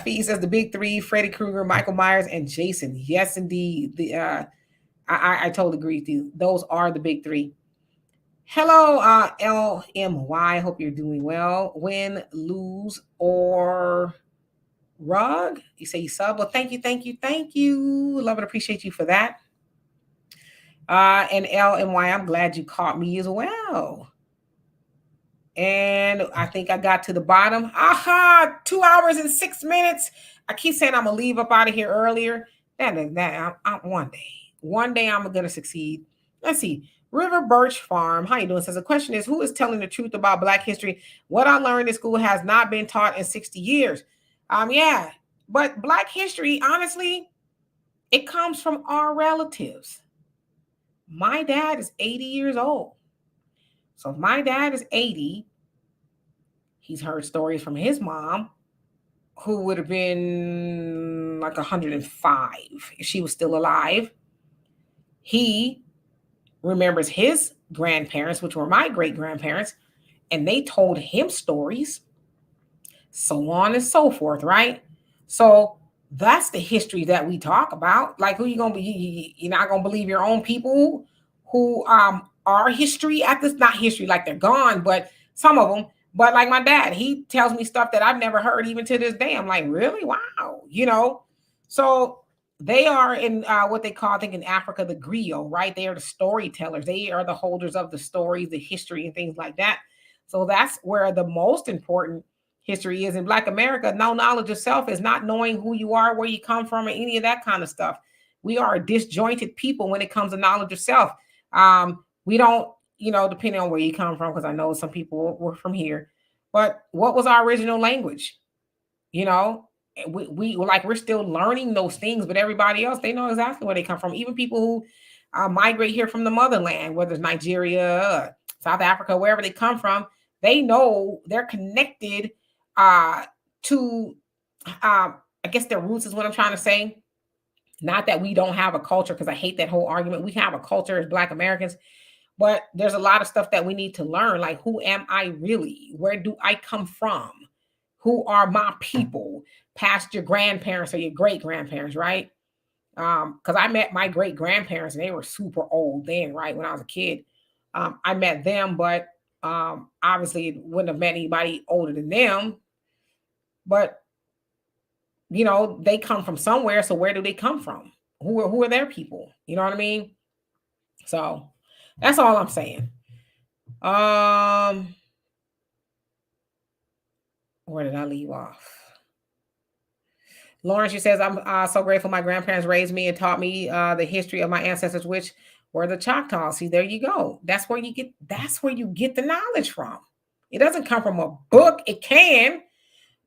He says the big three: Freddy Krueger, Michael Myers, and Jason. Yes, indeed. I totally agree with you. Those are the big three. Hello, LMY. Hope you're doing well. Win, lose, or rug. You say you sub. Well, thank you. Love and appreciate you for that. And LMY, I'm glad you caught me as well. And I think I got to the bottom. 2 hours and 6 minutes. I keep saying I'm gonna leave up out of here earlier. One day I'm gonna succeed. Let's see. River Birch Farm, how you doing? Says the question is, who is telling the truth about Black history? What I learned in school has not been taught in 60 years. Yeah, but Black history, honestly, it comes from our relatives. My dad is 80 years old. So if my dad is 80, he's heard stories from his mom, who would have been like 105 if she was still alive. He remembers his grandparents, which were my great-grandparents, and they told him stories, so on and so forth, right? So that's the history that we talk about. Like, who you gonna be? You're not gonna believe your own people who are history at this, not history like they're gone, but some of them. But like my dad, he tells me stuff that I've never heard even to this day. I'm like, really? Wow. So they are in what they call, I think in Africa, the griot, right? They are the storytellers. They are the holders of the stories, the history, and things like that. So that's where the most important history is. In Black America, no knowledge of self is not knowing who you are, where you come from, or any of that kind of stuff. We are a disjointed people when it comes to knowledge of self. We don't, depending on where you come from, because I know some people were from here, but what was our original language? We're still learning those things, but everybody else, they know exactly where they come from. Even people who migrate here from the motherland, whether it's Nigeria, South Africa, wherever they come from, they know they're connected to, I guess, their roots is what I'm trying to say. Not that we don't have a culture, because I hate that whole argument. We have a culture as Black Americans, but there's a lot of stuff that we need to learn. Like, who am I really? Where do I come from? Who are my people? Past your grandparents or your great-grandparents, right? Because I met my great-grandparents and they were super old then, right? When I was a kid. I met them, but obviously wouldn't have met anybody older than them. But, they come from somewhere. So where do they come from? Who are their people? You know what I mean? So that's all I'm saying. Where did I leave off? Lauren, she says, I'm so grateful my grandparents raised me and taught me the history of my ancestors, which were the Choctaws. See, there you go. That's where you get the knowledge from. It doesn't come from a book. It can,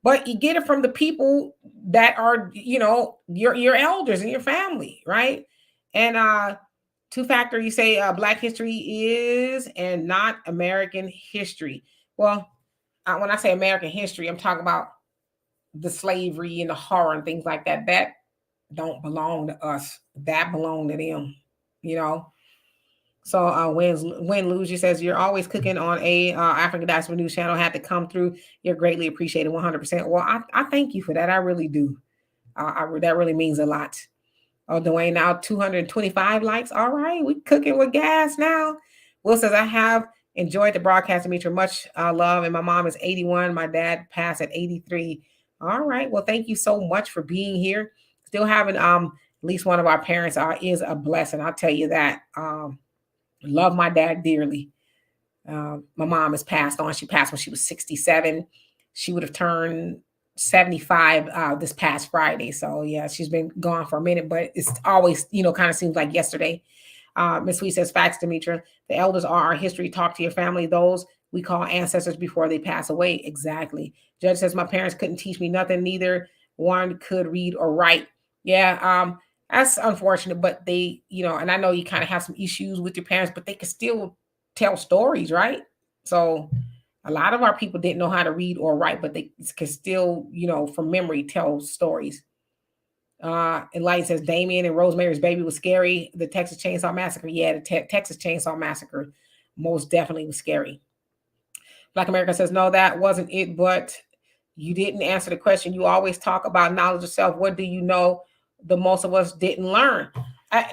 but you get it from the people that are, your elders and your family, right? And two factor, you say Black history is and not American history. Well, when I say American history, I'm talking about the slavery and the horror and things like that. That don't belong to us. That belong to them, you know. So when Luigi says you're always cooking on a African Diaspora News channel, had to come through. You're greatly appreciated, 100%. Well, I thank you for that. I really do. That really means a lot. Oh, Dwayne, now 225 likes. All right, we cooking with gas now. Will says I have enjoyed the broadcast, Demetra. Much love. And my mom is 81. My dad passed at 83. All right. Well, thank you so much for being here. Still having at least one of our parents is a blessing. I'll tell you that. Love my dad dearly. My mom has passed on. She passed when she was 67. She would have turned 75 this past Friday. So yeah, she's been gone for a minute, but it's always, kind of seems like yesterday. Miss Sweet says, facts, Demetra. The elders are our history. Talk to your family. Those we call ancestors before they pass away. Exactly. Judge says, my parents couldn't teach me nothing. Neither one could read or write. Yeah. That's unfortunate, but they, and I know you kind of have some issues with your parents, but they can still tell stories, right? So a lot of our people didn't know how to read or write, but they can still, from memory, tell stories. And Light says Damien and Rosemary's Baby was scary. The Texas Chainsaw Massacre, yeah, the Texas Chainsaw Massacre most definitely was scary. Black America says, no, that wasn't it, but you didn't answer the question. You always talk about knowledge of self. What do you know the most of us didn't learn?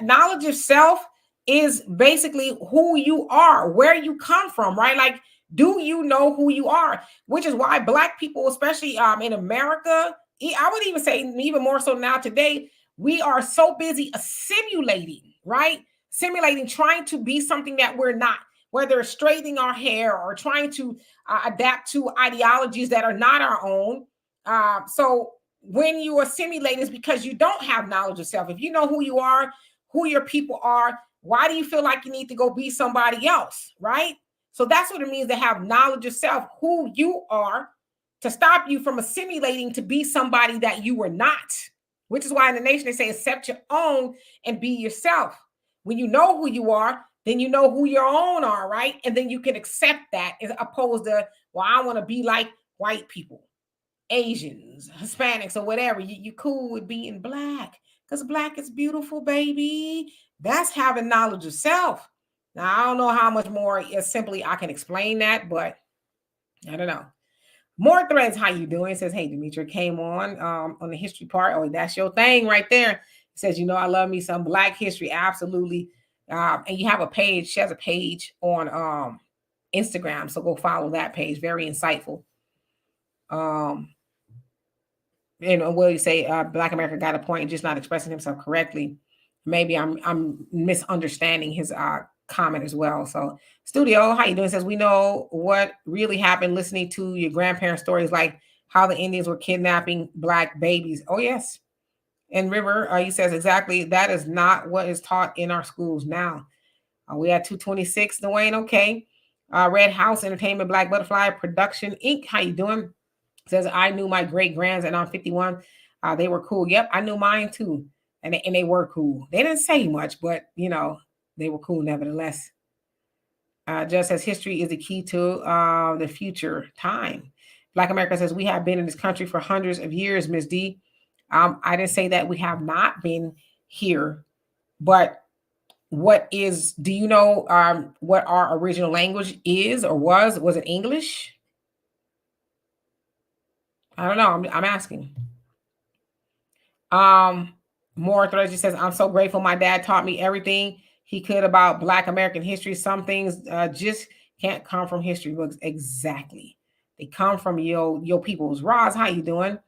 Knowledge of self is basically who you are, where you come from, right? Like, do you know who you are? Which is why Black people, especially in America, I would even say even more so now today, we are so busy simulating, right? Simulating, trying to be something that we're not, whether it's straightening our hair or trying to adapt to ideologies that are not our own. So when you are simulating, it's because you don't have knowledge of self. If you know who you are, who your people are, why do you feel like you need to go be somebody else, right? So that's what it means to have knowledge of self, who you are, to stop you from assimilating to be somebody that you were not, which is why in the nation they say accept your own and be yourself. When you know who you are, then you know who your own are, right? And then you can accept that as opposed to, well, I want to be like white people, Asians, Hispanics, or whatever. You cool with being Black because Black is beautiful, baby. That's having knowledge of self. Now, I don't know how much more simply I can explain that, but I don't know. More threads, how you doing? It says, hey, Demetra came on the history part. Oh, that's your thing right there. It says, I love me some Black history. Absolutely. And you have a page. She has a page on Instagram. So go follow that page. Very insightful. Will you say Black America got a point, just not expressing himself correctly? Maybe I'm misunderstanding his comment as well. So studio, how you doing? It says, we know what really happened listening to your grandparents' stories, like how the Indians were kidnapping Black babies. Oh, yes. And River, he says, exactly. That is not what is taught in our schools now. We had 226, Dwayne. Okay. Red House Entertainment, Black Butterfly Production, Inc. How you doing? It says, I knew my great grands and I'm 51. They were cool. Yep, I knew mine too. And they were cool. They didn't say much, but, they were cool nevertheless. Just as history is the key to the future time. Black America says, we have been in this country for hundreds of years, Ms. D. I didn't say that we have not been here, but do you know what our original language is or was? Was it English? I don't know. I'm asking. More threads. He says, I'm so grateful my dad taught me everything he could about Black American history. Some things just can't come from history books. Exactly. They come from your peoples. Roz, how you doing?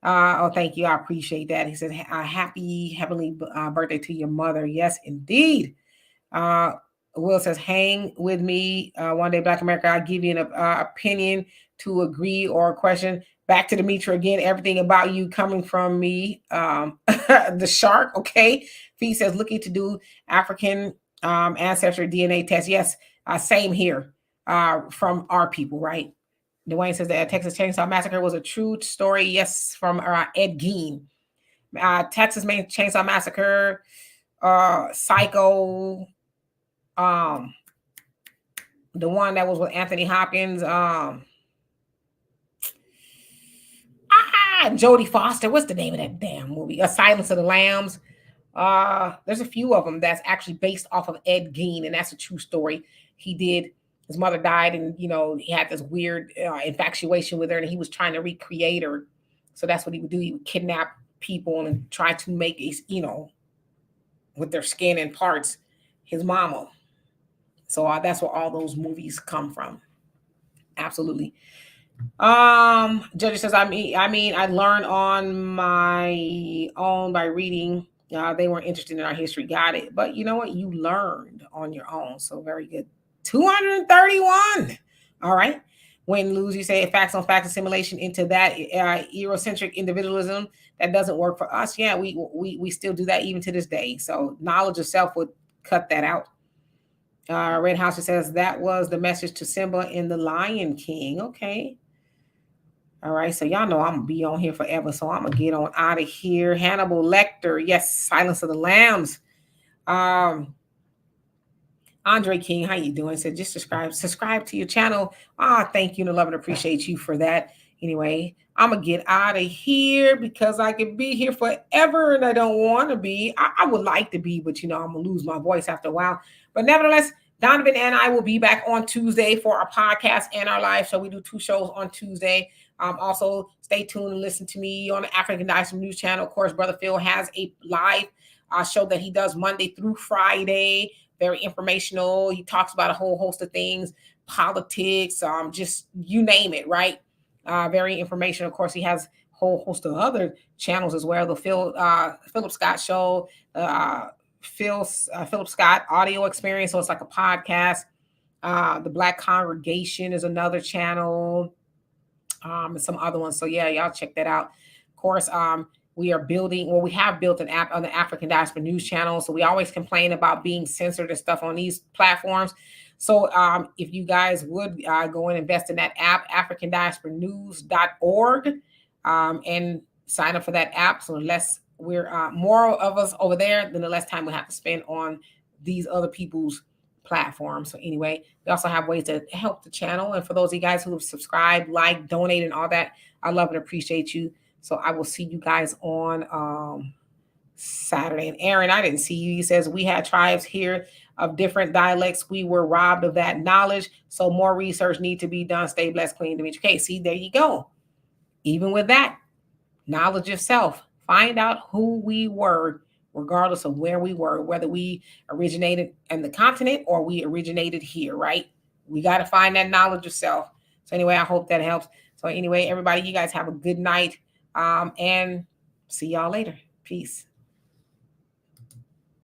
Oh, thank you. I appreciate that. He said, happy heavenly birthday to your mother. Yes, indeed. Will says, hang with me one day, Black America. I'll give you an opinion to agree or a question. Back to Demetra again. Everything about you coming from me. The shark, okay? Fee says, looking to do African ancestry DNA test. Yes, same here. from our people, right? Dwayne says that Texas Chainsaw Massacre was a true story. Yes, from Ed Gein. Texas Chainsaw Massacre, Psycho, um, the one that was with Anthony Hopkins, Jodie Foster. What's the name of that damn movie? A Silence of the Lambs. There's a few of them that's actually based off of Ed Gein, and that's a true story. He did. His mother died, and he had this weird infatuation with her, and he was trying to recreate her. So that's what he would do. He would kidnap people and try to make with their skin and parts, his mama. So that's where all those movies come from. Absolutely. Judge says, I learned on my own by reading. They weren't interested in our history. Got it. But you know what? You learned on your own. So very good. 231. All right. When lose, you say facts on facts assimilation into that Eurocentric individualism that doesn't work for us. Yeah, we still do that even to this day. So knowledge of self would cut that out. Red House says that was the message to Simba in The Lion King. Okay. All right. So y'all know I'm gonna be on here forever. So I'm gonna get on out of here. Hannibal Lecter. Yes. Silence of the Lambs. Andre King, how you doing? Said just subscribe to your channel. Thank you and love and appreciate you for that. Anyway, I'm gonna get out of here because I can be here forever and I don't want to be. I would like to be, but I'm gonna lose my voice after a while. But nevertheless, Donovan and I will be back on Tuesday for our podcast and our live show. We do 2 shows on Tuesday. Also, stay tuned and listen to me on the African Diaspora News Channel. Of course, Brother Phil has a live show that he does Monday through Friday. Very informational. He talks about a whole host of things, politics, just you name it, right? Very informational. Of course, he has a whole host of other channels as well. The Philip Scott Show, Philip Scott Audio Experience. So it's like a podcast. The Black Congregation is another channel. And some other ones. So yeah, y'all check that out. Of course, we have built an app on the African Diaspora News Channel. So we always complain about being censored and stuff on these platforms. So if you guys would go and invest in that app, africandiasporanews.org, and sign up for that app. So the less we're more of us over there, then the less time we have to spend on these other people's platforms. So anyway, we also have ways to help the channel. And for those of you guys who have subscribed, like, donate, and all that, I love and appreciate you. So I will see you guys on Saturday. And Aaron, I didn't see you. He says, we had tribes here of different dialects. We were robbed of that knowledge. So more research need to be done. Stay blessed, Queen Demetri. Okay, see, there you go. Even with that, knowledge of self. Find out who we were, regardless of where we were, whether we originated in the continent or we originated here, right? We got to find that knowledge of self. So anyway, I hope that helps. So anyway, everybody, you guys have a good night. And see y'all later. Peace.